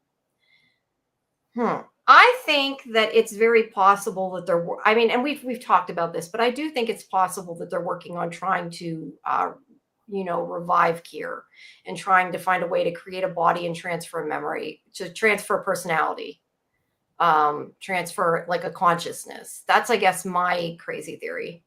I think that it's very possible that and we've talked about this, but I do think it's possible that they're working on trying to, revive Kier and trying to find a way to create a body and transfer memory, to transfer personality, transfer like a consciousness. That's, I guess, my crazy theory.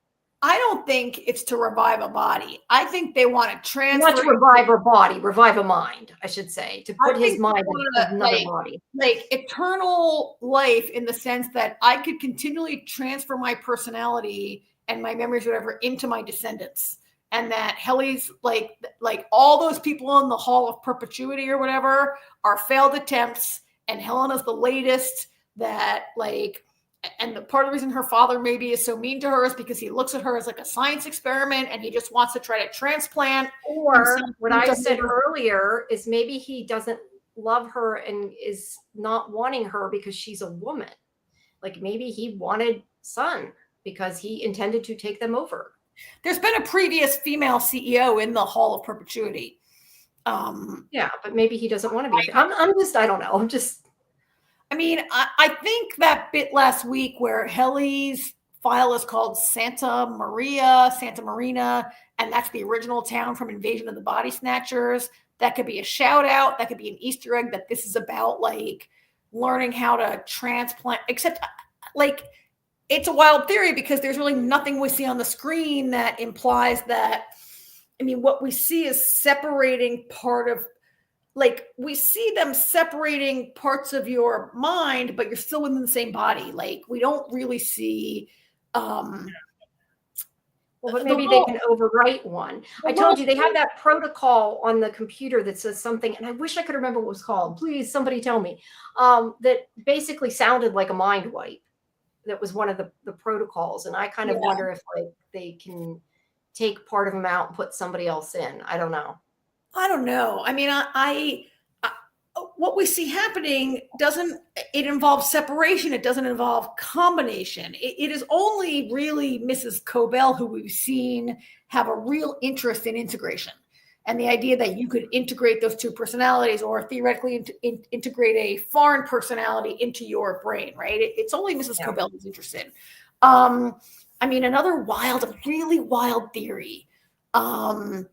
I don't think it's to revive a body. I think they want to transfer. Not to revive her body, revive a mind, I should say, to put his mind in another body. Like eternal life in the sense that I could continually transfer my personality and my memories, whatever, into my descendants. And that Helly's like all those people in the Hall of Perpetuity or whatever are failed attempts, and Helena's the latest that like. And the part of the reason her father maybe is so mean to her is because he looks at her as like a science experiment and he just wants to try to transplant. Or what I said earlier is maybe he doesn't love her and is not wanting her because she's a woman. Like maybe he wanted son because he intended to take them over. There's been a previous female CEO in the Hall of Perpetuity. Yeah, but maybe he doesn't want to be. I don't know. I mean, I think that bit last week where Helly's file is called Santa Marina, and that's the original town from Invasion of the Body Snatchers. That could be a shout out. That could be an Easter egg that this is about like learning how to transplant, except like it's a wild theory because there's really nothing we see on the screen that implies that. I mean, what we see is separating part of, like we see them separating parts of your mind, but you're still within the same body. Like we don't really see. Well, but maybe they can overwrite one. I told you they have that protocol on the computer that says something, and I wish I could remember what it was called. Please, somebody tell me. That basically sounded like a mind wipe. That was one of the protocols, and I kind of wonder if like they can take part of them out and put somebody else in. I don't know. I mean, I what we see happening it involves separation. It doesn't involve combination. It is only really Mrs. Cobell who we've seen have a real interest in integration. And the idea that you could integrate those two personalities or theoretically integrate a foreign personality into your brain, right? It's only Mrs. Cobell who's interested. I mean, another really wild theory. I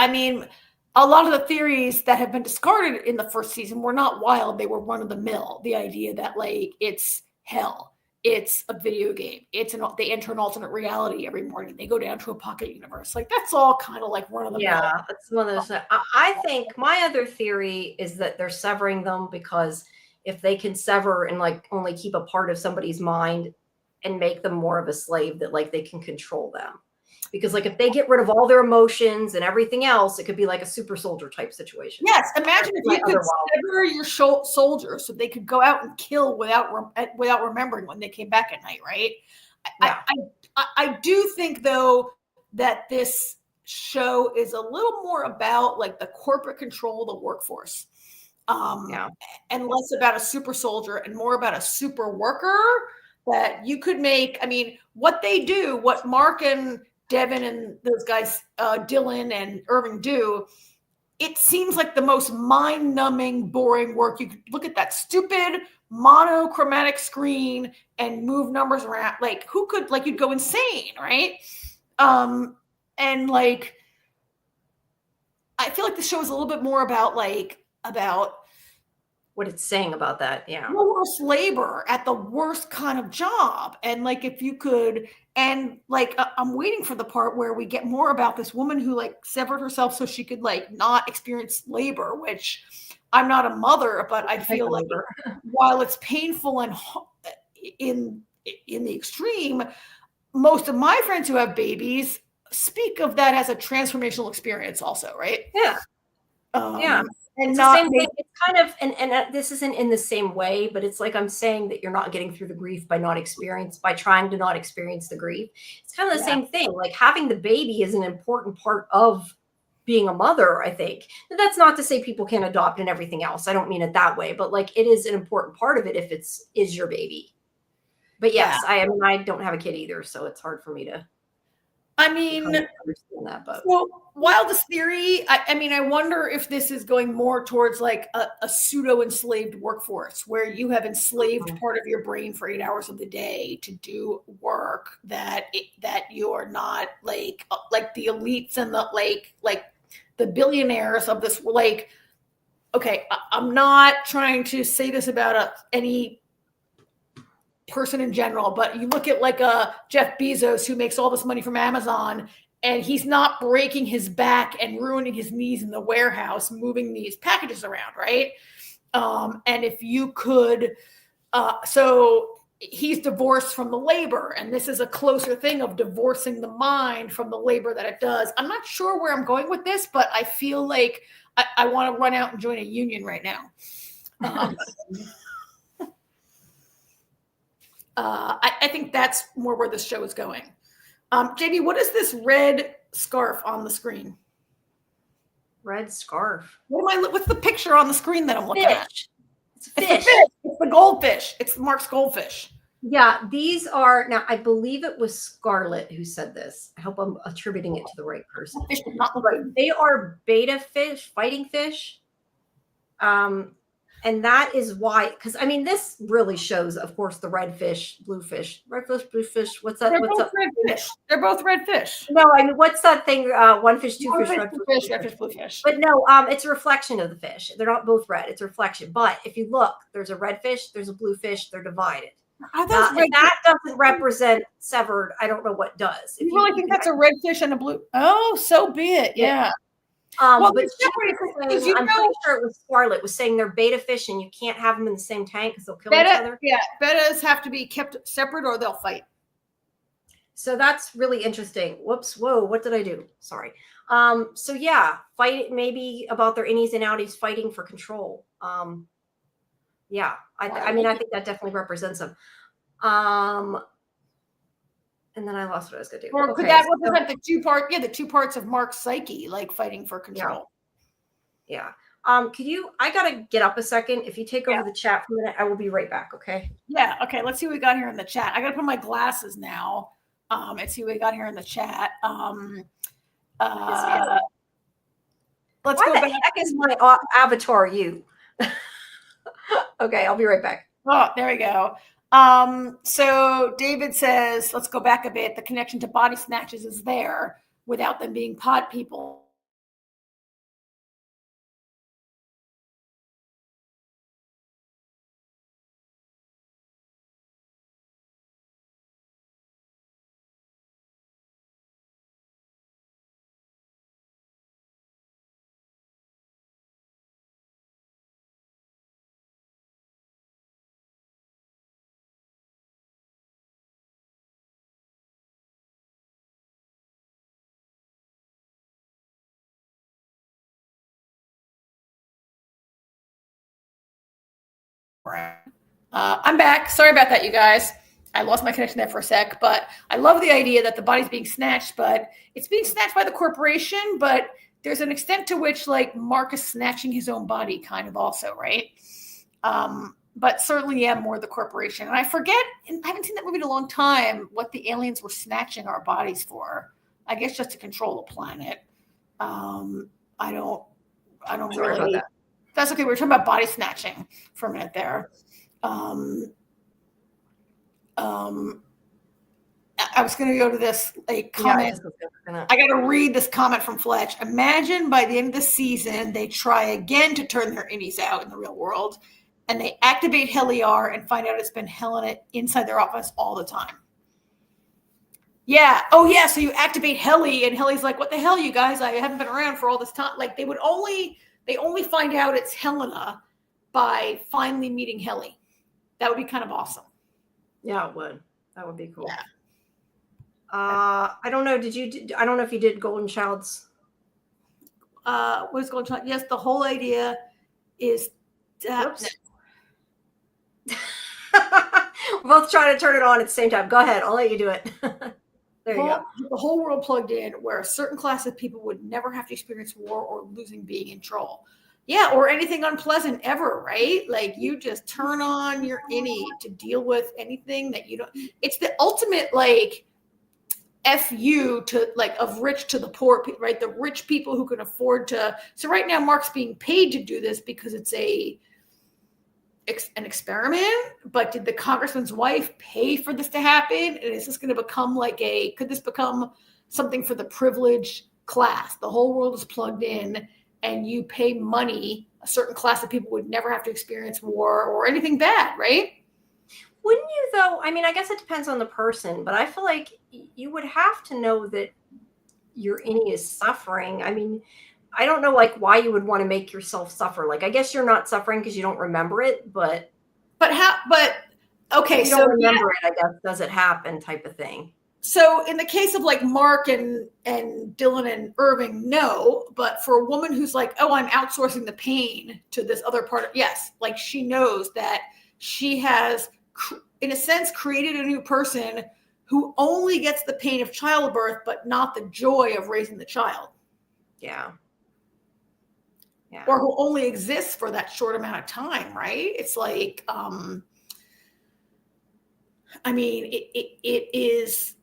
mean, a lot of the theories that have been discarded in the first season were not wild. They were run of the mill. The idea that like it's hell, it's a video game, they enter an alternate reality every morning. They go down to a pocket universe. Like that's all kind of like run of the mill. Yeah, that's one of those. I think my other theory is that they're severing them because if they can sever and like only keep a part of somebody's mind and make them more of a slave, that like they can control them. Because like if they get rid of all their emotions and everything else, it could be like a super soldier type situation. Yes, imagine if you could sever your soldiers so they could go out and kill without remembering when they came back at night, right? Yeah. I do think though that this show is a little more about like the corporate control of the workforce, and less about a super soldier and more about a super worker that you could make. I mean, what they do, what Mark and Devin and those guys, Dylan and Irving do, it seems like the most mind-numbing, boring work. You could look at that stupid monochromatic screen and move numbers around. Like, who could, like, you'd go insane, right? And, like, I feel like the show is a little bit more about what it's saying about that. Yeah. Worst labor at the worst kind of job. And, like, if you could... And like, I'm waiting for the part where we get more about this woman who like severed herself so she could like not experience labor, which I'm not a mother, but I feel like while it's painful and in the extreme, most of my friends who have babies speak of that as a transformational experience also, right? Yeah. Yeah. And it's not the same thing. It's kind of, and this isn't in the same way, but it's like I'm saying that you're not getting through the grief by trying to not experience the grief. It's kind of the same thing. Like having the baby is an important part of being a mother, I think. And that's not to say people can't adopt and everything else. I don't mean it that way, but like it is an important part of it if is your baby. But yes, I don't have a kid either, so it's hard for me to. I mean, understand that, but well, wildest theory. I mean, I wonder if this is going more towards like a pseudo enslaved workforce where you have enslaved part of your brain for 8 hours of the day to do work that you're not like the elites and the like the billionaires of this. Like, okay, I'm not trying to say this about any person in general, but you look at like a Jeff Bezos who makes all this money from Amazon, and he's not breaking his back and ruining his knees in the warehouse moving these packages around, right? And if you could, so he's divorced from the labor, and this is a closer thing of divorcing the mind from the labor that it does. I'm not sure where I'm going with this, but I feel like I want to run out and join a union right now. I think that's more where this show is going. JD, what is this red scarf on the screen? Red scarf. What's the picture on the screen that I'm looking at? It's a fish. It's the goldfish. It's Mark's goldfish. Yeah, these are, now I believe it was Scarlett who said this. I hope I'm attributing it to the right person. They are beta fish, fighting fish. And that is why, because I mean, this really shows, of course, the red fish, blue fish. What's that? They're both red fish. They're both red fish. No, I mean, what's that thing? One fish, two fish, red fish, red fish, blue fish. But no, it's a reflection of the fish. They're not both red. It's a reflection. But if you look, there's a red fish, there's a blue fish. They're divided. If that doesn't represent severed, I don't know what does. You really think that's a red fish and a blue? Oh, so be it. Yeah. But I'm pretty sure it was Scarlett was saying they're beta fish and you can't have them in the same tank because they'll kill each other. Yeah, betas have to be kept separate or they'll fight. So that's really interesting. Whoops, whoa, what did I do? Sorry. So yeah, fight maybe about their innies and outies fighting for control. Yeah, I mean, I think that definitely represents them. And then I lost what I was going to do. Or could that represent the two parts of Mark's psyche, like fighting for control? Yeah. I got to get up a second. If you take over the chat for a minute, I will be right back. Okay. Yeah. Okay. Let's see what we got here in the chat. I got to put my glasses now. And see what we got here in the chat. Let's Why go the back. heck is my avatar you? Okay. I'll be right back. Oh, there we go. So David says, let's go back a bit. The connection to body snatches is there without them being pod people. I'm back. Sorry about that, you guys. I lost my connection there for a sec, but I love the idea that the body's being snatched, but it's being snatched by the corporation, but there's an extent to which like Mark is snatching his own body kind of also, right? But certainly, more the corporation. And I forget, I haven't seen that movie in a long time, what the aliens were snatching our bodies for. I guess just to control the planet. I don't really. That's okay. We were talking about body snatching for a minute there. I was going to go to this comment. I got to read this comment from Fletch. Imagine by the end of the season, they try again to turn their innies out in the real world, and they activate Heliar and find out it's been Helena inside their office all the time. Yeah. Oh, yeah. So you activate Heli, and Heli's like, "What the hell, you guys? I haven't been around for all this time." Like they only find out it's Helena by finally meeting Heli. That would be kind of awesome. Yeah, it would. That would be cool. Yeah. I don't know. I don't know if you did Golden Child's. What is Golden Child? Yes, the whole idea is. We're both trying to turn it on at the same time. Go ahead. I'll let you do it. There you go. The whole world plugged in where a certain class of people would never have to experience war or losing being in control. Yeah, or anything unpleasant ever, right? Like you just turn on your innie to deal with anything that you don't. It's the ultimate like FU to like of rich to the poor, right? The rich people who can afford to. So right now, Mark's being paid to do this because it's an experiment, but did the congressman's wife pay for this to happen? And is this going to become could this become something for the privileged class? The whole world is plugged in and you pay money. A certain class of people would never have to experience war or anything bad, right? Wouldn't you though? I mean, I guess it depends on the person, but I feel like you would have to know that your innie is suffering. I mean, I don't know like why you would want to make yourself suffer. Like I guess you're not suffering because you don't remember it, but okay, if you don't remember it, I guess does it happen type of thing. So in the case of like Mark and Dylan and Irving, no. But for a woman who's like, oh, I'm outsourcing the pain to this other part, yes, like she knows that she has, in a sense, created a new person who only gets the pain of childbirth, but not the joy of raising the child. Yeah. Yeah. Or who only exists for that short amount of time, right? It's like, I mean, it is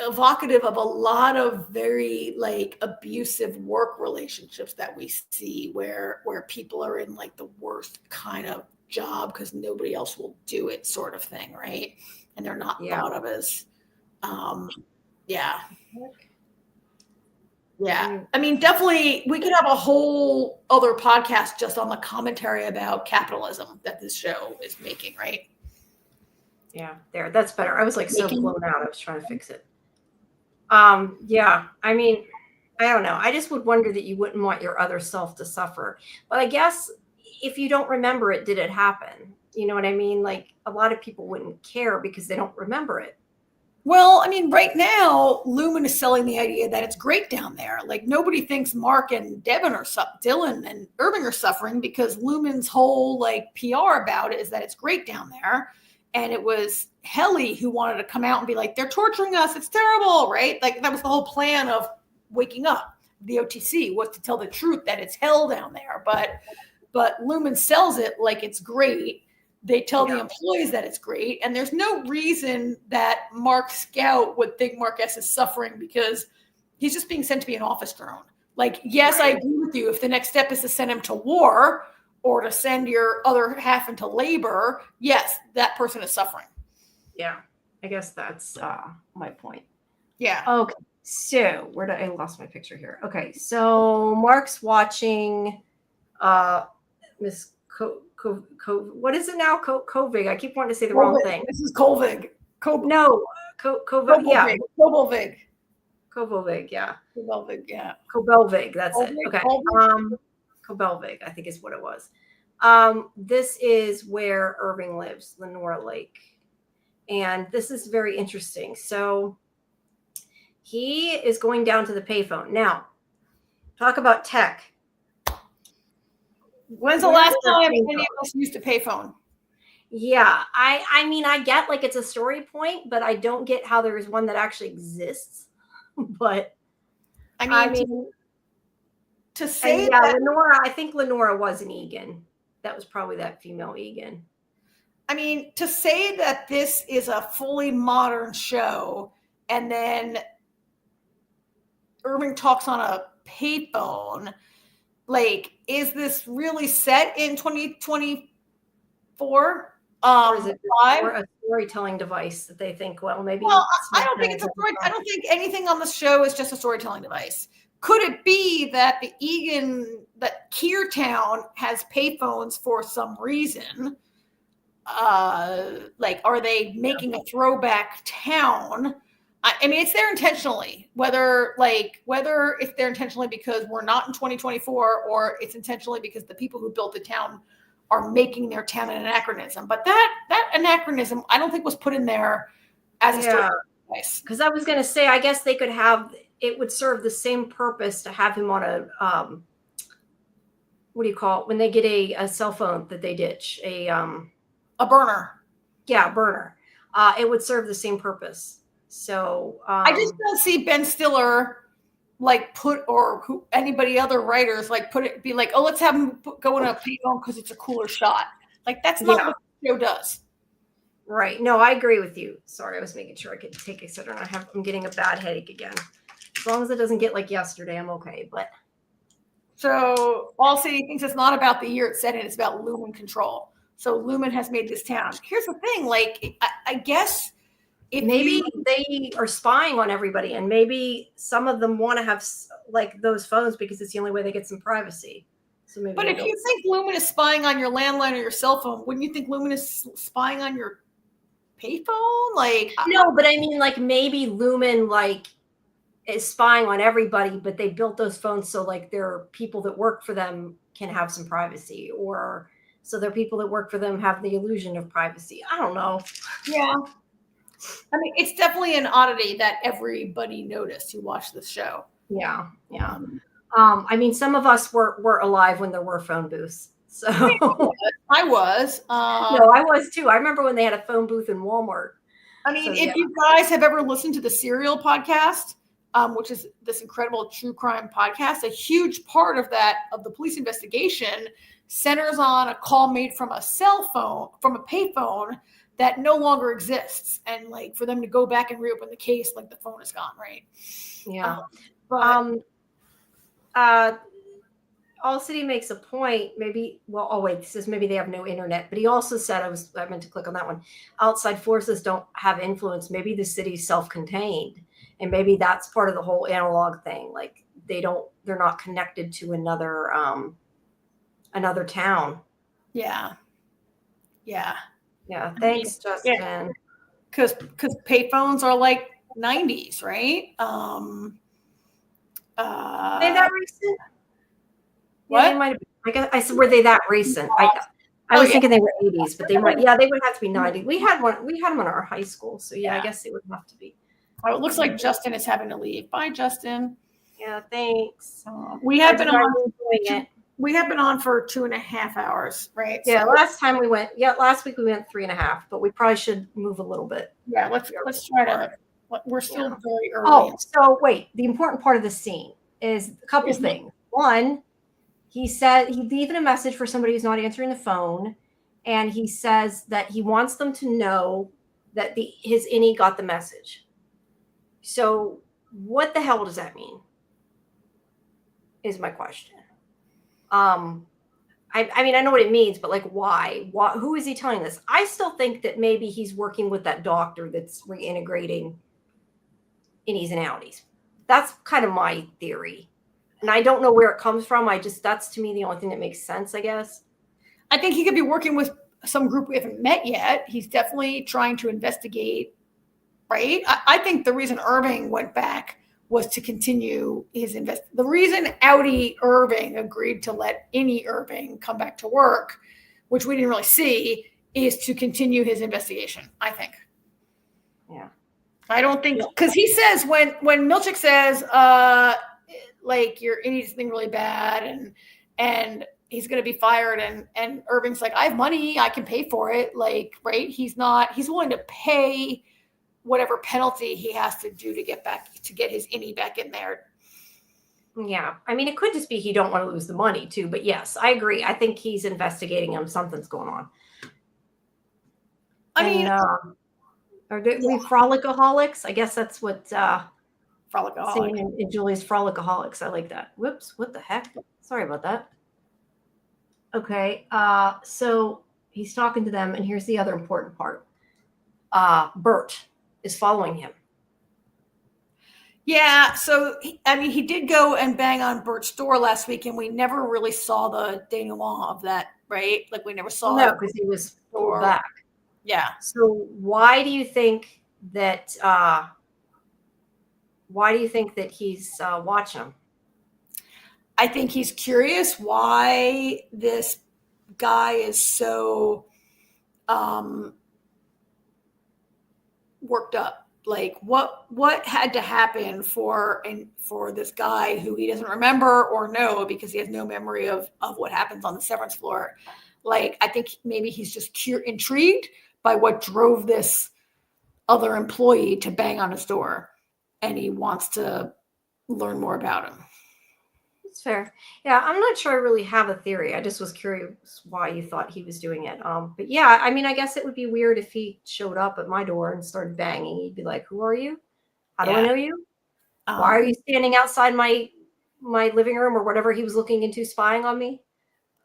evocative of a lot of very like abusive work relationships that we see where people are in like the worst kind of job because nobody else will do it sort of thing, right? And they're not thought of as yeah. I mean, definitely we could have a whole other podcast just on the commentary about capitalism that this show is making, right? Yeah, there, that's better. I was like so blown out. I was trying to fix it. Yeah, I mean, I don't know. I just would wonder that you wouldn't want your other self to suffer. But I guess if you don't remember it, did it happen? You know what I mean? Like a lot of people wouldn't care because they don't remember it. Well, I mean, right now, Lumen is selling the idea that it's great down there. Like nobody thinks Mark and Dylan and Irving are suffering because Lumen's whole like PR about it is that it's great down there. And it was Helly who wanted to come out and be like, they're torturing us. It's terrible, right? Like that was the whole plan of waking up. The OTC was to tell the truth that it's hell down there. But Lumen sells it like it's great. They tell the employees that it's great. And there's no reason that Mark Scout would think Mark S is suffering because he's just being sent to be an office drone. Like, yes, I agree with you. If the next step is to send him to war or to send your other half into labor, yes, that person is suffering. Yeah, I guess that's my point. Yeah. Okay, so I lost my picture here. Okay, so Mark's watching Miss what is it now? Kovig. I keep wanting to say the wrong thing. This is Kolvig. No, Kovig. Yeah. Kobelvig. Kobelvig. Yeah. Kobelvig. Yeah. Kobelvig. That's it. Okay. Kobelvig, I think is what it was. This is where Irving lives, Lenora Lake. And this is very interesting. So he is going down to the payphone. Now, talk about tech. When's the last time any of us used a payphone? Yeah, I mean, I get like it's a story point, but I don't get how there is one that actually exists. But I mean to say that Lenora, I think Lenora was an Egan. That was probably that female Egan. I mean, to say that this is a fully modern show and then Irving talks on a payphone, like, is this really set in 2024? Or is it more a storytelling device that they think, well, maybe? Well, I don't think it's a story. I don't think anything on the show is just a storytelling device. Could it be that that Keirtown has payphones for some reason? Like, are they making a throwback town? I mean, it's there intentionally, whether it's there intentionally because we're not in 2024 or it's intentionally because the people who built the town are making their town an anachronism. But that anachronism, I don't think was put in there as a story device. Because I was going to say, I guess they could have, it would serve the same purpose to have him on a, what do you call it? When they get a cell phone that they ditch, a burner. Yeah, a burner. It would serve the same purpose. So I just don't see Ben Stiller anybody other writers be like, oh, let's have him go in a payphone because it's a cooler shot. Like that's not what the show does. Right. No, I agree with you. Sorry, I was making sure I could take a sitter. I'm getting a bad headache again. As long as it doesn't get like yesterday, I'm okay. But so All City thinks it's not about the year it's set in, it's about Lumen control. So Lumen has made this town. Here's the thing, like I guess maybe they are spying on everybody, and maybe some of them want to have like those phones because it's the only way they get some privacy. So maybe. But if you think Lumen is spying on your landline or your cell phone, wouldn't you think Lumen is spying on your payphone? Like, No, but I mean, like maybe Lumen like is spying on everybody, but they built those phones so like their people that work for them can have some privacy, or so their people that work for them have the illusion of privacy. I don't know. yeah. I mean, it's definitely an oddity that everybody noticed who watched this show. Yeah. I mean, some of us were alive when there were phone booths. So I was. no, I was too. I remember when they had a phone booth in Walmart. I mean, So, if yeah. you guys have ever listened to the Serial podcast, which is this incredible true crime podcast, a huge part of the police investigation centers on a call made from a cell phone, from a payphone that no longer exists. And like for them to go back and reopen the case, like the phone is gone, right? Yeah. But All City makes a point, maybe, well, oh wait, this is maybe they have no internet, but he also said, I meant to click on that one. Outside forces don't have influence. Maybe the city's self-contained, and maybe that's part of the whole analog thing. Like they're not connected to another town. yeah. Thanks, Justin. Because payphones are like 90s, right? They that recent? What? Yeah, they might have been. I guess I said, were they that recent? I was thinking they were 80s, but they might. Yeah, they would have to be 90. We had them in our high school, so yeah, I guess they would have to be. Oh, it looks like Justin is having to leave. Bye, Justin. Yeah, thanks. We have been on for 2.5 hours, right? Yeah, so, last week we went 3.5, but we probably should move a little bit. Yeah, let's try to. We're still very early. Oh, so wait, the important part of the scene is a couple things. One, he's leaving a message for somebody who's not answering the phone, and he says that he wants them to know that his innie got the message. So what the hell does that mean? Is my question. I mean, I know what it means, but like, why? Who is he telling this? I still think that maybe he's working with that doctor that's reintegrating innies and outies. That's kind of my theory. And I don't know where it comes from. That's to me the only thing that makes sense, I guess. I think he could be working with some group we haven't met yet. He's definitely trying to investigate, right? I think the reason Irving went back was to continue his the reason Outie Irving agreed to let Innie Irving come back to work, which we didn't really see, is to continue his investigation, I think. Yeah. I don't think, because he says when Milchick says, like your Innie's thing really bad and he's going to be fired and Irving's like, I have money, I can pay for it. Like, right. He's willing to pay whatever penalty he has to do to get his Innie back in there. Yeah. I mean, it could just be he don't want to lose the money too, but yes, I agree. I think he's investigating him. Something's going on. Are we Frolicaholics? I guess that's what Frolicaholic. in Julie's Frolicaholics. I like that. Whoops, what the heck? Sorry about that. Okay, so he's talking to them, and here's the other important part. Bert is following him. Yeah, so he did go and bang on Bert's door last week, and we never really saw the denouement of that, right? Like we never saw. No, because he was pulled back. Yeah. So why do you think that? Why do you think that he's watching him? I think he's curious why this guy is so worked up. Like what had to happen for this guy who he doesn't remember or know because he has no memory of what happens on the Severance floor. Like, I think maybe he's just intrigued by what drove this other employee to bang on his door, and he wants to learn more about him. It's fair. Yeah, I'm not sure I really have a theory. I just was curious why you thought he was doing it. But yeah, I mean, I guess it would be weird if he showed up at my door and started banging. He'd be like, "Who are you? How do I know you? Why are you standing outside my living room or whatever he was looking into, spying on me?"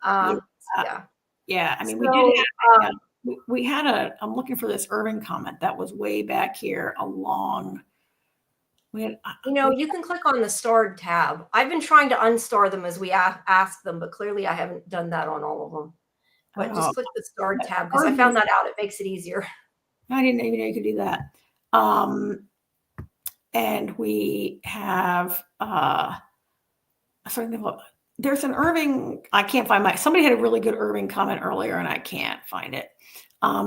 Yeah. I mean, we had I'm looking for this Irving comment that was way back here you can click on the starred tab. I've been trying to unstar them as we ask them, but clearly I haven't done that on all of them. But just click the starred tab because I found that out. It makes it easier. I didn't even know you could do that. And we have there's an Irving. I can't find somebody had a really good Irving comment earlier, and I can't find it.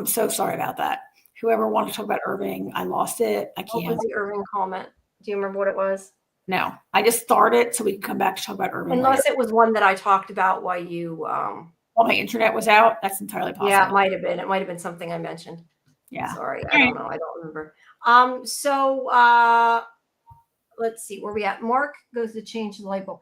So sorry about that. Whoever wanted to talk about Irving, I lost it. I can't. What was the Irving comment? Do you remember what it was? No, I just started so we can come back to talk about Irving. Unless later. It was one that I talked about while you. While my internet was out, that's entirely possible. Yeah, it might have been. It might have been something I mentioned. Yeah. Sorry, I don't know. I don't remember. So let's see where we at. Mark goes to change the light bulb.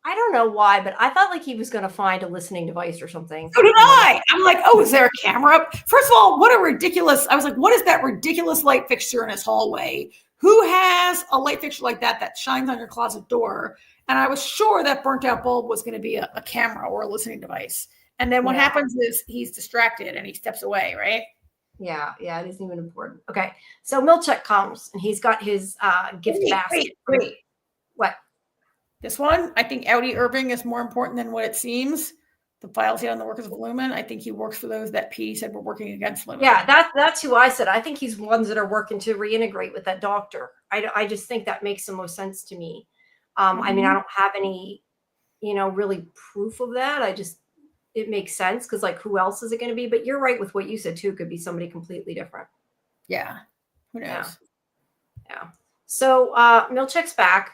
I don't know why, but I thought like he was going to find a listening device or something. So did I. I'm like, oh, is there a camera? First of all, what a ridiculous. I was like, what is that ridiculous light fixture in his hallway? Who has a light fixture like that shines on your closet door? And I was sure that burnt out bulb was going to be a camera or a listening device. And then what happens is he's distracted and he steps away, right? Yeah, it isn't even important. Okay, so Milchek comes and he's got his gift basket. Wait. What? This one, I think Audi Irving is more important than what it seems. The files he had on the workers of Lumen. I think he works for those that P said were working against Lumen. Yeah, that's who I said. I think he's ones that are working to reintegrate with that doctor. I just think that makes the most sense to me. I mean, I don't have any, really proof of that. It makes sense because like who else is it going to be? But you're right with what you said too. It could be somebody completely different. Yeah. Who knows? Yeah. So Milchek's back.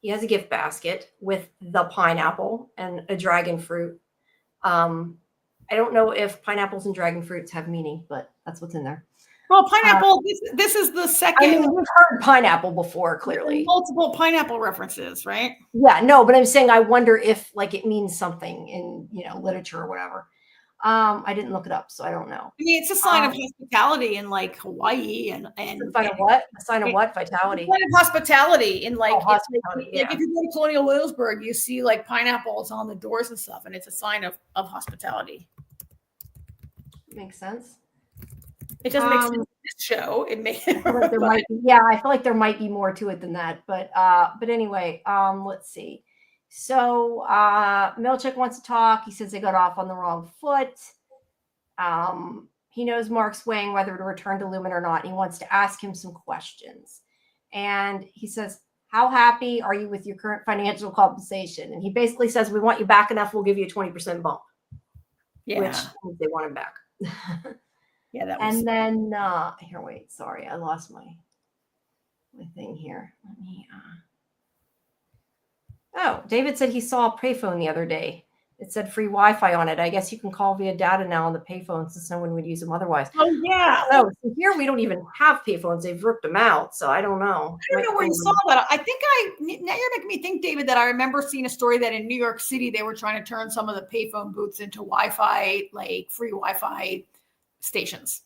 He has a gift basket with the pineapple and a dragon fruit. I don't know if pineapples and dragon fruits have meaning, but that's what's in there. Well, pineapple, this is the second. I mean, we've heard pineapple before, clearly. Multiple pineapple references, right? Yeah, no, but I'm saying I wonder if like it means something in, literature or whatever. I didn't look it up, so I don't know. I mean, it's a sign of hospitality in like Hawaii and a sign of what? A sign of what? Vitality. A sign of hospitality in like, hospitality, like if you go to Colonial Williamsburg, you see like pineapples on the doors and stuff, and it's a sign of hospitality. Makes sense. It doesn't make sense in this show. It makes I feel like there might be more to it than that. But anyway, let's see. So Milchek wants to talk. He says they got off on the wrong foot. He knows Mark's weighing whether to return to Lumen or not. He wants to ask him some questions. And he says, how happy are you with your current financial compensation? And he basically says, we want you back enough. We'll give you a 20% bump. Yeah. Which means they want him back. Yeah, that was. And then here, wait, sorry, I lost my thing here. Let me. Oh, David said he saw a payphone the other day. It said free Wi-Fi on it. I guess you can call via data now on the payphones, since no one would use them otherwise. Oh yeah. So here we don't even have payphones. They've ripped them out. So I don't know. I don't know where you saw that. I think now you're making me think, David, that I remember seeing a story that in New York City they were trying to turn some of the payphone booths into Wi-Fi, like free Wi-Fi stations.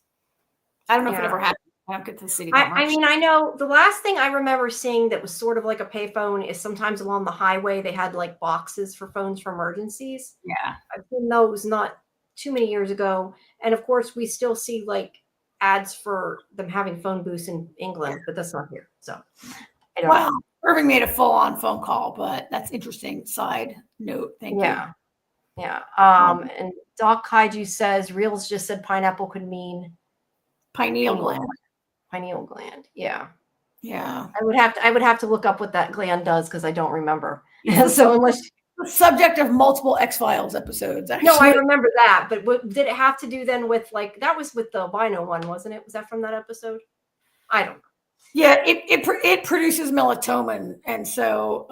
I don't know if it ever happened. I don't get to the city that much. I mean, I know the last thing I remember seeing that was sort of like a payphone is sometimes along the highway, they had like boxes for phones for emergencies. Yeah. I've seen those not too many years ago. And of course, we still see like ads for them having phone booths in England, but that's not here. So I don't know. Irving made a full-on phone call, but that's interesting side note. Thank you. Yeah. And Doc Kaiju says Reels just said pineapple could mean pineal gland. Pineal gland. Yeah. Yeah. I would have to look up what that gland does because I don't remember. So unless the subject of multiple X-Files episodes. Actually. No, I remember that. But what did it have to do then with like that was with the albino one, wasn't it? Was that from that episode? I don't know. Yeah, it produces melatonin, and so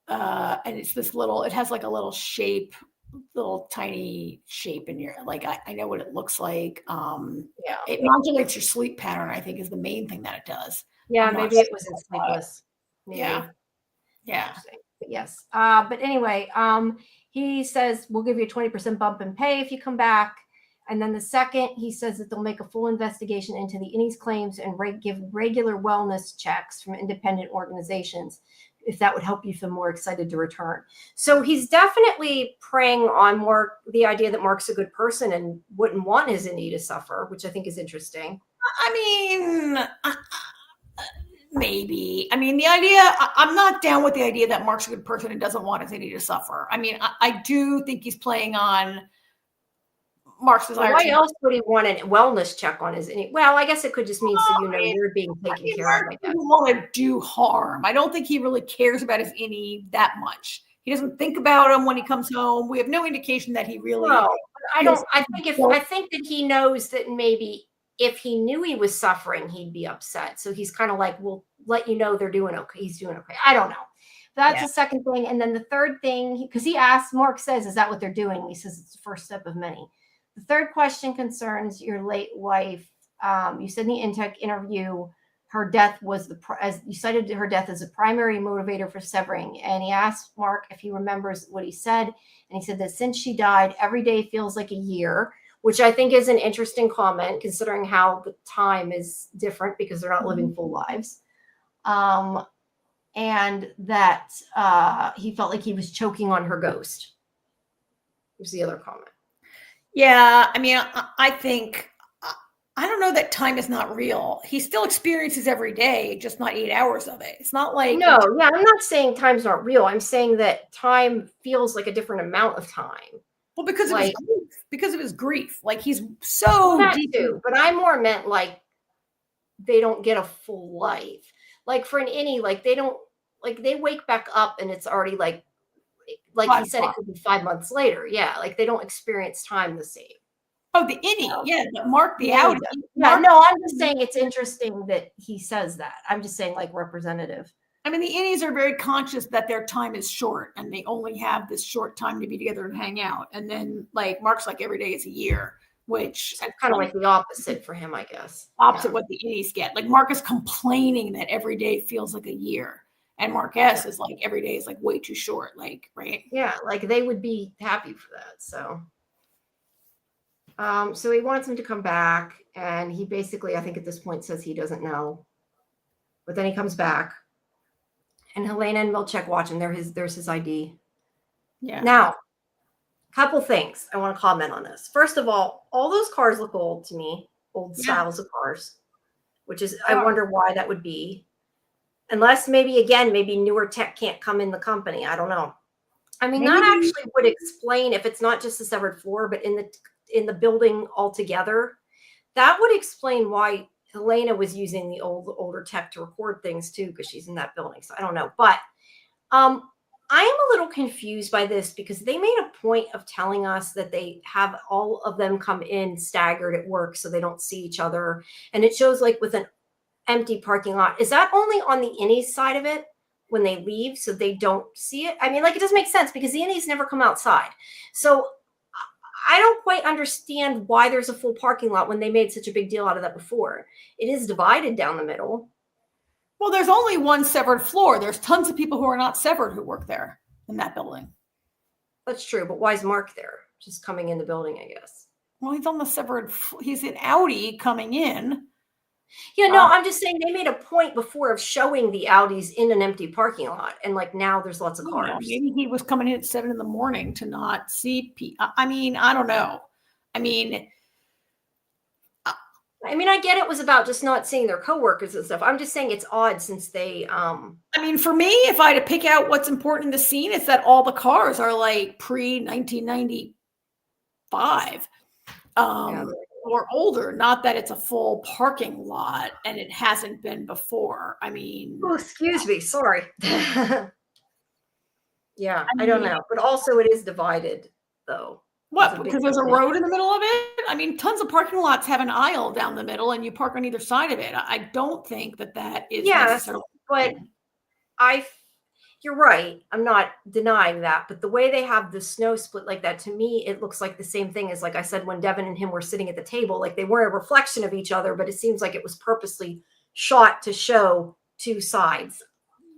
and it's this little. It has like a little shape. Little tiny shape in your I know what it looks like. It modulates your sleep pattern, I think, is the main thing that it does. Yeah, maybe it was in Sleepless. Maybe. Yeah. But yes. But anyway, he says we'll give you a 20% bump in pay if you come back. And then the second, he says that they'll make a full investigation into the Innies claims and give regular wellness checks from independent organizations, if that would help you feel more excited to return. So he's definitely preying on the idea that Mark's a good person and wouldn't want his Innie to suffer, which I think is interesting. I mean, maybe. I mean, the idea, I'm not down with the idea that Mark's a good person and doesn't want his Innie to suffer. I mean, I do think he's playing on Mark's desire. Why else would he want a wellness check on his? Well, I guess it could just mean so you know you're being taken care of. Mark doesn't want to do harm. I don't think he really cares about his innie that much. He doesn't think about him when he comes home. We have no indication that he really. No, I don't. I think that he knows that maybe if he knew he was suffering, he'd be upset. So he's kind of like, we'll let you know they're doing okay. He's doing okay. I don't know. That's the second thing. And then the third thing, because he asked, Mark says, is that what they're doing? He says it's the first step of many. The third question concerns your late wife. You said in the intake interview, her death was as you cited her death as a primary motivator for severing. And he asked Mark if he remembers what he said. And he said that since she died, every day feels like a year, which I think is an interesting comment considering how the time is different because they're not living full lives. And that he felt like he was choking on her ghost. Was the other comment. Yeah, I mean, I think, I don't know that time is not real. He still experiences every day, just not 8 hours of it. It's not like. No, yeah, I'm not saying time's not real. I'm saying that time feels like a different amount of time. Well, because of his grief. Because of his grief. Like he's so deep. Too, but I more meant like they don't get a full life. Like for an innie, like they don't, like they wake back up and it's already like he said, it could be 5 months later. Yeah, like they don't experience time the same. Oh, the innie, yeah, but Mark the outie. Yeah, no, I'm just saying it's interesting that he says that. I'm just saying like representative. I mean, the innies are very conscious that their time is short and they only have this short time to be together and hang out. And then like Mark's like every day is a year, which it's kind of like the opposite for him, I guess. Opposite what the innies get. Like Mark is complaining that every day feels like a year. And Mark S is like every day is like way too short, like, right? Yeah, like they would be happy for that. So so he wants him to come back, and he basically, I think at this point, says he doesn't know. But then he comes back, and Helena and Milchek watch him. There's his ID. Yeah. Now, a couple things I want to comment on this. First of all those cars look old to me, old styles of cars, which is, I wonder why that would be. Unless maybe newer tech can't come in the company. I don't know. I mean, that actually would explain if it's not just the severed floor, but in the building altogether, that would explain why Helena was using the older tech to record things too, because she's in that building. So I don't know. But I am a little confused by this because they made a point of telling us that they have all of them come in staggered at work so they don't see each other. And it shows like with an empty parking lot. Is that only on the innies side of it when they leave so they don't see it? I mean, like it doesn't make sense because the innies never come outside. So I don't quite understand why there's a full parking lot when they made such a big deal out of that before. It is divided down the middle. Well, there's only one severed floor. There's tons of people who are not severed who work there in that building. That's true, but why is Mark there? Just coming in the building, I guess. Well, he's on the severed. He's an Audi coming in. Yeah, no, I'm just saying they made a point before of showing the Audis in an empty parking lot, and like now there's lots of cars. Maybe he was coming in at 7 a.m. to not see people. I mean, I don't know. I mean, I get it was about just not seeing their coworkers and stuff. I'm just saying it's odd since they. I mean, for me, if I had to pick out what's important in the scene, it's that all the cars are like pre-1995. Or older, not that it's a full parking lot and it hasn't been before. I mean, oh, excuse me, sorry. Yeah, I don't know, but also it is divided though. What? Because there's a road in the middle of it? I mean, tons of parking lots have an aisle down the middle and you park on either side of it. I don't think that is necessarily. But you're right. I'm not denying that. But the way they have the snow split like that, to me, it looks like the same thing as, like I said, when Devin and him were sitting at the table. Like they weren't a reflection of each other, but it seems like it was purposely shot to show two sides.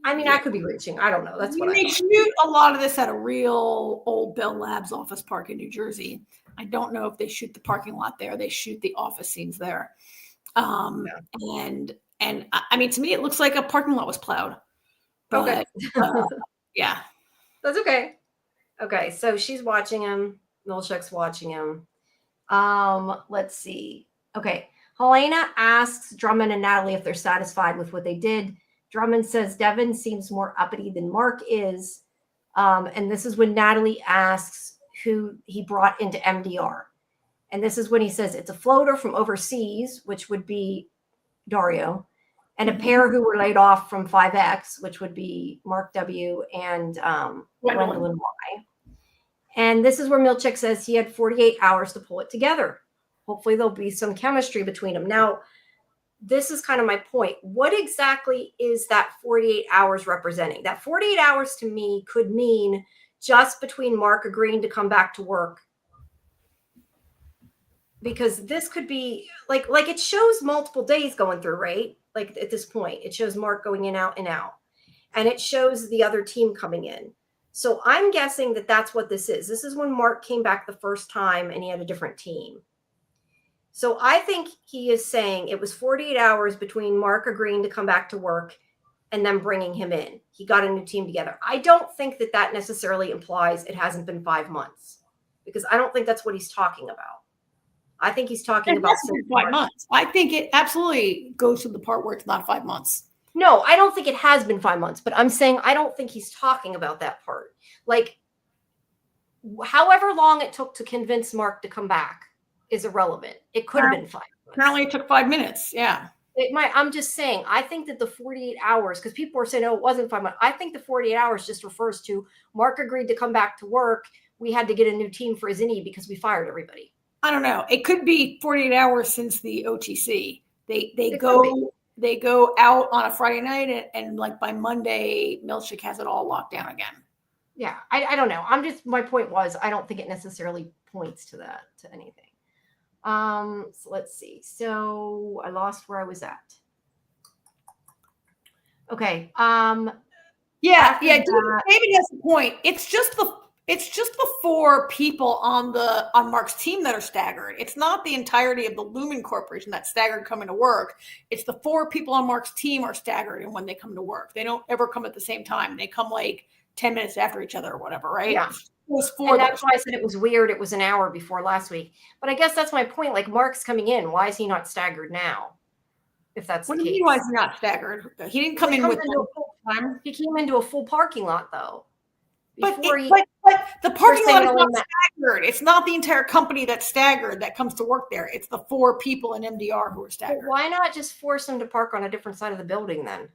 I mean, I could be reaching. I don't know. That's what they shoot a lot of this at a real old Bell Labs office park in New Jersey. I don't know if they shoot the parking lot there. They shoot the office scenes there. And I mean, to me, it looks like a parking lot was plowed. But, okay. Yeah. That's okay. Okay. So she's watching him. Milchek's watching him. Let's see. Okay. Helena asks Drummond and Natalie if they're satisfied with what they did. Drummond says Devin seems more uppity than Mark is. And this is when Natalie asks who he brought into MDR. And this is when he says it's a floater from overseas, which would be Dario, and a pair who were laid off from 5X, which would be Mark W. and Gwendolyn Y. And this is where Milchick says he had 48 hours to pull it together. Hopefully there'll be some chemistry between them. Now, this is kind of my point. What exactly is that 48 hours representing? That 48 hours to me could mean just between Mark agreeing to come back to work. Because this could be like it shows multiple days going through, right? Like at this point, it shows Mark going in, out, and out. And it shows the other team coming in. So I'm guessing that that's what this is. This is when Mark came back the first time and he had a different team. So I think he is saying it was 48 hours between Mark agreeing to come back to work and then bringing him in. He got a new team together. I don't think that that necessarily implies it hasn't been 5 months, because I don't think that's what he's talking about. I think he's talking about 5 months. I think it absolutely goes to the part where it's not 5 months. No, I don't think it has been 5 months, but I'm saying I don't think he's talking about that part. Like, however long it took to convince Mark to come back is irrelevant. It could have been 5 months. Apparently it took 5 minutes. Yeah. It might. I'm just saying, I think that the 48 hours, because people are saying, oh, it wasn't 5 months. I think the 48 hours just refers to Mark agreed to come back to work. We had to get a new team for Zinni because we fired everybody. I don't know. It could be 48 hours since the OTC. They go out on a Friday night and like by Monday, Milchick has it all locked down again. Yeah, I don't know. My point was, I don't think it necessarily points to that, to anything. So let's see. So I lost where I was at. Okay. Yeah. David has a point. It's just the 4 people on Mark's team that are staggered. It's not the entirety of the Lumen Corporation that's staggered coming to work. It's the 4 people on Mark's team are staggered, and when they come to work, they don't ever come at the same time. They come like 10 minutes after each other or whatever, right? Yeah. And that's why I said it was weird. It was an hour before last week. But I guess that's my point. Like, Mark's coming in. Why is he not staggered now? If that's the case. What do you mean why is he not staggered? He didn't come in with full time. He came into a full parking lot, though. But the parking lot is not staggered. It's not the entire company that's staggered that comes to work there. It's the 4 people in MDR who are staggered. Why not just force them to park on a different side of the building then?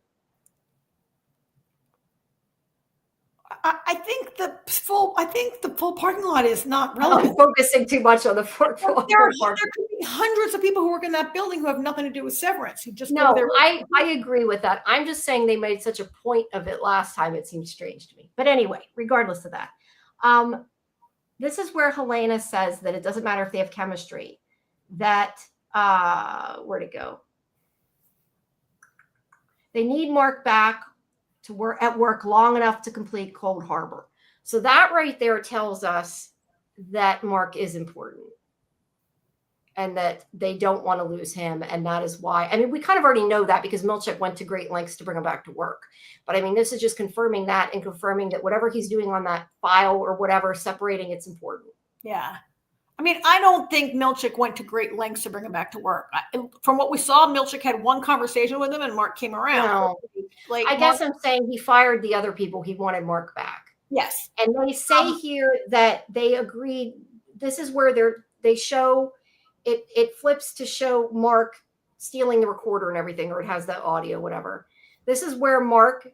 I think the full parking lot is not relevant. I'm focusing too much on the full parking. There could be hundreds of people who work in that building who have nothing to do with Severance. Who just I agree with that. I'm just saying they made such a point of it last time. It seems strange to me. But anyway, regardless of that, this is where Helena says that it doesn't matter if they have chemistry. That where'd it go? They need Mark back to work at work long enough to complete Cold Harbor. So that right there tells us that Mark is important and that they don't want to lose him. And that is why, I mean, we kind of already know that because Milchick went to great lengths to bring him back to work. But I mean, this is just confirming that and confirming that whatever he's doing on that file or whatever, separating, it's important. Yeah. I mean, I don't think Milchick went to great lengths to bring him back to work. From what we saw, Milchick had one conversation with him and Mark came around. No. I guess I'm saying he fired the other people. He wanted Mark back. Yes. And they say here that they agreed. This is where they show it flips to show Mark stealing the recorder and everything, or it has that audio, whatever. This is where Mark's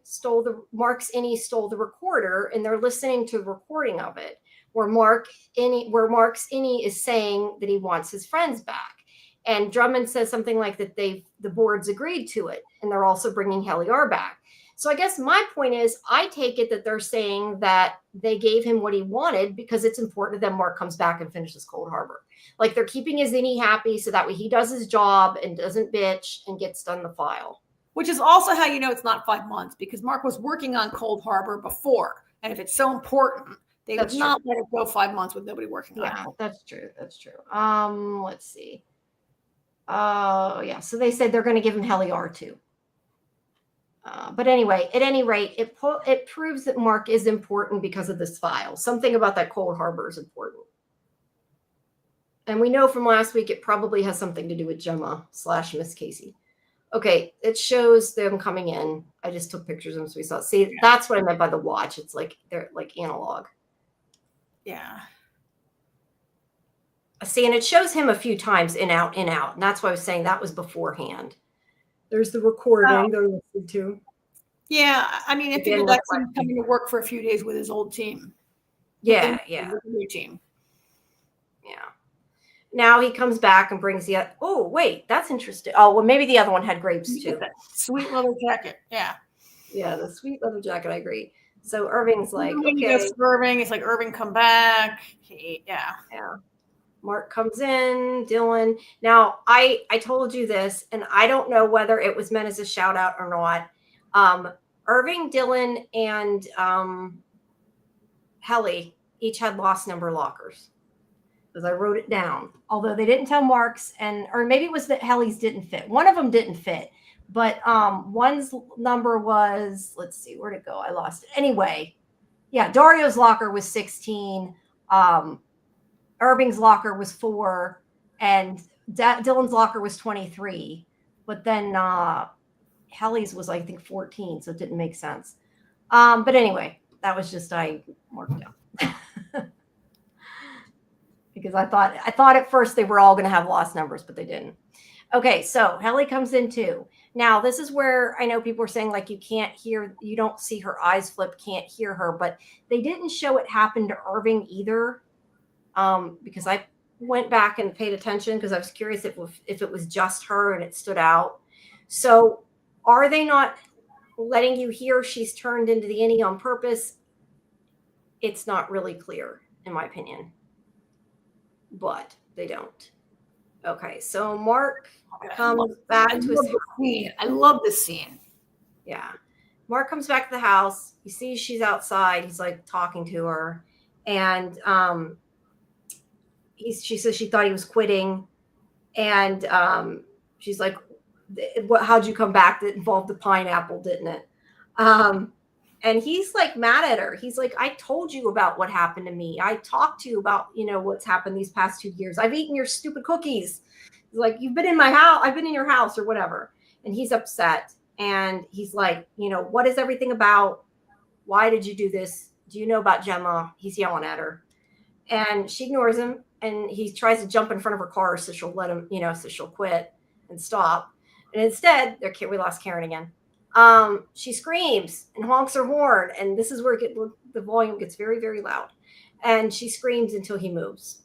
Innie stole the recorder and they're listening to the recording of it. Where Mark's Innie is saying that he wants his friends back. And Drummond says something like that the boards agreed to it. And they're also bringing Heliar back. So I guess my point is, I take it that they're saying that they gave him what he wanted because it's important that Mark comes back and finishes Cold Harbor. Like they're keeping his Innie happy so that way he does his job and doesn't bitch and gets done the file. Which is also how you know it's not 5 months, because Mark was working on Cold Harbor before. And if it's so important, they would not let it go 5 months with nobody working on it. Yeah, that's true. That's true. Let's see. Yeah. So they said they're going to give him Heliar too. But anyway, at any rate, it proves that Mark is important because of this file. Something about that Cold Harbor is important. And we know from last week it probably has something to do with Gemma / Miss Casey. Okay, it shows them coming in. I just took pictures of them so we saw it. See, that's what I meant by the watch. It's like they're like analog. Yeah. See, and it shows him a few times in, out, in, out. And that's why I was saying that was beforehand. There's the recording they're listening to. Yeah, I mean, I figured that's him coming to work for a few days with his old team. Yeah, with the new team. Yeah. Now he comes back and brings the. Oh, wait, that's interesting. Oh, well, maybe the other one had grapes too. Sweet leather jacket. Yeah. Yeah, the sweet leather jacket. I agree. So Irving's like, when okay. He goes to Irving, it's like, Irving, come back. Yeah. Mark comes in, Dylan. Now, I told you this, and I don't know whether it was meant as a shout out or not. Irving, Dylan, and Helly each had lost number lockers, because I wrote it down. Although they didn't tell Mark's, or maybe it was that Helly's didn't fit. One of them didn't fit, but one's number was, let's see, where'd it go? I lost it. Anyway, yeah, Dario's locker was 16. Irving's locker was 4, and Dylan's locker was 23. But then Helly's was, I think, 14, so it didn't make sense. But anyway, that was just, I marked down. Because I thought at first they were all going to have lost numbers, but they didn't. Okay, so Helly comes in too. Now, this is where I know people are saying, like, you can't hear, you don't see her eyes flip, can't hear her, but they didn't show it happen to Irving either. Because I went back and paid attention because I was curious if it was just her and it stood out. So are they not letting you hear she's turned into the innie on purpose? It's not really clear, in my opinion. But they don't. Okay, so Mark comes back to his scene. I love this scene. Yeah. Mark comes back to the house. He sees she's outside. He's like talking to her. And she says she thought he was quitting. And she's like, how'd you come back? That involved the pineapple, didn't it? And he's like mad at her. He's like, I told you about what happened to me. I talked to you about, what's happened these past 2 years. I've eaten your stupid cookies. He's like, you've been in my house. I've been in your house or whatever. And he's upset. And he's like, what is everything about? Why did you do this? Do you know about Gemma? He's yelling at her. And she ignores him. And he tries to jump in front of her car so she'll let him, so she'll quit and stop. And instead, we lost Karen again. She screams and honks her horn. And this is where the volume gets very, very loud. And she screams until he moves.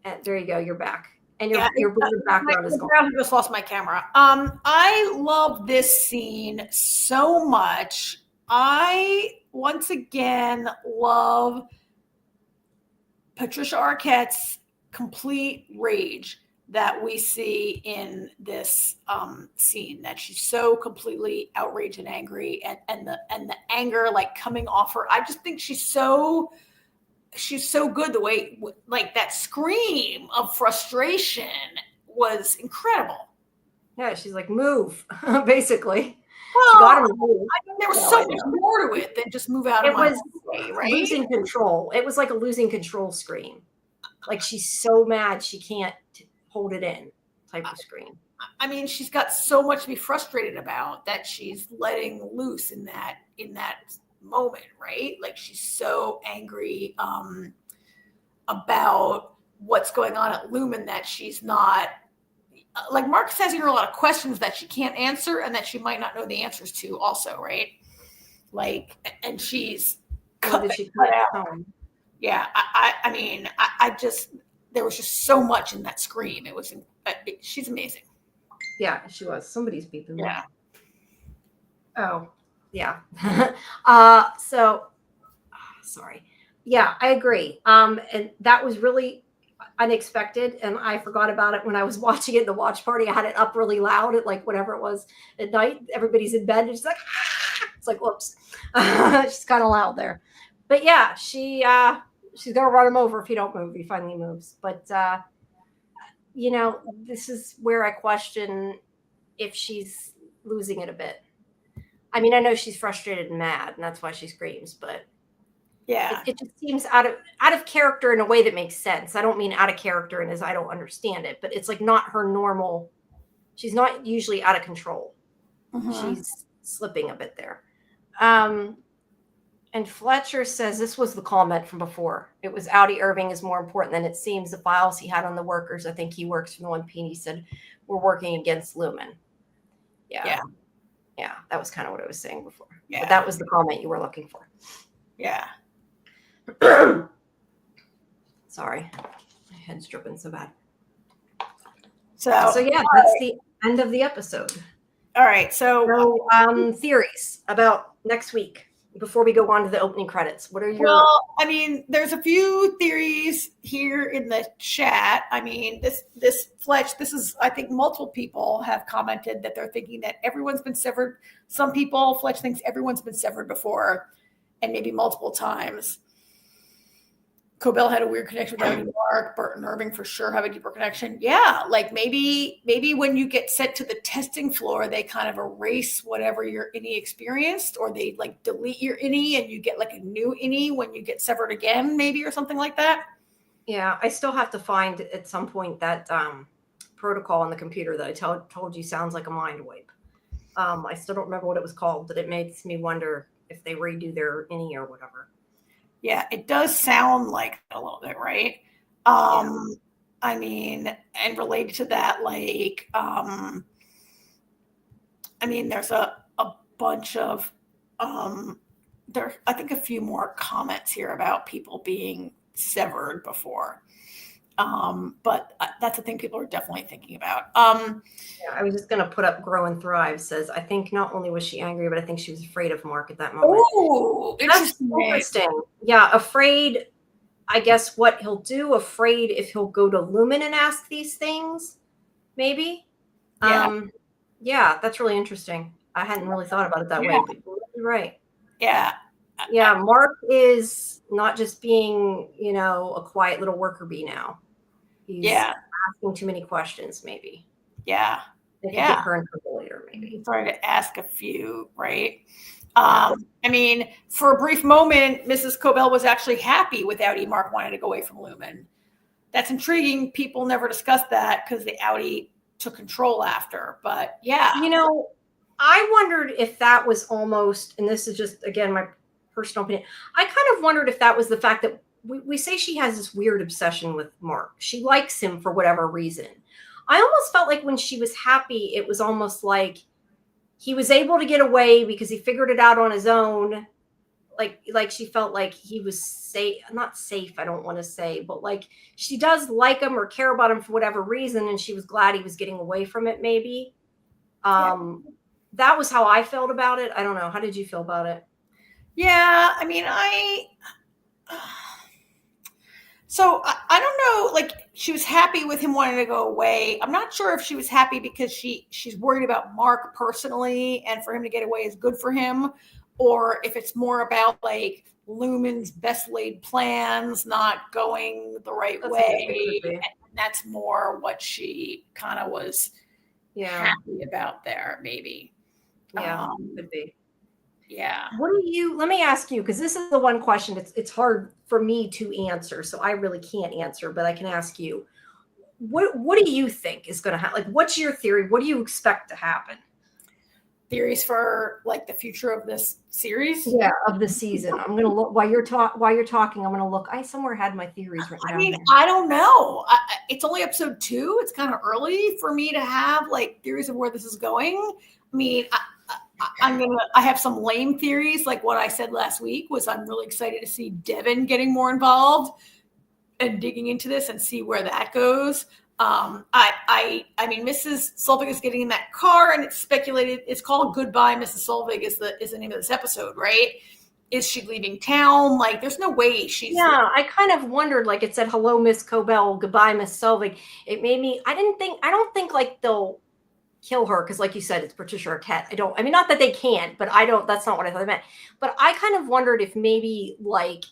And there you go. You're back. And your background is gone. I just lost my camera. I love this scene so much. I, once again, love Patricia Arquette's complete rage that we see in this scene, that she's so completely outraged and angry, and the anger like coming off her. I just think she's so good. The way, like, that scream of frustration was incredible. Yeah, she's like, move, basically. Well, she got him to move. I mean, there was so much more to it than just move out of my way, right? Losing control. It was like a losing control scream. Like, she's so mad she can't hold it in type of scream. I mean, she's got so much to be frustrated about that she's letting loose in that moment, right? Like, she's so angry about what's going on at Lumen that she's not, like, Mark says here, a lot of questions that she can't answer and that she might not know the answers to also, right? Like, and she's cut out. Yeah, I mean, I just, there was just so much in that scream. It was, she's amazing. Yeah, she was. Somebody's beeping me. Yeah. Oh, yeah. So, sorry. Yeah, I agree. And that was really unexpected, and I forgot about it when I was watching it in the watch party. I had it up really loud at, like, whatever it was at night. Everybody's in bed, and she's like, ah! It's like, whoops. She's kind of loud there. But yeah, she's gonna run him over if he don't move. He finally moves. But this is where I question if she's losing it a bit. I mean, I know she's frustrated and mad, and that's why she screams, but yeah, it just seems out of character in a way that makes sense. I don't mean out of character and as I don't understand it, but it's like not her normal. She's not usually out of control. Mm-hmm. She's slipping a bit there. And Fletcher says this was the comment from before. It was Audi Irving is more important than it seems. The files he had on the workers, I think he works for the one P. He said, we're working against Lumen. Yeah. That was kind of what I was saying before. Yeah. But that was the comment you were looking for. Yeah. Sorry. My head's dripping so bad. So yeah, that's the end of the episode. All right. So theories about next week before we go on to the opening credits. What are your... Well, I mean, there's a few theories here in the chat. I mean, this Fletch, this is, I think multiple people have commented that they're thinking that everyone's been severed. Some people, Fletch thinks everyone's been severed before and maybe multiple times. Cobell had a weird connection with Audi Mark. Bert and Irving for sure have a deeper connection. Yeah, like maybe when you get sent to the testing floor, they kind of erase whatever your innie experienced, or they like delete your innie and you get like a new innie when you get severed again, maybe, or something like that. Yeah, I still have to find at some point that protocol on the computer that I told you sounds like a mind wipe. I still don't remember what it was called, but it makes me wonder if they redo their innie or whatever. Yeah, it does sound like a little bit, right? I mean, and related to that, like, I mean, there's a bunch of, there, I think a few more comments here about people being severed before. But that's a thing people are definitely thinking about. I was just going to put up Grow and Thrive says, I think not only was she angry, but I think she was afraid of Mark at that moment. Oh, interesting. Yeah, afraid, I guess, what he'll do. Afraid if he'll go to Lumen and ask these things, maybe. Yeah, that's really interesting. I hadn't really thought about it that way, but you're right. Yeah. Yeah, Mark is not just being, a quiet little worker bee now. He's asking too many questions, maybe. Yeah. Get her in trouble later, maybe. Sorry to ask a few, right? I mean, for a brief moment, Mrs. Cobell was actually happy with Audi Mark wanting to go away from Lumen. That's intriguing. People never discussed that because the Audi took control after. But yeah. I wondered if that was almost, and this is just, again, my personal opinion, I kind of wondered if that was the fact that we say she has this weird obsession with Mark. She likes him for whatever reason. I almost felt like when she was happy, it was almost like he was able to get away because he figured it out on his own. Like she felt like he was safe, not safe, I don't want to say, but like she does like him or care about him for whatever reason. And she was glad he was getting away from it, maybe. That was how I felt about it. I don't know. How did you feel about it? Yeah, I mean, so I don't know, like she was happy with him wanting to go away. I'm not sure if she was happy because she's worried about Mark personally and for him to get away is good for him, or if it's more about like Lumen's best laid plans not going the right way. And that's more what she kind of was happy about there, maybe. Yeah, could be. Yeah. Let me ask you, because this is the one question it's hard for me to answer, so I really can't answer, but I can ask you. What do you think is going to happen? Like, what's your theory? What do you expect to happen? Theories for like the future of this series? Yeah, of the season. I'm going to look while you're talking. I'm going to look. I somewhere had my theories written down. I mean, I don't know. It's only episode 2. It's kind of early for me to have like theories of where this is going. I mean, I have some lame theories, like what I said last week was I'm really excited to see Devin getting more involved and digging into this and see where that goes. I mean, Mrs. Selvig is getting in that car, and it's speculated it's called Goodbye, Mrs. Selvig is the name of this episode, right? Is she leaving town? Like, there's no way she's. Yeah, I kind of wondered. Like, it said, "Hello, Miss Cobell. Goodbye, Miss Selvig." It made me. I don't think like they'll kill her because, like you said, it's Patricia Arquette. I mean, not that they can't, but I don't. That's not what I thought it meant. But I kind of wondered if maybe like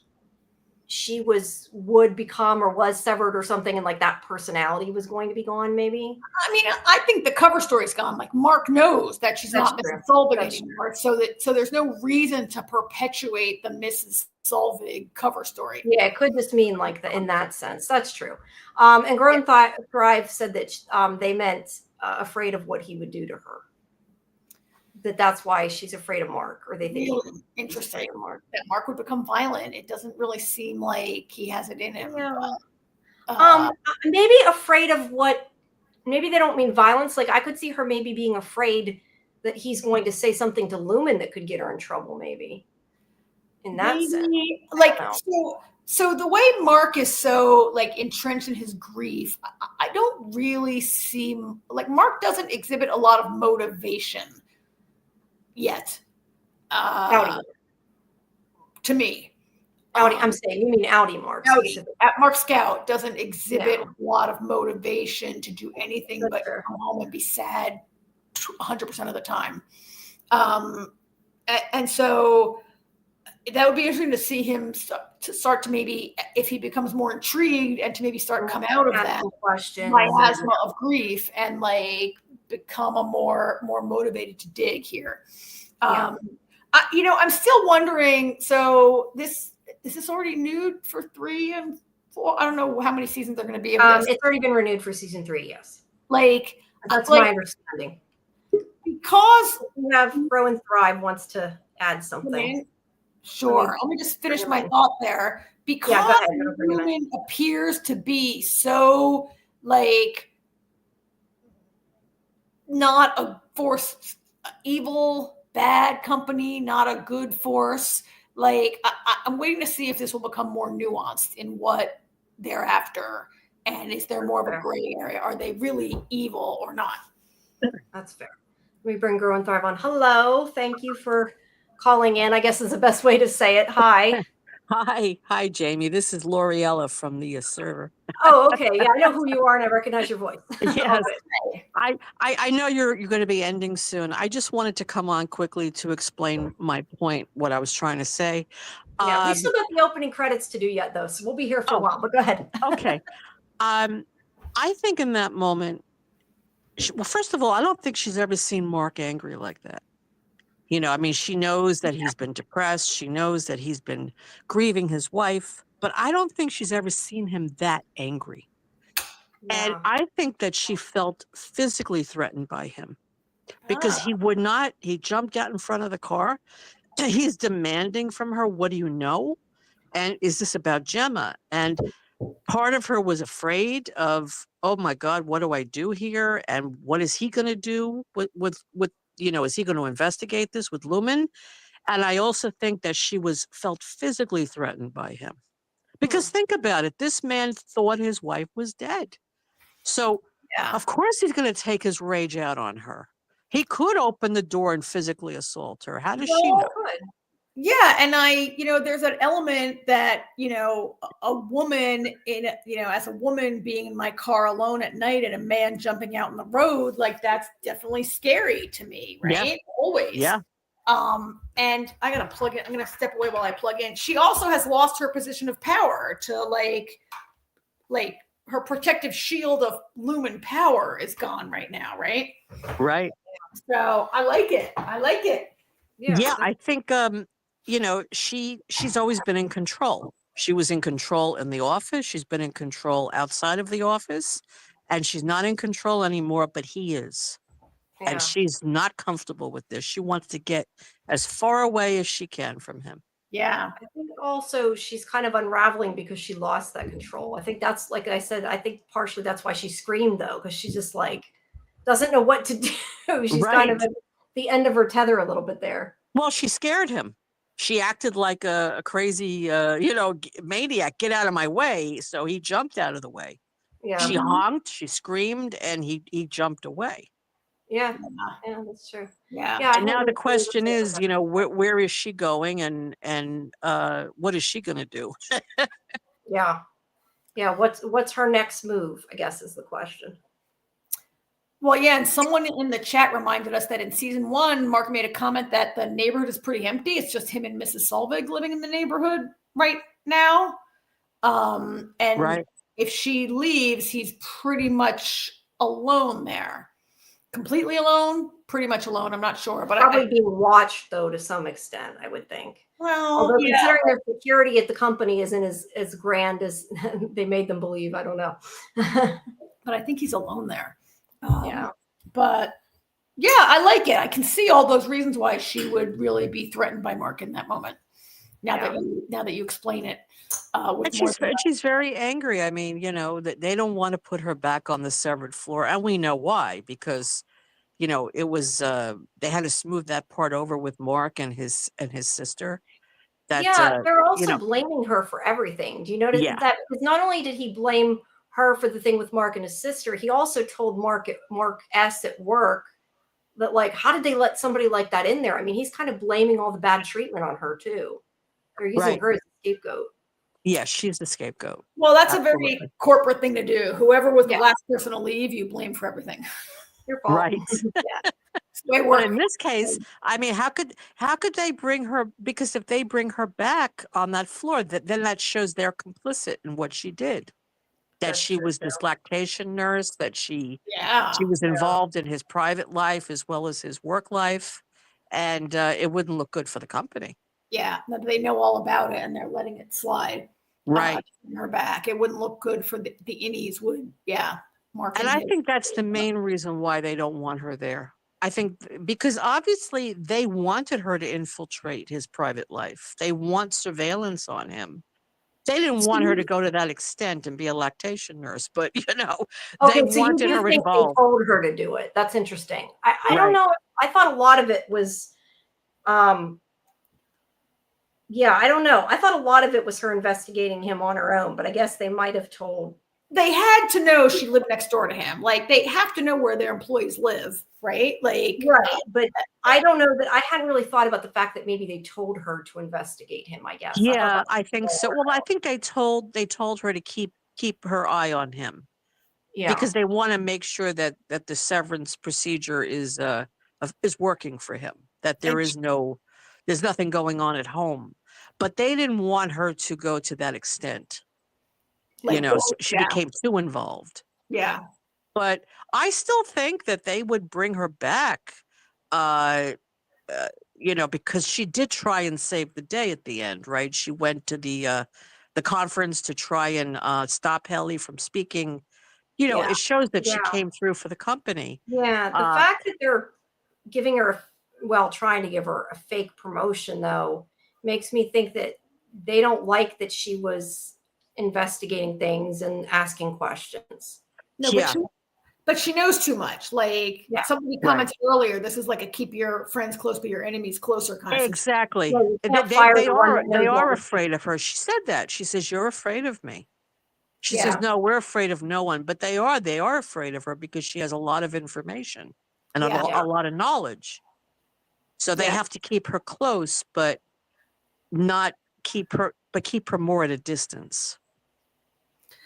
she would become or was severed or something, and like that personality was going to be gone. Maybe. I mean, I think the cover story's gone. Like Mark knows that she's not Mrs. Selvig anymore, so there's no reason to perpetuate the Mrs. Selvig cover story. Yeah, it could just mean like in that sense. That's true. And Grow and Thrive said that they meant afraid of what he would do to her. that's why she's afraid of Mark, or they think Really interesting that Mark would become violent. It doesn't really seem like he has it in him. Yeah. Maybe afraid of what? Maybe they don't mean violence. Like I could see her maybe being afraid that he's going to say something to Lumen that could get her in trouble. Maybe in that sense. Like so the way Mark is so like entrenched in his grief, I don't really see like Mark doesn't exhibit a lot of motivation yet. To me. Audi, I'm saying you mean Audi Mark. Mark Scout doesn't exhibit a lot of motivation to do anything but come home and be sad 100% of the time. And so that would be interesting to see him start to maybe, if he becomes more intrigued, and to maybe start come out of that miasma of grief and like become a more motivated to dig here. I'm still wondering. So is this already renewed for 3 and 4? I don't know how many seasons they're going to be of this. It's already been renewed for season 3. Yes, like that's my understanding. Because we have Grow and Thrive wants to add something. Sure. Let me just finish my thought there. Because Lumen appears to be so like not a force, evil, bad company, not a good force. Like I'm waiting to see if this will become more nuanced in what they're after, and is there more of a gray area? Are they really evil or not? That's fair. Let me bring Grow and Thrive on. Hello, thank you for calling in, I guess is the best way to say it. Hi. Hi, Jamie. This is L'Oreella from the server. Oh, okay. Yeah, I know who you are and I recognize your voice. Yes. I know you're going to be ending soon. I just wanted to come on quickly to explain my point, what I was trying to say. Yeah, we still got the opening credits to do yet, though, so we'll be here for a while, but go ahead. Okay. I think in that moment, well, first of all, I don't think she's ever seen Mark angry like that. I mean, she knows that he's been depressed. She knows that he's been grieving his wife, but I don't think she's ever seen him that angry. Yeah. And I think that she felt physically threatened by him because he jumped out in front of the car. He's demanding from her, what do you know? And is this about Gemma? And part of her was afraid of, oh my God, what do I do here? And what is he going to do with is he going to investigate this with Lumen? And I also think that she felt physically threatened by him. Because think about it, this man thought his wife was dead. So of course he's going to take his rage out on her. He could open the door and physically assault her. How does she know? Yeah. And there's an element that, a woman as a woman being in my car alone at night and a man jumping out in the road, like that's definitely scary to me. Right. Yeah. Always. Yeah. And I got to plug in. I'm going to step away while I plug in. She also has lost her position of power to like her protective shield of Lumen power is gone right now. Right. Right. So I like it. Yeah. I think, she's always been in control. She was in control in the office. She's been in control outside of the office, and she's not in control anymore, but he is. Yeah. And she's not comfortable with this. She wants to get as far away as she can from him. Yeah. I think also she's kind of unraveling because she lost that control. I think that's, like I said, I think partially that's why she screamed, though, because she just like doesn't know what to do. She's kind of at the end of her tether a little bit there. Well, she scared him. She acted like a crazy, maniac. Get out of my way. So he jumped out of the way. Yeah. She honked, she screamed, and he jumped away. Yeah, that's true. Yeah. And now the question is, where is she going, and what is she going to do? Yeah. What's her next move, I guess, is the question. Well, yeah, and someone in the chat reminded us that in season 1, Mark made a comment that the neighborhood is pretty empty. It's just him and Mrs. Selvig living in the neighborhood right now. And if she leaves, he's pretty much alone there. Completely alone, pretty much alone. I'm not sure, but probably being watched though to some extent, I would think. Well, although considering their security at the company isn't as grand as they made them believe, I don't know. But I think he's alone there. But Yeah, I like it. I can see all those reasons why she would really be threatened by Mark in that moment. Now that you explain it, with more. And she's very angry. I mean, that they don't want to put her back on the severed floor, and we know why, because it was they had to smooth that part over with Mark and his sister. That Yeah, they're also blaming her for everything. Do you notice yeah, that? Because not only did he blame her for the thing with Mark and his sister, he also told Mark S at work that, like, how did they let somebody like that in there? I mean, he's kind of blaming all the bad treatment on her too. They're using right. her as a scapegoat. Yeah, she's the scapegoat. Well, that's Absolutely. a very corporate thing to do. Whoever was the Yeah. last person to leave, you blame for everything. Your fault. Right. Yeah. But in this case, I mean, how could they bring her? Because if they bring her back on that floor, then that shows they're complicit in what she did. That That's she true, was too. this lactation nurse. That she Yeah. was involved in his private life as well as his work life, and it wouldn't look good for the company. Yeah, they know all about it and they're letting it slide. Right. Her back. It wouldn't look good for the innies, would. Yeah. Mark And I think that's the main reason why they don't want her there. I think because obviously they wanted her to infiltrate his private life. They want surveillance on him. They didn't want her to go to that extent and be a lactation nurse, but they Okay, so you wanted do her think they involved. told her to do it? That's interesting. I don't Right. know. I thought a lot of it was, yeah, I don't know. I thought a lot of it was her investigating him on her own, but I guess they might have told. They had to know she lived next door to him. Like, they have to know where their employees live, right? Like, Right, but I don't know that I hadn't really thought about the fact that maybe they told her to investigate him, I guess. Yeah, I think so. Well, I think they told her to keep her eye on him. Yeah. Because they want to make sure that the severance procedure is working for him, that there's nothing going on at home. But they didn't want her to go to that extent. like, So she became too involved. Yeah. But I still think that they would bring her back, because she did try and save the day at the end, right? She went to the conference to try and stop Haley from speaking. It shows that she came through for the company. Yeah, the fact that they're giving her, trying to give her a fake promotion, though, makes me think that they don't like that she was investigating things and asking questions. No, but she knows too much. Like, somebody commented earlier, this is like a keep your friends close, but your enemies closer kind of situation. Exactly. They are afraid of her. She said that. She says, "You're afraid of me." She says, "No, we're afraid of no one." But they are afraid of her because she has a lot of information and a lot of knowledge. So they have to keep her close, but not keep her more at a distance.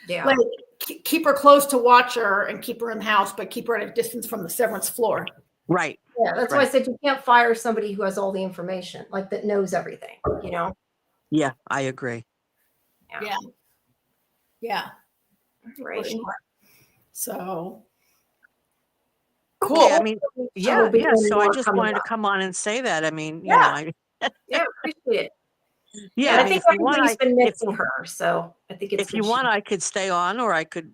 Yeah. Like, keep her close to watch her and keep her in the house, but keep her at a distance from the severance floor. Right. Yeah, that's why I said you can't fire somebody who has all the information, like that knows everything, Yeah, I agree. Yeah. Right. Sure. So cool. Okay, I mean, so I just wanted to come on and say that. I mean, appreciate it. Yeah, I think everybody's been missing her, so I think it's. If you want, I could stay on, or I could,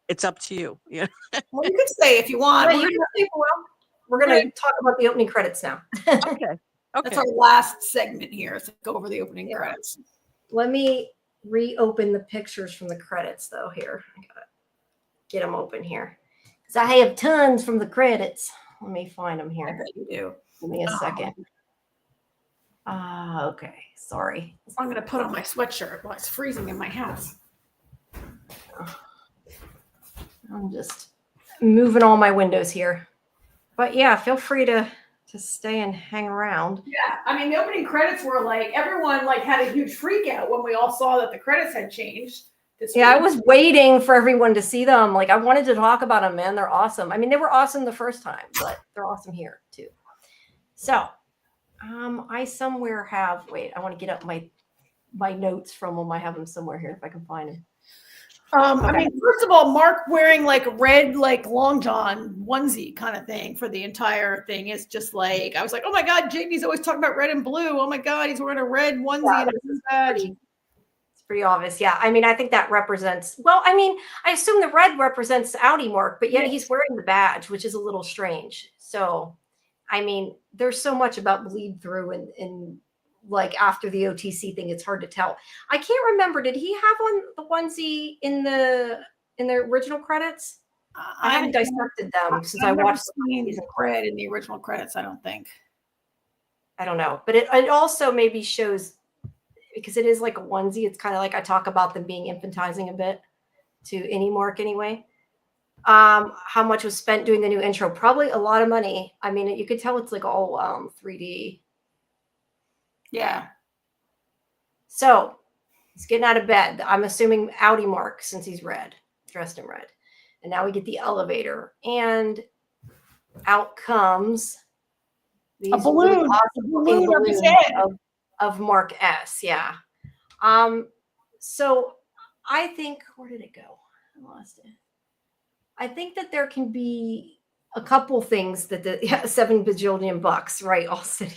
it's up to you. Yeah. Well, you could stay if you want. Yeah, you can stay for a while. We're going to talk about the opening credits now. Okay. That's our last segment here. So go over the opening credits. Let me reopen the pictures from the credits, though. Here, I gotta get them open here because I have tons from the credits. Let me find them here. I bet you do. Give me a second. Okay. Sorry. I'm going to put on my sweatshirt while it's freezing in my house. I'm just moving all my windows here. But yeah, feel free to stay and hang around. Yeah. I mean, the opening credits were like, everyone had a huge freak out when we all saw that the credits had changed. I was waiting for everyone to see them. Like, I wanted to talk about them, man. They're awesome. I mean, they were awesome the first time, but they're awesome here too. So, I somewhere have, I want to get up my notes from them. I have them somewhere here if I can find them. I mean, first of all, Mark wearing a red, long john onesie kind of thing for the entire thing is just I was like, oh my God, Jamie's always talking about red and blue. Oh my God, he's wearing a red onesie. Yeah, it's pretty obvious. Yeah. I mean, I think that represents, well, I mean, I assume the red represents Audi Mark, but yet Yes. he's wearing the badge, which is a little strange. So, I mean, there's so much about bleed through and like after the OTC thing, it's hard to tell. I can't remember. Did he have on the onesie in the original credits? I haven't dissected them since I watched the season red in the original credits, I don't think. I don't know. But it also maybe shows, because it is like a onesie, it's kind of like I talk about them being infantizing a bit to any Mark anyway. How much was spent doing the new intro? Probably a lot of money. I mean, you could tell it's like all 3D. Yeah. So he's getting out of bed. I'm assuming Audi Mark, since he's red, dressed in red. And now we get the elevator, and out comes these a balloon, really awesome balloon of his head. Of Mark S. Yeah. So I think, where did it go? I lost it. I think that there can be a couple things that the $7 bajillion bucks, right? All City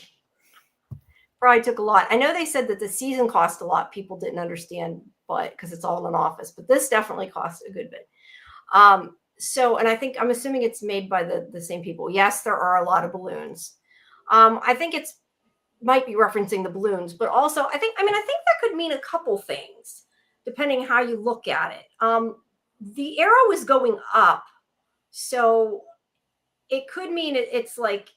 probably took a lot. I know they said that the season cost a lot. People didn't understand, but because it's all in an office, but this definitely cost a good bit. So, and I think, I'm assuming it's made by the same people. Yes, there are a lot of balloons. I think it's might be referencing the balloons, but also I think that could mean a couple things depending how you look at it. The arrow is going up, so it could mean it's like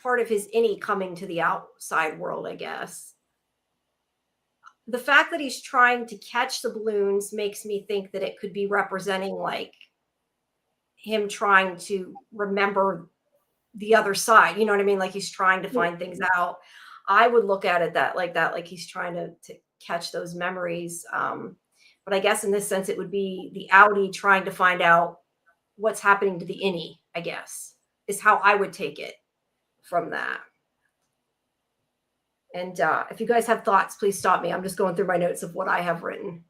part of his innie coming to the outside world, I guess. The fact that he's trying to catch the balloons makes me think that it could be representing like him trying to remember the other side. You know what I mean? Like he's trying to find things out. I would look at it like he's trying to catch those memories. But I guess in this sense, it would be the Audi trying to find out what's happening to the innie, I guess, is how I would take it from that. And if you guys have thoughts, please stop me. I'm just going through my notes of what I have written.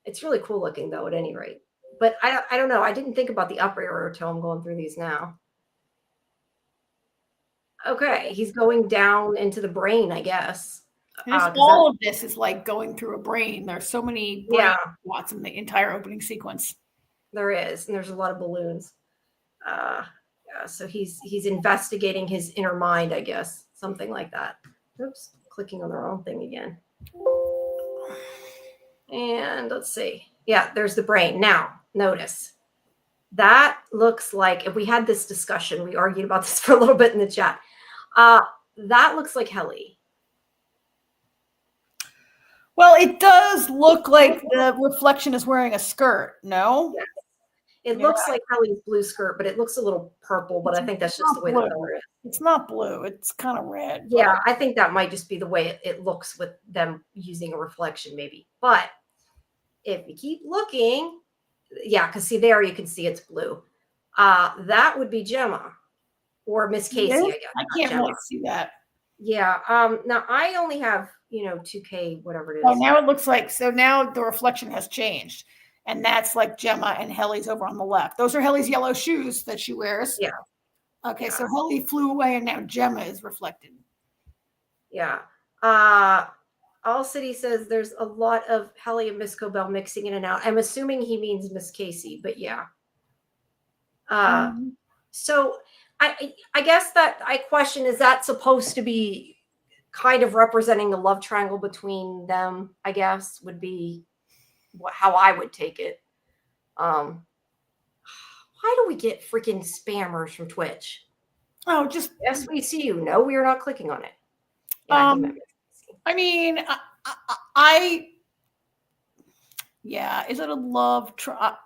It's really cool looking, though, at any rate. But I don't know. I didn't think about the upper arrow until I'm going through these now. Okay, he's going down into the brain, I guess. All of this is like going through a brain. There's so many brain spots in the entire opening sequence. There is, and there's a lot of balloons. So he's investigating his inner mind, I guess, something like that. Oops, clicking on the wrong thing again. And let's see. Yeah, there's the brain. Now, notice. That looks like, if we had this discussion, we argued about this for a little bit in the chat. That looks like Helly. Well, it does look like the reflection is wearing a skirt, no? Yes. It looks like Helly's blue skirt, but it looks a little purple, but I think that's just the way the color is. It's not blue. It's kind of red. Yeah, I think that might just be the way it looks with them using a reflection maybe. But if you keep looking, yeah, because see there, you can see it's blue. That would be Gemma or Miss Casey, I guess. I can't really see that. Yeah. Now I only have, 2K, whatever it is. Oh, now it looks like, so now the reflection has changed. And that's like Gemma and Helly's over on the left. Those are Helly's yellow shoes that she wears. Yeah. Okay, so Helly flew away and now Gemma is reflected. Yeah. All City says there's a lot of Helly and Miss Cobell mixing in and out. I'm assuming he means Miss Casey, but yeah. So I guess that I question, is that supposed to be kind of representing the love triangle between them, I guess, would be how I would take it. Why do we get freaking spammers from Twitch? Oh, just yes, we see you. No, we are not clicking on it. Yeah, is it a love triangle?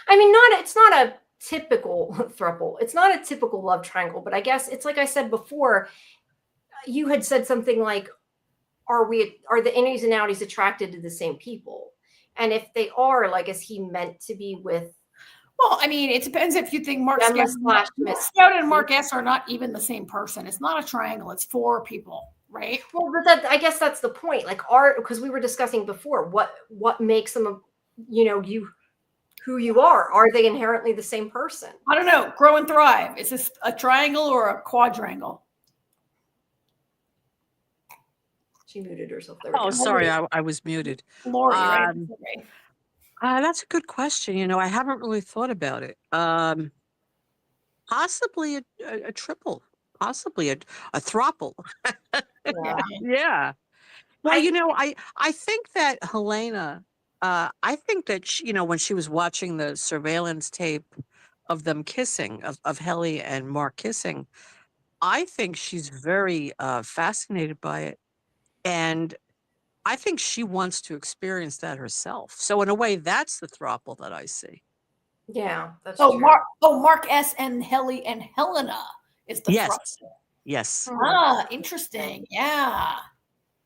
I mean, it's not a typical throuple. It's not a typical love triangle, but I guess it's like I said before, you had said something like, are the innies and outies attracted to the same people? And if they are, like, is he meant to be with? Well, I mean, it depends if you think Mark Scout and Mark S are not even the same person. It's not a triangle. It's four people, right? Well, but I guess that's the point. Like, because we were discussing before, what makes them, who you are? Are they inherently the same person? I don't know. Grow and thrive. Is this a triangle or a quadrangle? She muted herself. There we Oh, go. sorry, I was muted. Lori, right? Um, Okay. that's a good question. You know, I haven't really thought about it. Possibly a triple, possibly a throuple. Yeah. Yeah. Well, I you know, I think that Helena, I think that she, you know, when she was watching the surveillance tape of them kissing, of Helly and Mark kissing, I think she's very fascinated by it, and I think she wants to experience that herself. So in a way, that's the throuple that I see. yeah, that's Oh, true. Mark S. and Helly and Helena is the Yes, throuple. yes, Ah, interesting. Yeah.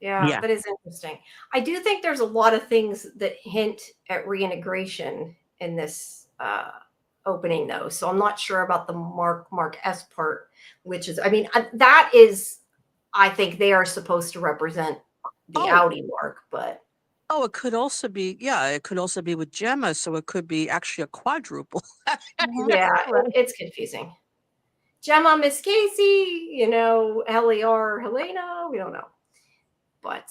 Yeah, yeah. that is interesting. I do think there's a lot of things that hint at reintegration in this opening, though. So I'm not sure about the Mark S part, which is, I mean, that is, I think they are supposed to represent the Oh, Audi mark, but oh, it could also be, yeah, it could also be with Gemma, so it could be actually a quadruple. Mhm. yeah, Right. it's confusing. Gemma, Miss Casey, you know, Helly or Helena, we don't know. But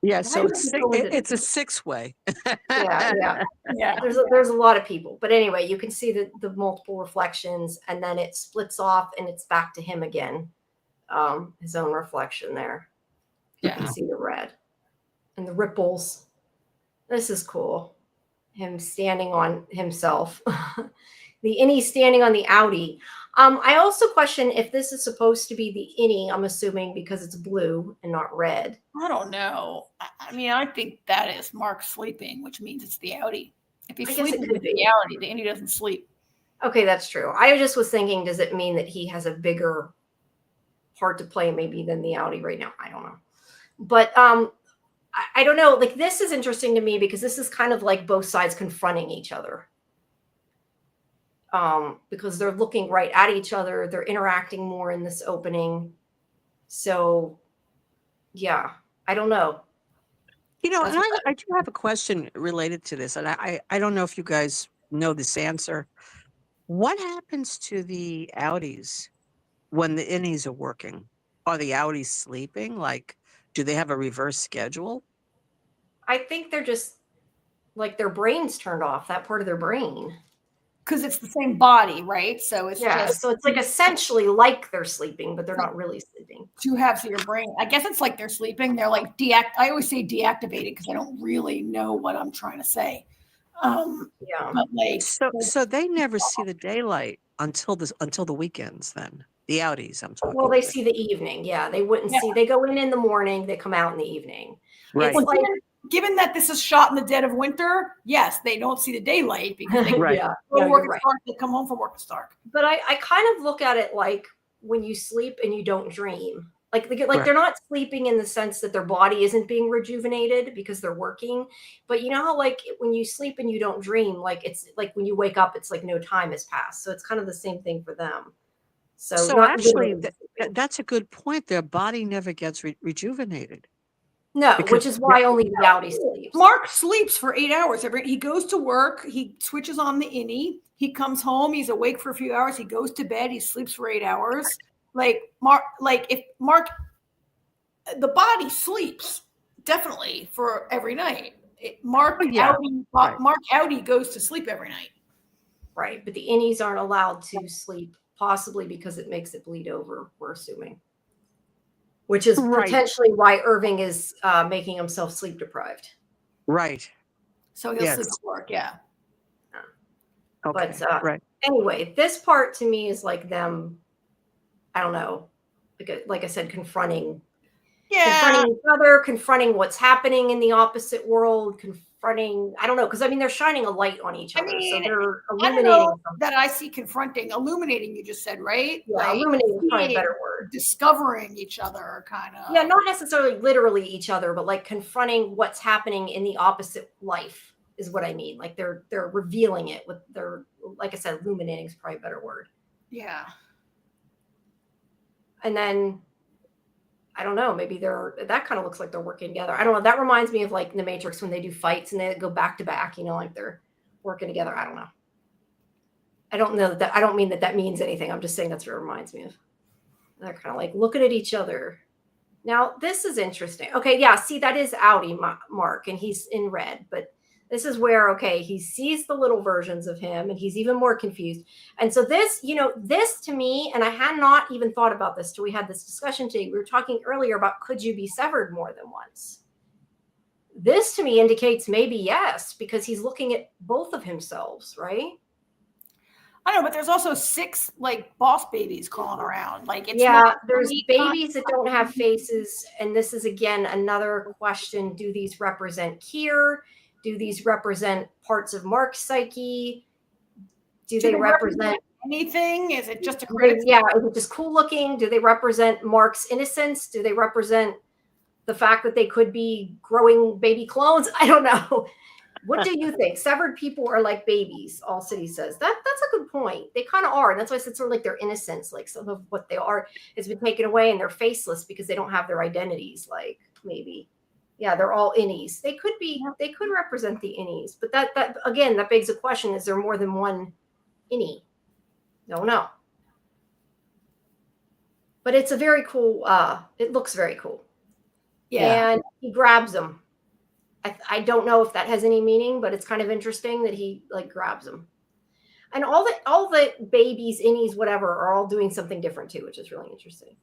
Yeah, why so did we go into it's a six-way. yeah. Yeah. There's a lot of people, but anyway, you can see the multiple reflections, and then it splits off, and it's back to him again, his own reflection there. You Yeah. can see the red and the ripples. This is cool. Him standing on himself, the innie standing on the Audi. I also question if this is supposed to be the innie. I'm assuming because it's blue and not red. I don't know. I mean, I think that is Mark sleeping, which means it's the Audi. If he's I guess it sleeping could with be. the Audi, the Indy doesn't sleep. Okay, that's true. I just was thinking, does it mean that he has a bigger part to play maybe than the Audi right now? I don't know. But I don't know. Like, this is interesting to me because this is kind of like both sides confronting each other. Because they're looking right at each other. They're interacting more in this opening. So, yeah, I don't know. You know, That's and what I do have a question related to this, and I don't know if you guys know this answer. What happens to the Audis when the innies are working? Are the Audis sleeping? Like, do they have a reverse schedule? I think they're just like their brains turned off, that part of their brain. Because it's the same body, right? So it's Yeah. just So it's like essentially like they're sleeping, but they're not really sleeping. two halves of your brain. I guess it's like they're sleeping. They're like I always say deactivated because I don't really know what I'm trying to say. Yeah. But like, So they never see the daylight until the weekends. Then the Audis, I'm Well, talking they about. see the evening. Yeah. They wouldn't yeah. see, they go in the morning, they come out in the evening. Right. It's Well, like, given that this is shot in the dead of winter, yes, they don't see the daylight because they Right. yeah, go to no, work you're at right. dark. They come home from work at dark. But I kind of look at it like when you sleep and you don't dream. Like Right. they're not sleeping in the sense that their body isn't being rejuvenated because they're working. But you know how like when you sleep and you don't dream, like it's like when you wake up, it's like no time has passed. So it's kind of the same thing for them. So So not actually, literally sleeping. that's a good point. Their body never gets rejuvenated No, because which is why only the Audi sleeps. Mark sleeps for 8 hours. He goes to work. He switches on the innie. He comes home. He's awake for a few hours. He goes to bed. He sleeps for 8 hours. Like if Mark, the body sleeps definitely for every night. Mark Oh, yeah. Right. Mark Audi goes to sleep every night. Right. But the innies aren't allowed to sleep, possibly because it makes it bleed over, we're assuming. Which is Right. potentially why Irving is making himself sleep deprived. Right. So he'll Yes. sleep at work. Yeah. Okay. But right. anyway, this part to me is like them, I don't know, like I said, confronting each other, confronting what's happening in the opposite world, confronting, I don't know, because I mean, they're shining a light on each other. So they're illuminating I don't know something. that I see confronting, illuminating, you just said, right? Yeah, like, illuminating is probably a better word. Discovering each other, kind of. Yeah, not necessarily literally each other, but like confronting what's happening in the opposite life is what I mean. Like they're revealing it with their, like I said, illuminating is probably a better word. Yeah. And then I don't know, maybe that kind of looks like they're working together. I don't know. That reminds me of like The Matrix when they do fights and they go back to back, you know, like they're working together. I don't know. I don't know that I don't mean that means anything. I'm just saying that's what it reminds me of. They're kind of like looking at each other. Now, this is interesting. Okay, yeah, see, that is Audi Mark, and he's in red, but this is where, okay, he sees the little versions of him, and he's even more confused. And so this, this to me, and I had not even thought about this till we had this discussion today. We were talking earlier about could you be severed more than once? This to me indicates maybe yes, because he's looking at both of himself, right? I don't know, but there's also 6 like boss babies crawling around. Like it's there's babies that don't have faces, and this is again another question: do these represent Kier? Do these represent parts of Mark's psyche? Do they represent anything? Is it just a credit? Yeah, is it just cool looking? Do they represent Mark's innocence? Do they represent the fact that they could be growing baby clones? I don't know. What do you think? Severed people are like babies, All City says. That's a good point. They kind of are. And that's why I said sort of like their innocence, like some of what they are has been taken away, and they're faceless because they don't have their identities, like maybe. Yeah, they're all innies. They could represent the innies. But that again, that begs the question, is there more than one innie? No. But it's a very cool, it looks very cool. Yeah. And he grabs him. I don't know if that has any meaning, but it's kind of interesting that he like grabs them. And all the babies, innies, whatever, are all doing something different too, which is really interesting.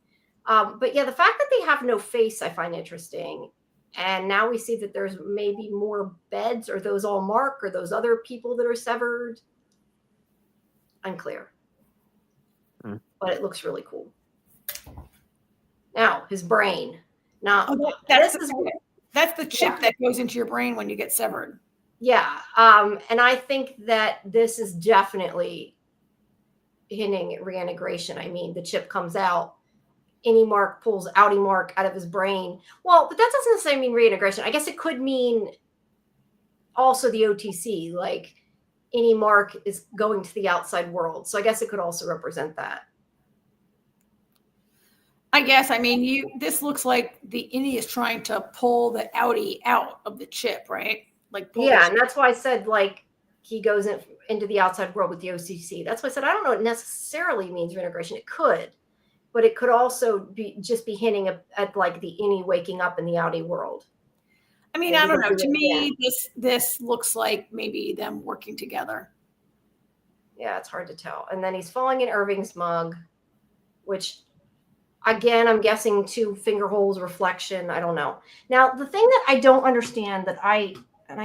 But yeah, the fact that they have no face, I find interesting. And now we see that there's maybe more beds. Are those all Mark? Or those other people that are severed? Unclear. But it looks really cool. Now, his brain. Now, that's the chip that goes into your brain when you get severed. Yeah. And I think that this is definitely hinting at reintegration. I mean, the chip comes out, Innie Mark pulls Audi Mark out of his brain. Well, but that doesn't necessarily mean reintegration. I guess it could mean also the OTC, like Innie Mark is going to the outside world. So I guess it could also represent that. I guess. I mean, this looks like the Innie is trying to pull the Audi out of the chip, right? Like, and that's why I said like he goes into the outside world with the OCC. That's why I said I don't know. It necessarily means reintegration. It could, but it could also be hinting at like the Innie waking up in the Audi world. I mean, I don't know. To me, this looks like maybe them working together. Yeah, it's hard to tell. And then he's falling in Irving's mug, which. Again, I'm guessing 2 finger holes reflection. I don't know. Now, the thing that I don't understand and I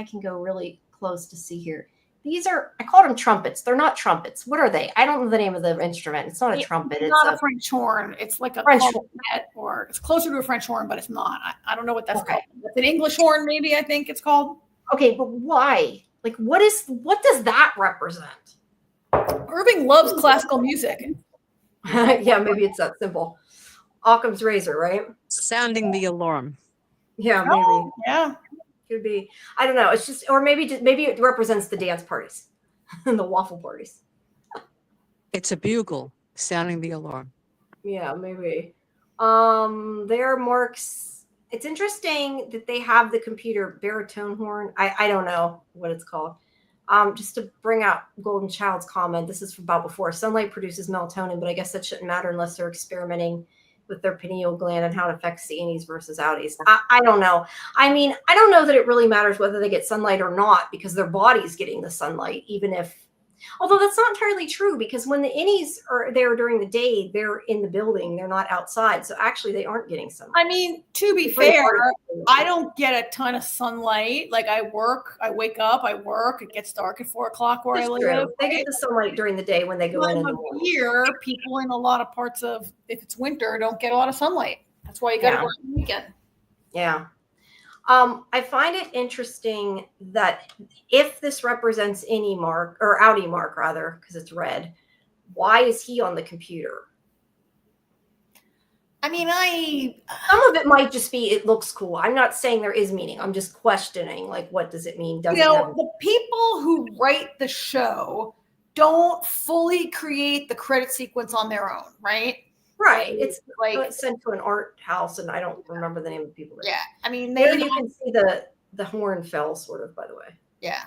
can go really close to see here. These are, I call them trumpets. They're not trumpets. What are they? I don't know the name of the instrument. It's not a trumpet. It's not a French horn. It's like a French horn, or it's closer to a French horn, but it's not. I don't know what that's called. It's an English horn, maybe, I think it's called. Okay, but why? Like, what does that represent? Irving loves classical music. Yeah, maybe it's that simple. Occam's razor, right? Sounding the alarm. Yeah, maybe. Yeah. Could be. I don't know. It's just, or maybe it represents the dance parties and the waffle parties. It's a bugle sounding the alarm. Yeah, maybe. There Mark's. It's interesting that they have the computer baritone horn. I don't know what it's called. Just to bring out Golden Child's comment, this is from about before. Sunlight produces melatonin, but I guess that shouldn't matter unless they're experimenting with their pineal gland and how it affects the innies versus outies. I don't know. I mean, I don't know that it really matters whether they get sunlight or not, because their body's getting the sunlight, even if, although that's not entirely true, because when the innies are there during the day, they're in the building, they're not outside. So actually they aren't getting sunlight. I mean, to be fair, I don't get a ton of sunlight. Like I wake up, I work, it gets dark at 4:00 where I live. They get the sunlight during the day when they go in the morning. Here, people in a lot of parts of, if it's winter, don't get a lot of sunlight. That's why you got to work on the weekend. Yeah. I find it interesting that if this represents Innie Mark, or Audi Mark rather, because it's red, why is he on the computer? I mean, some of it might just be it looks cool. I'm not saying there is meaning. I'm just questioning, like, what does it mean? The people who write the show don't fully create the credit sequence on their own, right? Right. It's like sent to an art house, and I don't remember the name of the people there. Yeah. I mean, there you can see the horn fell, sort of, by the way. Yeah.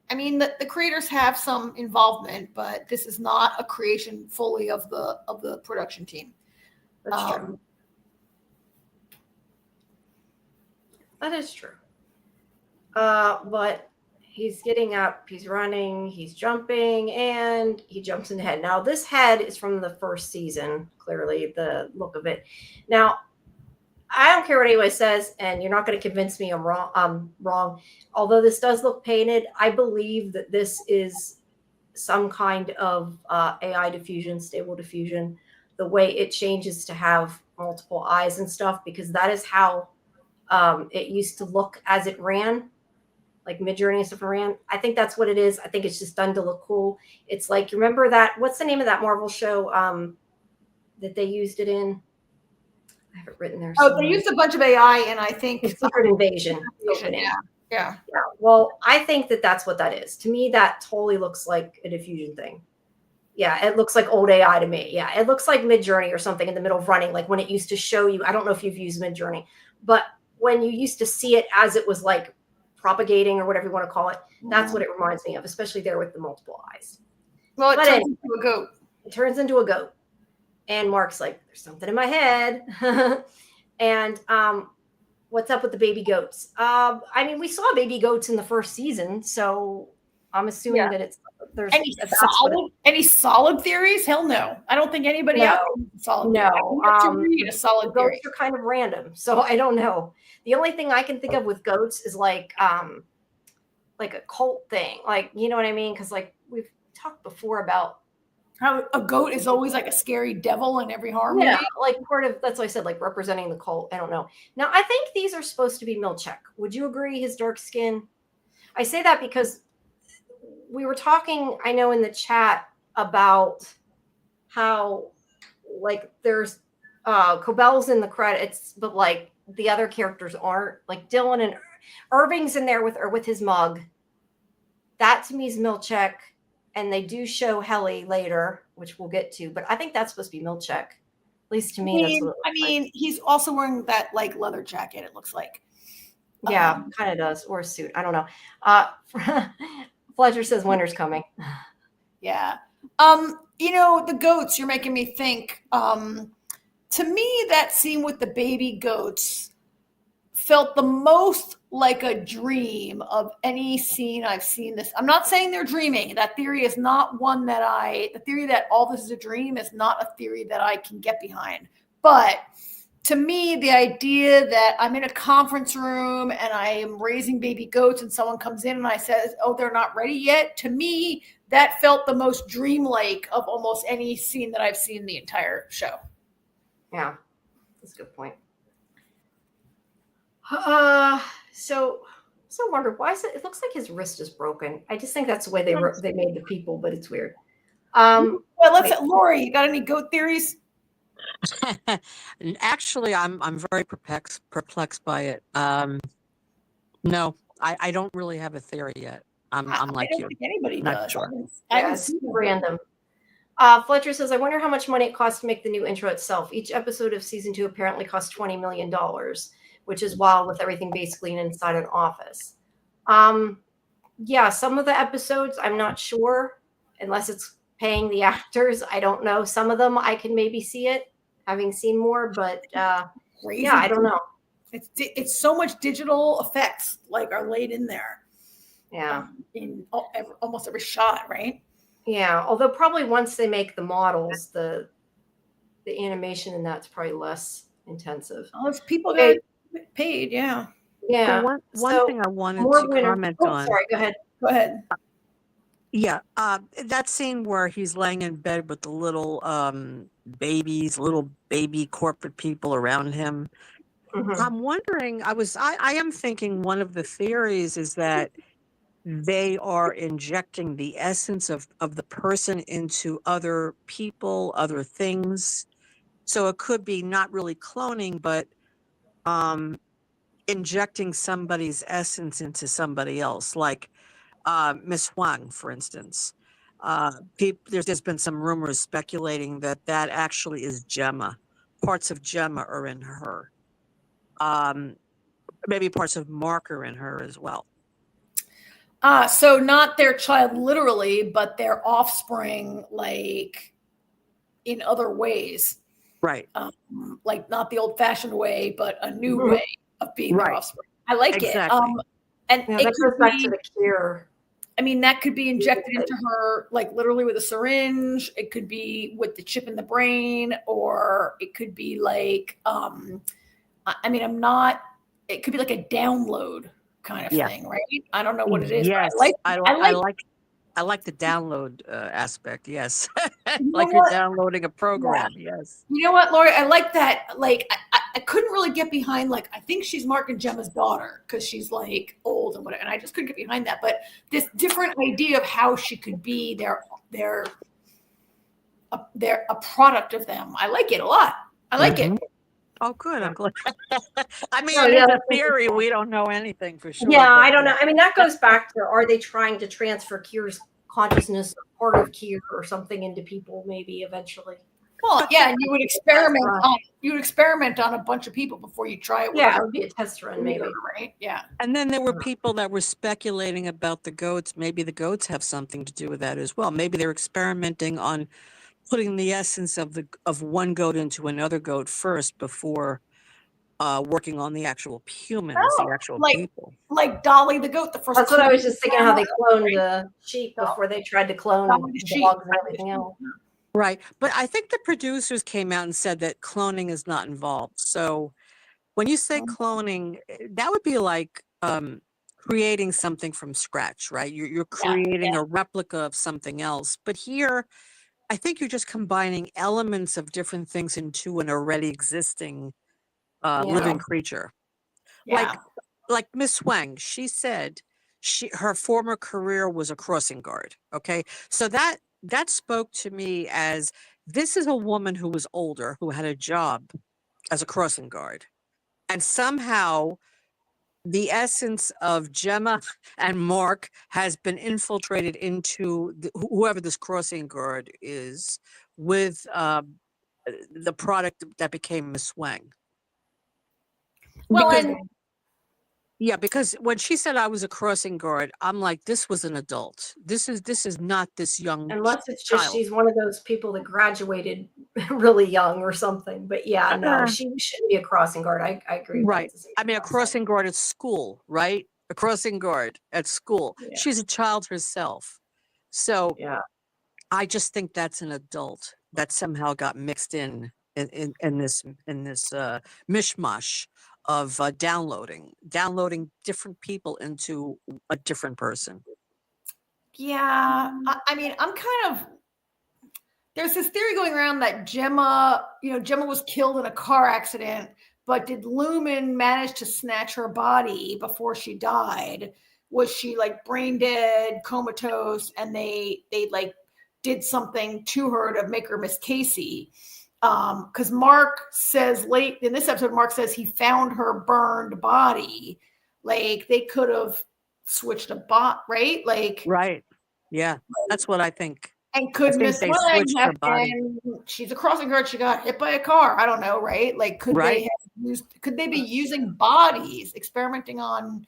I mean, the creators have some involvement, but this is not a creation fully of the production team. That's true. That is true. But he's getting up, he's running, he's jumping, and he jumps in the head. Now, this head is from the first season, clearly, the look of it. Now, I don't care what anyone says, and you're not going to convince me I'm wrong. Although this does look painted, I believe that this is some kind of AI diffusion, stable diffusion, the way it changes to have multiple eyes and stuff, because that is how it used to look as it ran, like Midjourney and stuff ran. I think that's what it is. I think it's just done to look cool. It's like, you remember that, what's the name of that Marvel show that they used it in? I have it written there. Oh, they used a bunch of AI, and I think Secret Invasion. Yeah. Well, I think that that's what that is. To me, that totally looks like a diffusion thing. Yeah, it looks like old AI to me. Yeah, it looks like Midjourney or something in the middle of running, like when it used to show you. I don't know if you've used Midjourney, but when you used to see it as it was like propagating or whatever you want to call it, that's what it reminds me of, especially there with the multiple eyes. Well, it turns into a goat. It turns into a goat. And Mark's like, there's something in my head. And what's up with the baby goats? I mean, we saw baby goats in the first season, so I'm assuming that it's there's any solid theories. Hell no, I don't think anybody out there has a solid theory. To read a solid goats theory. are kind of random, so I don't know. The only thing I can think of with goats is like a cult thing, like, you know what I mean? Because like we've talked before about how a goat is always like a scary devil in every horror movie. Yeah, like part of, that's what I said, like representing the cult. I don't know. Now, I think these are supposed to be Milchek. Would you agree, his dark skin? I say that because we were talking, I know, in the chat about how like there's Cobell's in the credits, but like the other characters aren't. Like Dylan and Irving's in there with his mug. That to me is Milchek. And they do show Helly later, which we'll get to, but I think that's supposed to be Milchek. At least to me, that's what it looks like. He's also wearing that like leather jacket, it looks like. Yeah, kind of does, or a suit. I don't know. Fletcher says winter's coming. Yeah. The goats, you're making me think. To me, that scene with the baby goats felt the most like a dream of any scene I've seen this. I'm not saying they're dreaming. That theory is not one that the theory that all this is a dream is not a theory that I can get behind. But to me, the idea that I'm in a conference room and I am raising baby goats and someone comes in and I says, oh, they're not ready yet. To me, that felt the most dreamlike of almost any scene that I've seen the entire show. Yeah, that's a good point. So wonder why is it? It looks like his wrist is broken. I just think that's the way they made the people, but it's weird. Well, Lori, you got any goat theories? Actually, I'm very perplexed by it. No, I don't really have a theory yet. I'm like you. I don't think anybody Not does. sure. It's random. Fletcher says, I wonder how much money it costs to make the new intro itself. Each episode of season 2 apparently cost $20 million, which is wild with everything basically inside an office. Yeah, some of the episodes, I'm not sure, unless it's paying the actors. I don't know. Some of them I can maybe see it, having seen more, but yeah, I don't know. It's so much digital effects like are laid in there. Yeah. In almost every shot, right? Yeah, although probably once they make the models, the animation in that's probably less intensive. Oh, if people get paid, yeah. Yeah. One thing I wanted to comment on. Sorry, go ahead. Yeah, that scene where he's laying in bed with the little baby corporate people around him. Mm-hmm. I'm wondering. I am thinking one of the theories is that they are injecting the essence of the person into other people, other things. So it could be not really cloning, but injecting somebody's essence into somebody else, like Miss Huang, for instance. There's been some rumors speculating that actually is Gemma. Parts of Gemma are in her. Maybe parts of Mark are in her as well. So not their child literally, but their offspring, like in other ways. Right. Like not the old-fashioned way, but a new way of being their offspring. I like Exactly. it. And Yeah, it that could goes back to be, the cure. I mean, that could be injected into her, like literally with a syringe. It could be with the chip in the brain, or it could be like, I mean, it could be like a download kind of Yeah. thing, right? I don't know what it is, Yes, but I like the download aspect. Yes, you know like you're what? downloading a Yeah. program. Yes. You know what, Lori? I like that. Like, I couldn't really get behind, like, I think she's Mark and Gemma's daughter because she's like old and whatever. And I just couldn't get behind that. But this different idea of how she could be they're a product of them. I like it a lot. I like it. Oh, good. I'm glad. I mean, Oh, it yeah, is a that's theory. interesting. We don't know anything for sure. Yeah, But I don't know. I mean, that goes back to, are they trying to transfer Kier's consciousness or part of Kier or something into people maybe eventually? Well, yeah, and you would Test experiment on a bunch of people before you try it with Yeah, it would be a test run maybe. right? Yeah. And then there were people that were speculating about the goats. Maybe the goats have something to do with that as well. Maybe they're experimenting on putting the essence of one goat into another goat first before working on the actual humans, the Oh, actual like people. like Dolly the goat, the first. That's what I was just thinking, how they cloned right? the sheep before they tried to clone Dolly the sheep. dogs and everything else. Right. But I think the producers came out and said that cloning is not involved. So when you say cloning, that would be like creating something from scratch, right? You're creating a replica of something else. But here, I think you're just combining elements of different things into an already existing living creature. Yeah. Like Miss Wang, she said her former career was a crossing guard. Okay. So that spoke to me as this is a woman who was older, who had a job as a crossing guard. And somehow the essence of Gemma and Mark has been infiltrated into whoever this crossing guard is with the product that became Miss Wang. Well, Because and yeah, because when she said I was a crossing guard, I'm like, this was an adult. This is not this young Unless it's just child. she's one of those people that graduated really young or something. But yeah, no, she shouldn't be a crossing guard. I agree with that. Right. I mean, a crossing guard at school, right? A crossing guard at school. Yeah. She's a child herself. So Yeah. I just think that's an adult that somehow got mixed in this mishmash of downloading different people into a different person. yeah, I mean, I'm kind of, there's this theory going around that Gemma was killed in a car accident, but did Lumen manage to snatch her body before she died? Was she like brain dead, comatose, and they like did something to her to make her Miss Casey? Because Mark says late in this episode, Mark says he found her burned body. Like they could have switched a bot, right? Like, Right. Yeah, that's what I think. and could think Miss they Lang switched her have body. been? She's a crossing guard. She got hit by a car. I don't know, right? Like, could they Right. have used? Could they be using bodies, experimenting on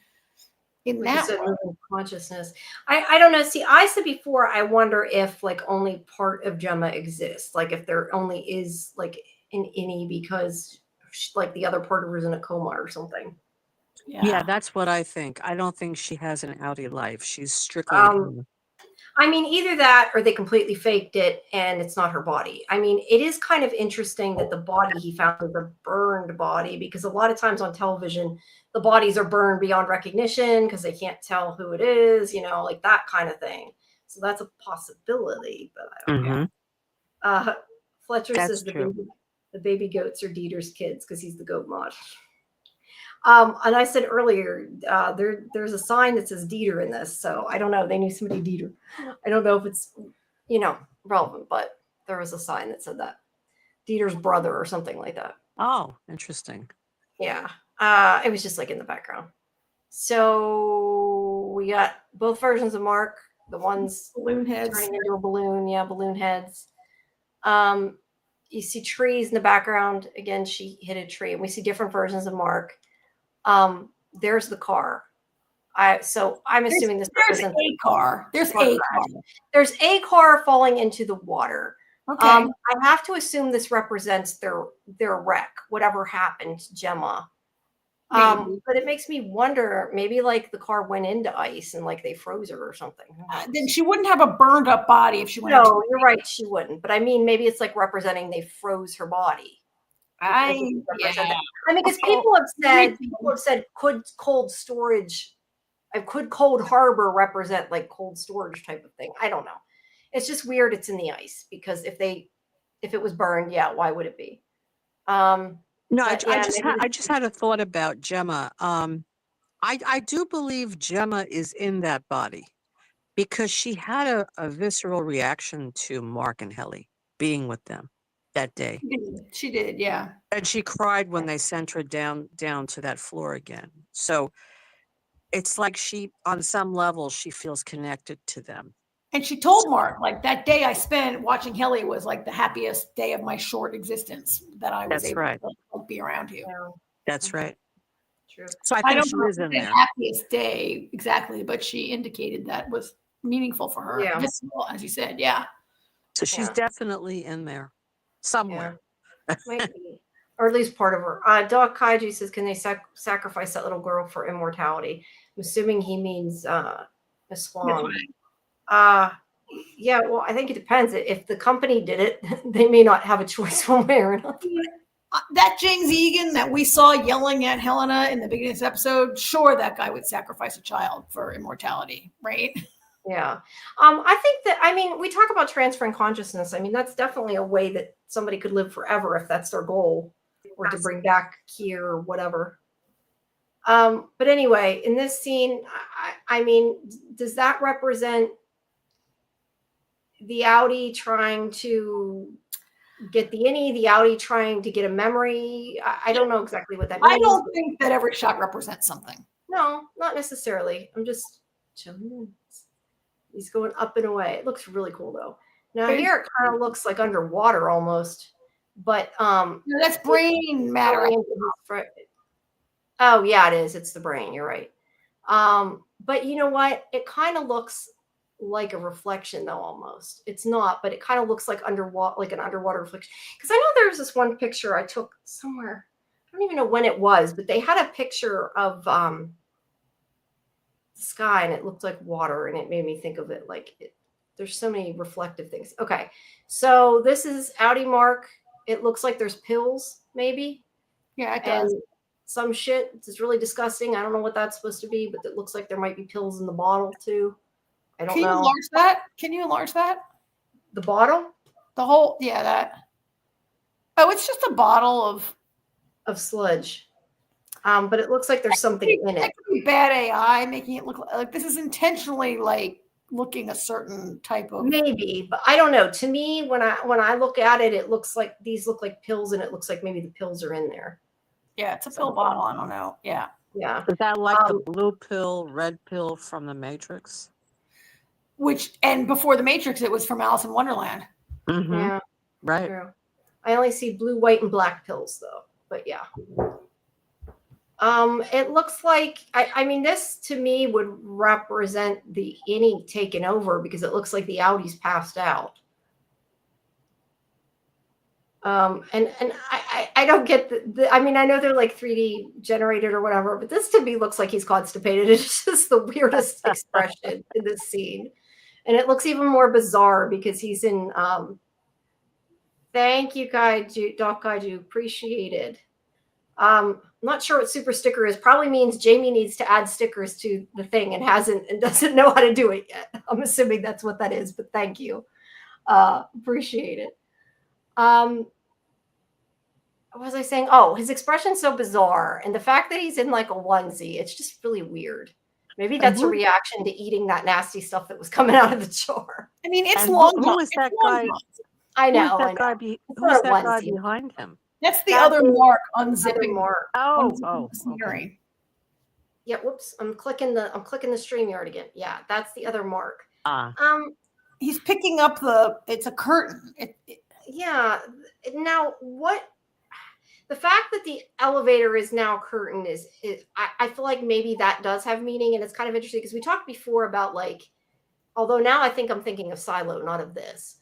in Like you that said, way? moving consciousness. I don't know. See, I said before, I wonder if like only part of Gemma exists. Like if there only is like an innie because like the other part of her is in a coma or something. Yeah, that's what I think. I don't think she has an outie life. She's strictly a Um, human. I mean, either that or they completely faked it and it's not her body. I mean, it is kind of interesting that the body he found was a burned body because a lot of times on television, the bodies are burned beyond recognition because they can't tell who it is, like that kind of thing. So that's a possibility, but I don't know. Fletcher That's says true. the baby goats are Dieter's kids because he's the goat mod. And I said earlier, there's a sign that says Dieter in this, so I don't know. They knew somebody Dieter. I don't know if it's relevant, but there was a sign that said that Dieter's brother or something like that. Oh, interesting. Yeah, it was just like in the background. So we got both versions of Mark. The ones Balloon heads. turning into a balloon, balloon heads. You see trees in the background. Again, she hit a tree, and we see different versions of Mark. There's the car. So I'm assuming this represents a car. There's a car. There's a car falling into the water. Okay. I have to assume this represents their wreck, whatever happened to Gemma. Maybe. But it makes me wonder, maybe like the car went into ice and like they froze her or something. Then she wouldn't have a burned up body if she went into. No, you're right, she wouldn't. But I mean, maybe it's like representing they froze her body. Like it could represent that. I mean, because people have said, could cold storage, could cold harbor represent like cold storage type of thing? I don't know. It's just weird. It's in the ice because if it was burned, yeah, why would it be? No, I But yeah, just had a thought about Gemma. I do believe Gemma is in that body because she had a visceral reaction to Mark and Helly being with them that day. She did, yeah. And she cried when they sent her down to that floor again. So it's like she, on some level, she feels connected to them. And she told Mark, like, that day I spent watching Helly was like the happiest day of my short existence that I was That's able right. to be around you. yeah, That's right. true. So I I think don't she know is if in the there. happiest day exactly, but she indicated that was meaningful for her. Yeah. Visceral, as you said, yeah. So she's Yeah. definitely in there somewhere. Might be. Or at least part of her. Dog Kaiju says, can they sacrifice that little girl for immortality? I'm assuming he means Miss Swan. Yeah, well, I think it depends. If the company did it, they may not have a choice one way or another. That James Egan that we saw yelling at Helena in the beginning of this episode, sure, that guy would sacrifice a child for immortality, right? Yeah. I think that, I mean, we talk about transferring consciousness. I mean, that's definitely a way that somebody could live forever if that's their goal, or to bring back Kier or whatever. But anyway, in this scene, I mean, does that represent the Audi trying to get the innie, the Audi trying to get a memory? I don't know exactly what that means. I don't think that every shot represents something. No, not necessarily. I'm just chilling. He's going up and away. It looks really cool though. Now here it kind of looks like underwater almost, but that's brain matter. Oh yeah, it is. It's the brain. You're right. But you know what? It kind of looks like a reflection though, almost. It's not, but it kind of looks like underwater, like an underwater reflection. Because I know there's this one picture I took somewhere. I don't even know when it was, but they had a picture of sky and it looked like water, and it made me think of it like there's so many reflective things. Okay, so this is Audi Mark. It looks like there's pills, maybe. Yeah, it does. And some shit. It's really disgusting. I don't know what that's supposed to be, but it looks like there might be pills in the bottle too. I don't know. Can you enlarge that? Can you enlarge that? The bottle? The whole, yeah, that. Oh, it's just a bottle of sludge. But it looks like there's something in it. That could be bad AI making it look like this is intentionally like looking a certain type of. Maybe, but I don't know. To me, when I look at it, it looks like these look like pills, and it looks like maybe the pills are in there. Yeah, it's a pill bottle. I don't know. Yeah. Yeah. Is that like the blue pill, red pill from the Matrix? And before the Matrix, it was from Alice in Wonderland. Mm-hmm. Yeah. Right. True. I only see blue, white, and black pills though. But yeah. It looks like I mean, this to me would represent the innie taken over because it looks like the Audi's passed out. And I don't get I mean, I know they're like 3D generated or whatever, but this to me looks like he's constipated. It's just the weirdest expression in this scene. And it looks even more bizarre because he's in thank you, Kaiju, Doc Kaiju, appreciated. I'm not sure what super sticker is. Probably means Jamie needs to add stickers to the thing and doesn't know how to do it yet. I'm assuming that's what that is, but thank you. Appreciate it. What was I saying? Oh, his expression's so bizarre. And the fact that he's in like a onesie, it's just really weird. Maybe that's a reaction to eating that nasty stuff that was coming out of the jar. I mean, it's long. Who is that guy? I know. Who is that guy behind him? That's the other Mark unzipping. Mark. Oh, okay. Yeah. Whoops. I'm clicking the StreamYard again. Yeah, that's the other Mark. He's picking up it's a curtain. Yeah. Now what? The fact that the elevator is now curtained is I feel like maybe that does have meaning, and it's kind of interesting because we talked before about like, although now I think I'm thinking of Silo, not of this,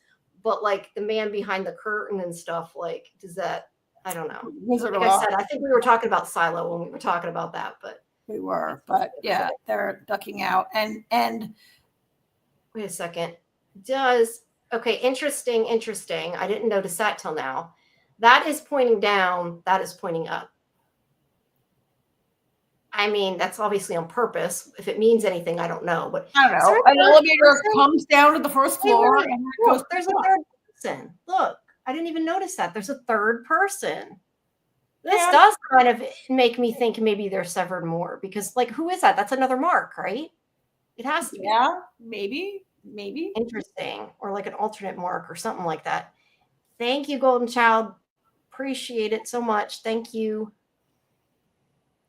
but like the man behind the curtain and stuff. Like, does that I don't know. Wizard Like of I Oz. said, I think we were talking about Silo when we were talking about that, but We were, but yeah, they're ducking out. And wait a second. Okay, interesting. I didn't notice that till now. That is pointing down, that is pointing up. I mean, that's obviously on purpose. If it means anything, I don't know. But I don't is there know. a An third elevator person? comes down to the first Wait, floor wait. and then it Look, goes. there's a third person. Look, I didn't even notice that. There's a third person. This Yeah. does kind of make me think maybe they're severed more because, like, who is that? That's another Mark, right? It has to be. Yeah, maybe. Interesting, or like an alternate Mark or something like that. Thank you, Golden Child. Appreciate it so much. Thank you.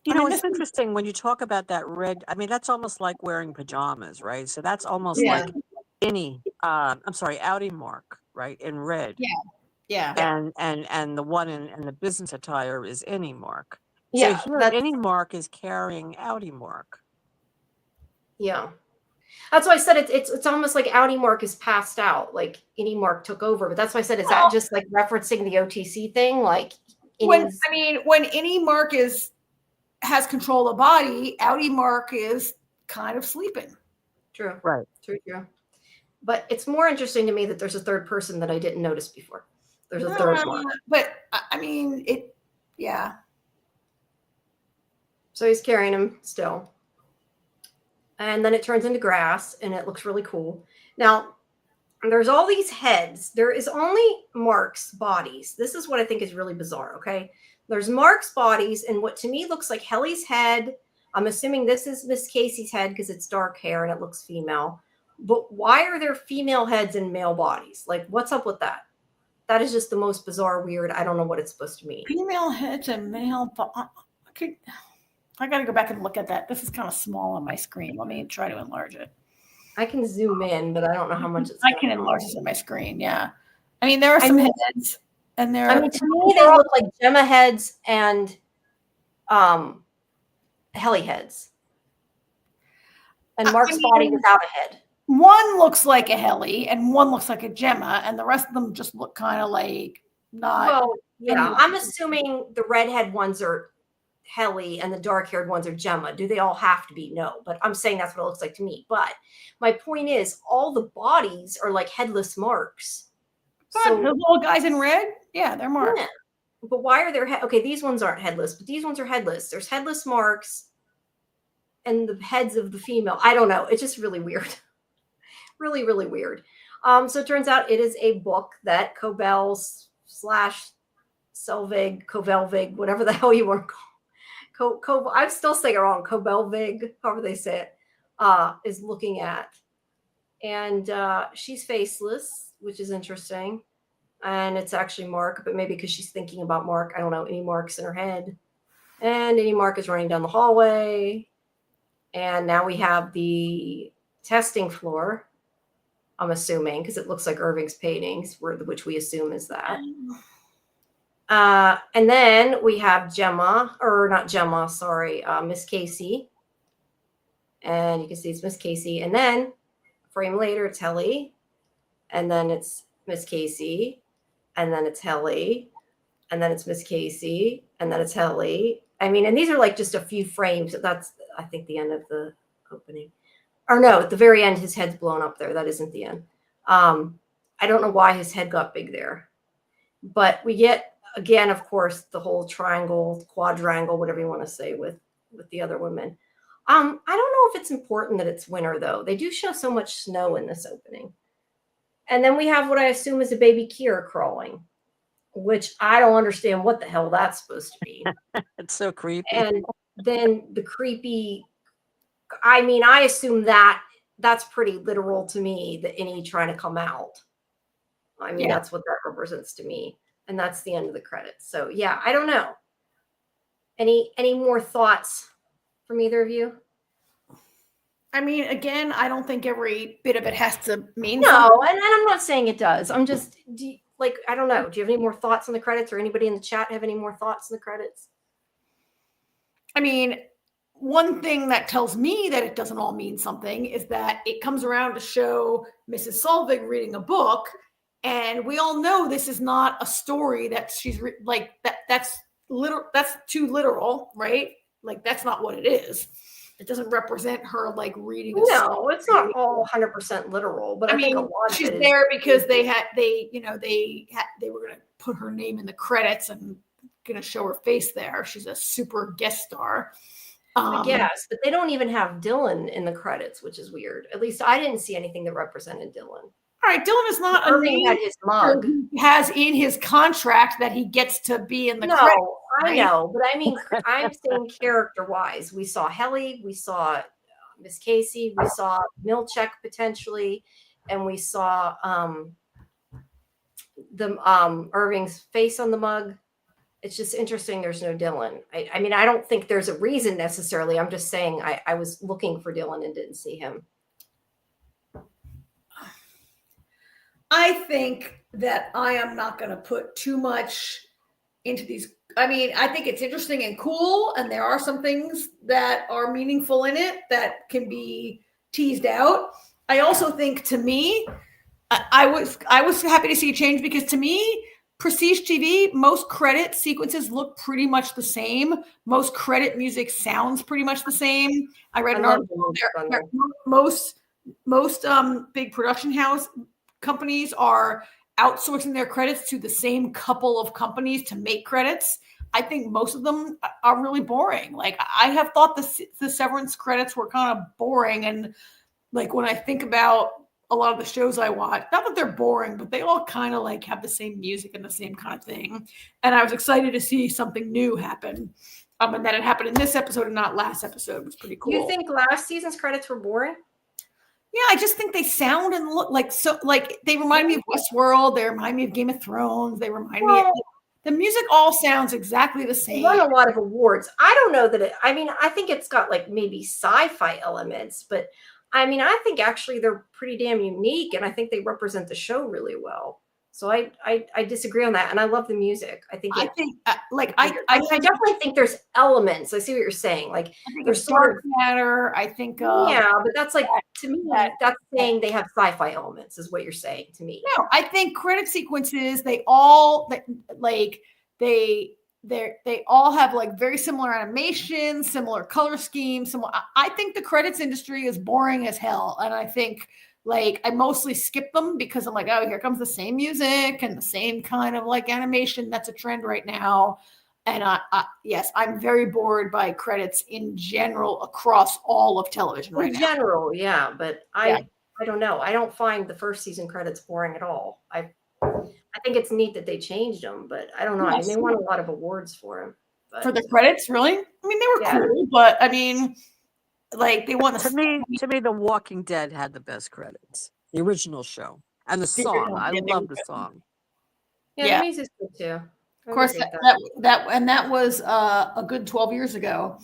You know, it's interesting when you talk about that red. I mean, that's almost like wearing pajamas, right? So that's almost Yeah. like any, I'm sorry, Audi mark, right, in red. Yeah. And the one in the business attire is any mark. Yeah, So here, that's any mark is carrying Audi mark. yeah. That's why I said it's almost like Audi Mark is passed out, like any Mark took over. But that's why I said, is that just like referencing the OTC thing? Like when any mark has control of the body, Audi mark is kind of sleeping. True. Right. True. But it's more interesting to me that there's a third person that I didn't notice before. There's a third one. But I mean, yeah. So he's carrying him still. And then it turns into grass and it looks really cool. Now, there's all these heads. There is only Mark's bodies. This is what I think is really bizarre, okay? There's Mark's bodies and what to me looks like Helly's head. I'm assuming this is Miss Casey's head because it's dark hair and it looks female. But why are there female heads and male bodies? Like, what's up with that? That is just the most bizarre, weird. I don't know what it's supposed to mean. Female heads and male I got to go back and look at that. This is kind of small on my screen. Let me try to enlarge it. I can zoom in, but I don't know how much it's. I can enlarge this on my screen. Yeah. I mean, there are some heads and there. I mean, to me, they look like Gemma heads and Helly heads. And Mark's body without a head. One looks like a Helly and one looks like a Gemma, and the rest of them just look kind of like not. Well, yeah, I'm assuming the redhead ones are Helly and the dark-haired ones are Gemma. Do they all have to be? No, but I'm saying that's what it looks like to me. But my point is, all the bodies are like headless Marks. So the little guys in red, yeah, they're Marks. Yeah. But why are there? Okay, these ones aren't headless, but these ones are headless. There's headless Marks, and the heads of the female. I don't know. It's just really weird. Really, really weird. So it turns out it is a book that Cobell / Selvig, Covelvig, whatever the hell you want to call. I'm still saying it wrong. Cobelvig, however they say it, is looking at, and she's faceless, which is interesting. And it's actually Mark, but maybe because she's thinking about Mark. I don't know. Any Marks in her head, and any Mark is running down the hallway. And now we have the testing floor. I'm assuming because it looks like Irving's paintings, which we assume is that. And then we have Gemma, or not Gemma, sorry, Miss Casey. And you can see it's Miss Casey. And then a frame later, it's Helly. And then it's Miss Casey. And then it's Helly. And then it's Miss Casey. And then it's Helly. I mean, and these are like just a few frames. That's, I think, the end of the opening. Or no, at the very end, his head's blown up there. That isn't the end. I don't know why his head got big there. But we get, again, of course, the whole triangle, quadrangle, whatever you want to say with the other women. I don't know if it's important that it's winter, though. They do show so much snow in this opening. And then we have what I assume is a baby Kira crawling, which I don't understand what the hell that's supposed to be. It's so creepy. And then the creepy, I mean, I assume that's pretty literal to me, the innie trying to come out. I mean, that's what that represents to me. And that's the end of the credits. So yeah, I don't know. Any more thoughts from either of you? I mean, again, I don't think every bit of it has to mean something. No, and I'm not saying it does. I'm just I don't know. Do you have any more thoughts on the credits, or anybody in the chat have any more thoughts on the credits? I mean, one thing that tells me that it doesn't all mean something is that it comes around to show Mrs. Selvig reading a book, And we all know this is not a story that she's like that. That's literal. That's too literal, right? Like that's not what it is. It doesn't represent her like reading. No, it's not all 100% literal, but I think a lot of she's it is there because they were going to put her name in the credits and going to show her face there. She's a super guest star. I guess, but they don't even have Dylan in the credits, which is weird. At least I didn't see anything that represented Dylan. All right, Dylan is not Irving had his mug. He has in his contract that he gets to be in the credits. I know, but I mean, I'm saying character-wise. We saw Helly, we saw Miss Casey, we saw Milchek potentially, and we saw Irving's face on the mug. It's just interesting there's no Dylan. I mean, I don't think there's a reason necessarily. I'm just saying I was looking for Dylan and didn't see him. I think that I am not going to put too much into these. I mean, I think it's interesting and cool, and there are some things that are meaningful in it that can be teased out. I also think, to me, I was happy to see a change because to me, Prestige TV, most credit sequences look pretty much the same. Most credit music sounds pretty much the same. I read an article there. Most big production house companies are outsourcing their credits to the same couple of companies to make credits. I think most of them are really boring. Like I have thought the Severance credits were kind of boring, and like when I think about a lot of the shows I watch, not that they're boring, but they all kind of like have the same music and the same kind of thing. And I was excited to see something new happen. And that it happened in this episode and not last episode. It was pretty cool. You think last season's credits were boring? Yeah, I just think they sound and look like they remind me of Westworld. They remind me of Game of Thrones. They remind me of the music all sounds exactly the same. They won a lot of awards. I don't know that I think it's got like maybe sci-fi elements, but I mean, I think actually they're pretty damn unique, and I think they represent the show really well. So I disagree on that, and I love the music. I definitely think there's elements. I see what you're saying. Like there's sort of matter. I think but that's like to me that's saying they have sci-fi elements is what you're saying to me. No, I think credit sequences they all have like very similar animation, similar color schemes. I think the credits industry is boring as hell, and I think. Like I mostly skip them because I'm like, oh, here comes the same music and the same kind of like animation. That's a trend right now. And yes, I'm very bored by credits in general across all of television right now. In general, yeah, but I don't know. I don't find the first season credits boring at all. I think it's neat that they changed them, but I don't know. I mean, they won a lot of awards for them. For the credits, really? I mean, they were cool, but I mean. Like they want to me, The Walking Dead had the best credits. The original show and the song. I love the song. Yeah, the music's good too. Of course, that was a good 12 years ago.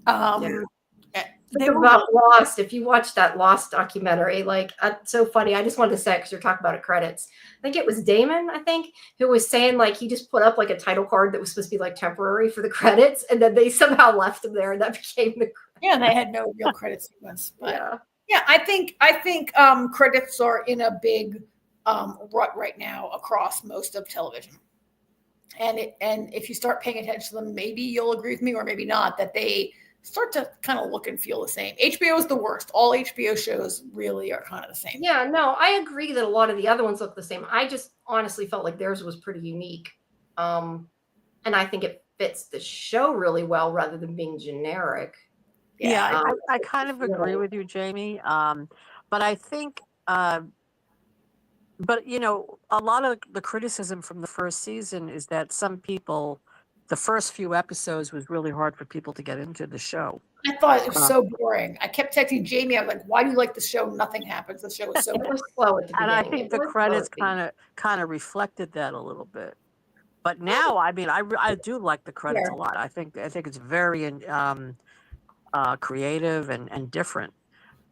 Think about Lost. If you watch that Lost documentary, like it's so funny. I just wanted to say because you're talking about it credits. I think it was Damon, who was saying like he just put up like a title card that was supposed to be like temporary for the credits, and then they somehow left him there, and that became the. Yeah, they had no real credit sequence. But yeah, I think credits are in a big rut right now across most of television. And if you start paying attention to them, maybe you'll agree with me or maybe not that they start to kind of look and feel the same. HBO is the worst. All HBO shows really are kind of the same. Yeah, no, I agree that a lot of the other ones look the same. I just honestly felt like theirs was pretty unique. And I think it fits the show really well rather than being generic. Yeah, I kind of agree with you, Jamie. But I think, but you know, a lot of the criticism from the first season is that some people, the first few episodes was really hard for people to get into the show. I thought it was so boring. I kept texting Jamie. I was like, "Why do you like the show? Nothing happens. The show is so boring." Slow at the beginning. And I think the credits kind of reflected that a little bit. But now, I mean, I do like the credits a lot. I think it's very creative and different,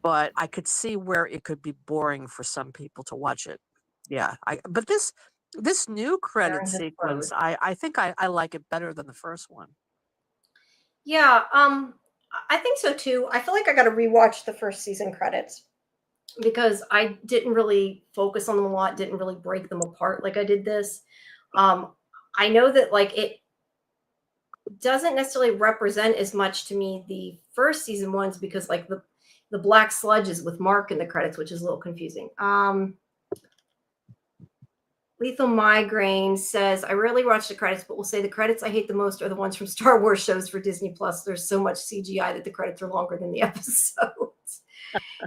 but I could see where it could be boring for some people to watch it. Yeah, but this new credit sequence, I think I like it better than the first one. Yeah, I think so too. I feel like I got to rewatch the first season credits because I didn't really focus on them a lot, didn't really break them apart like I did this. Um, I know that like it doesn't necessarily represent as much to me the first season ones because like the black sludge is with Mark in the credits, which is a little confusing. Lethal Migraine says, I rarely watch the credits, but will say the credits I hate the most are the ones from Star Wars shows for Disney Plus. There's so much CGI that the credits are longer than the episodes.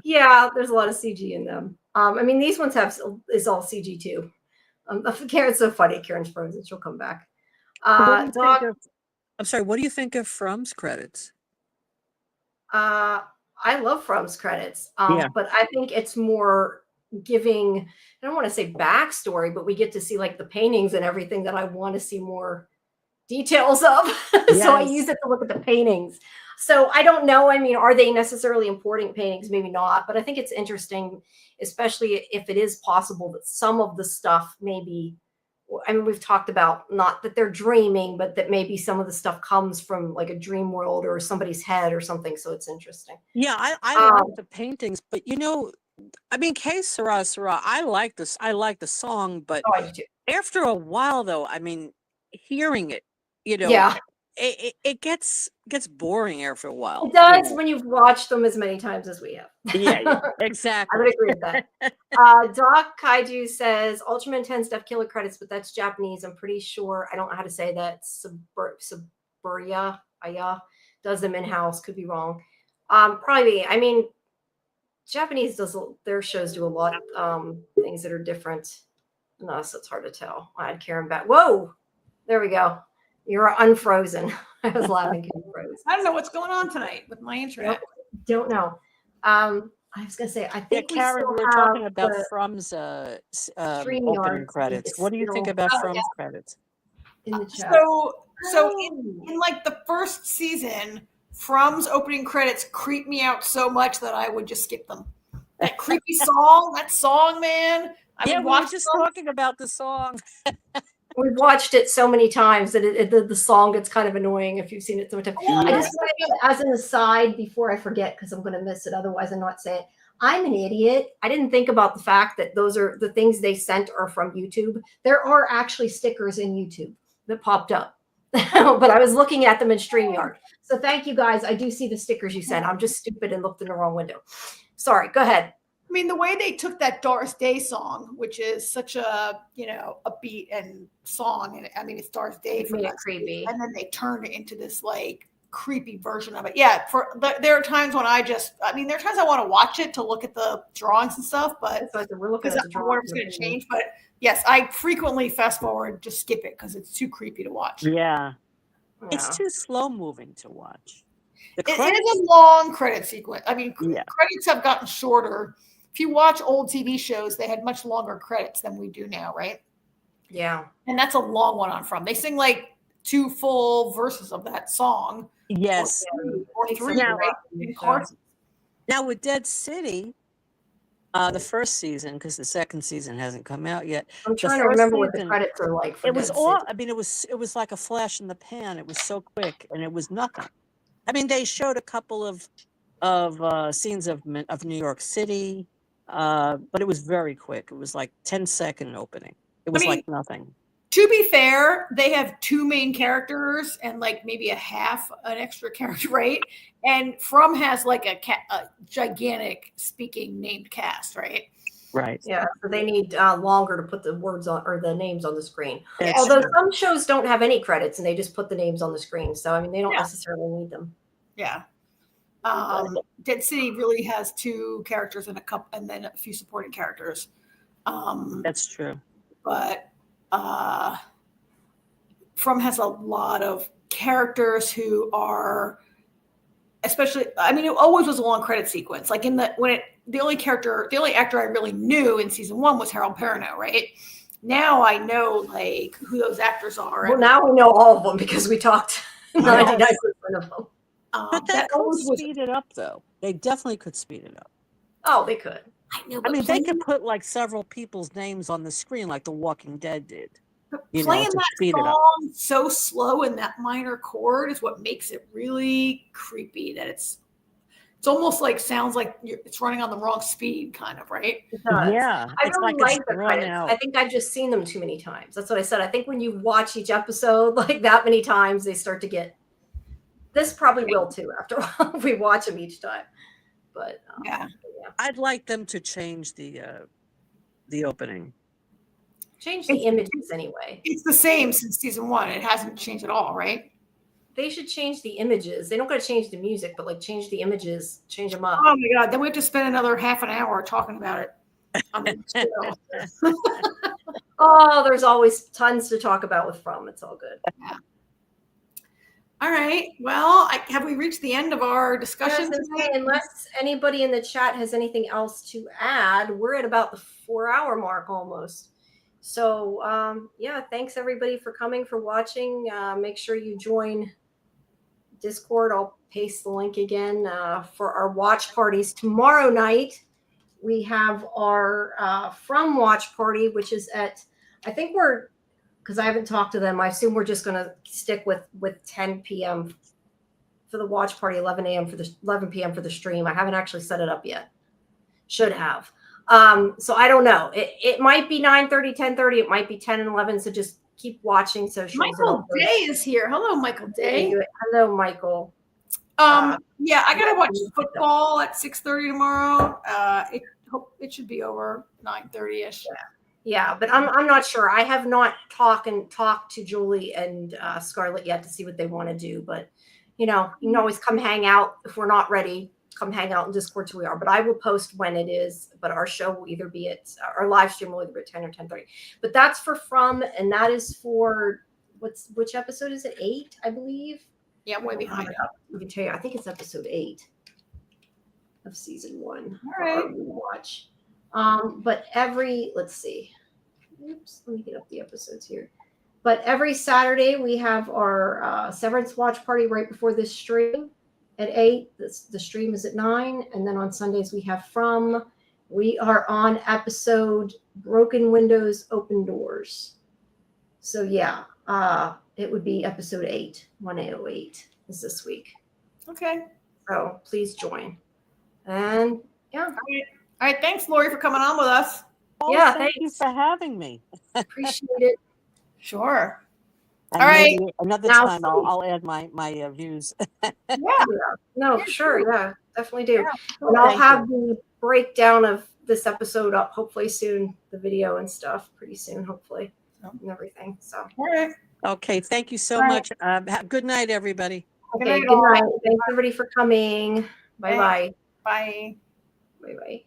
Yeah, there's a lot of CG in them. I mean, these ones is all CG too. Karen's so funny. Karen's frozen. She'll come back. Doc, I'm sorry, what do you think of From's credits? I love From's credits, Yeah. but I think it's more giving, I don't want to say backstory, but we get to see like the paintings and everything that I want to see more details of. Yes. So I use it to look at the paintings. So I don't know. I mean, are they necessarily important paintings? Maybe not, but I think it's interesting, especially if it is possible that some of the stuff maybe, I mean, we've talked about not that they're dreaming, but that maybe some of the stuff comes from like a dream world or somebody's head or something. So it's interesting. Yeah, I like the paintings, but you know, I mean, Que Sera Sera, I like this. I like the song, but Oh, I do too. after a while, though, I mean, hearing it, you know, Yeah, it gets boring after a while. it does you know. when you've watched them as many times as we have. Yeah, I exactly. would agree with that. Doc Kaiju says Ultraman 10 stuff killer credits, but that's Japanese. I'm pretty sure. I don't know how to say that. Suburia Aya does them in house. Could be wrong. Probably. I mean, Japanese does their shows do a lot things that are different than us. It's hard to tell. I had Karen back. Whoa, there we go. You're unfrozen. I was laughing. Karen froze. I don't know what's going on tonight with my internet. Don't know. I was gonna say, I think Karen, we we're still talking have about the From's StreamYard opening credits. is What do you think still about From's credits? in the chat. So in like the first season, From's opening credits creeped me out so much that I would just skip them. That creepy song, man. We were just talking about the song. We've watched it so many times that the song gets kind of annoying if you've seen it so much time. Yeah. I just want to, as an aside, before I forget, because I'm going to miss it, otherwise I'm not saying it. I'm an idiot. I didn't think about the fact that those are the things they sent are from YouTube. There are actually stickers in YouTube that popped up, but I was looking at them in StreamYard. So thank you guys. I do see the stickers you sent. I'm just stupid and looked in the wrong window. Sorry. Go ahead. I mean, the way they took that Doris Day song, which is such a, you know, upbeat and song, and I mean, it's Doris Day from that creepy, and then they turned it into this like creepy version of it. Yeah, there are times when there are times I want to watch it to look at the drawings and stuff, but we're looking at the drawings. It's going to change. But yes, I frequently fast forward, just skip it because it's too creepy to watch. Yeah, it's too slow moving to watch. It is a long credit sequence. I mean, yeah. Credits have gotten shorter. If you watch old TV shows, they had much longer credits than we do now, right? Yeah. And that's a long one on From. They sing like 2 full verses of that song. Yes. Or 3, right? Now with Dead City, the first season, because the second season hasn't come out yet. I'm trying to remember what the credits are like. It was all. I mean, it was like a flash in the pan. It was so quick, and it was nothing. I mean, they showed a couple of scenes of New York City, but it was very quick. It was like 10-second opening. It was like nothing. To be fair, they have 2 main characters and like maybe an extra character, right? And From has like a gigantic speaking named cast, right? Right. Yeah, so they need longer to put the words on or the names on the screen. That's Although true. some shows don't have any credits and they just put the names on the screen. So I mean, they don't necessarily need them. Yeah. Dead City really has 2 characters and then a few supporting characters. That's true. But From has a lot of characters who are, especially, I mean, it always was a long credit sequence. Like the only actor I really knew in season 1 was Harold Perrineau, right? Now I know like who those actors are. Well, now we know all of them because we talked 99% of them. But that could speed it up, though. They definitely could speed it up. Oh, they could. I mean, they could put like several people's names on the screen, like The Walking Dead did. Playing that song so slow in that minor chord is what makes it really creepy. That it's It's almost like sounds like it's running on the wrong speed, kind of, right? It does. Yeah, I it's really like it's like the drawn credits. out. I think I've just seen them too many times. That's what I said. I think when you watch each episode like that many times, they start to get. This probably will too after a while if we watch them each time. But Yeah. I'd like them to change the opening. Change the images anyway. It's the same since season 1. It hasn't changed at all, right? They should change the images. They don't got to change the music, but like change the images, change them up. Oh my God. Then we have to spend another half an hour talking about it on the show. Oh, there's always tons to talk about with From. It's all good. Yeah. All right. Well, have we reached the end of our discussion today? Unless anybody in the chat has anything else to add, we're at about the 4-hour mark almost. So yeah, thanks everybody for coming, for watching. Make sure you join Discord. I'll paste the link again for our watch parties tomorrow night. We have our From watch party, which is at, I think we're, because I haven't talked to them, I assume we're just going to stick with 10 p.m. for the watch party, 11 p.m. for the stream. I haven't actually set it up yet. Should have. So I don't know. It might be 9:30, 10:30. It might be 10 and 11. So just keep watching socials. Michael Day is here. Hello, Michael Day. Hello, Michael. Yeah, I gotta watch football at 6:30 tomorrow. It should be over 9:30ish. Yeah, but I'm not sure. I have not talked to Julie and Scarlett yet to see what they want to do. But you can always come hang out if we're not ready. Come hang out in Discord till we are. But I will post when it is. But our show will either be at our live stream will either be at 10 or 10:30. But that's for From, and that is for which episode is it? 8, I believe. Yeah, I'm way behind. I can tell you. I think it's episode 8 of season 1. All right. Watch. But let's see. Oops, let me get up the episodes here. But every Saturday we have our Severance watch party right before this stream at 8. The stream is at 9. And then on Sundays we have From. We are on episode Broken Windows, Open Doors. So yeah, it would be episode 8, 1808 is this week. Okay. So please join. And yeah. All right. Thanks, Lori, for coming on with us. Oh, Yeah, thank you for having me. Appreciate it. Sure. And all right. Another Now, time I'll add my views. Yeah. No, sure. Yeah, definitely do. Yeah, and I'll thank have the breakdown of this episode up hopefully soon, the video and stuff pretty soon, hopefully, and everything. So, All right. Okay, thank you so All much. Good night, everybody. okay, good night. Thanks everybody for coming. Bye-bye. Bye. Bye-bye.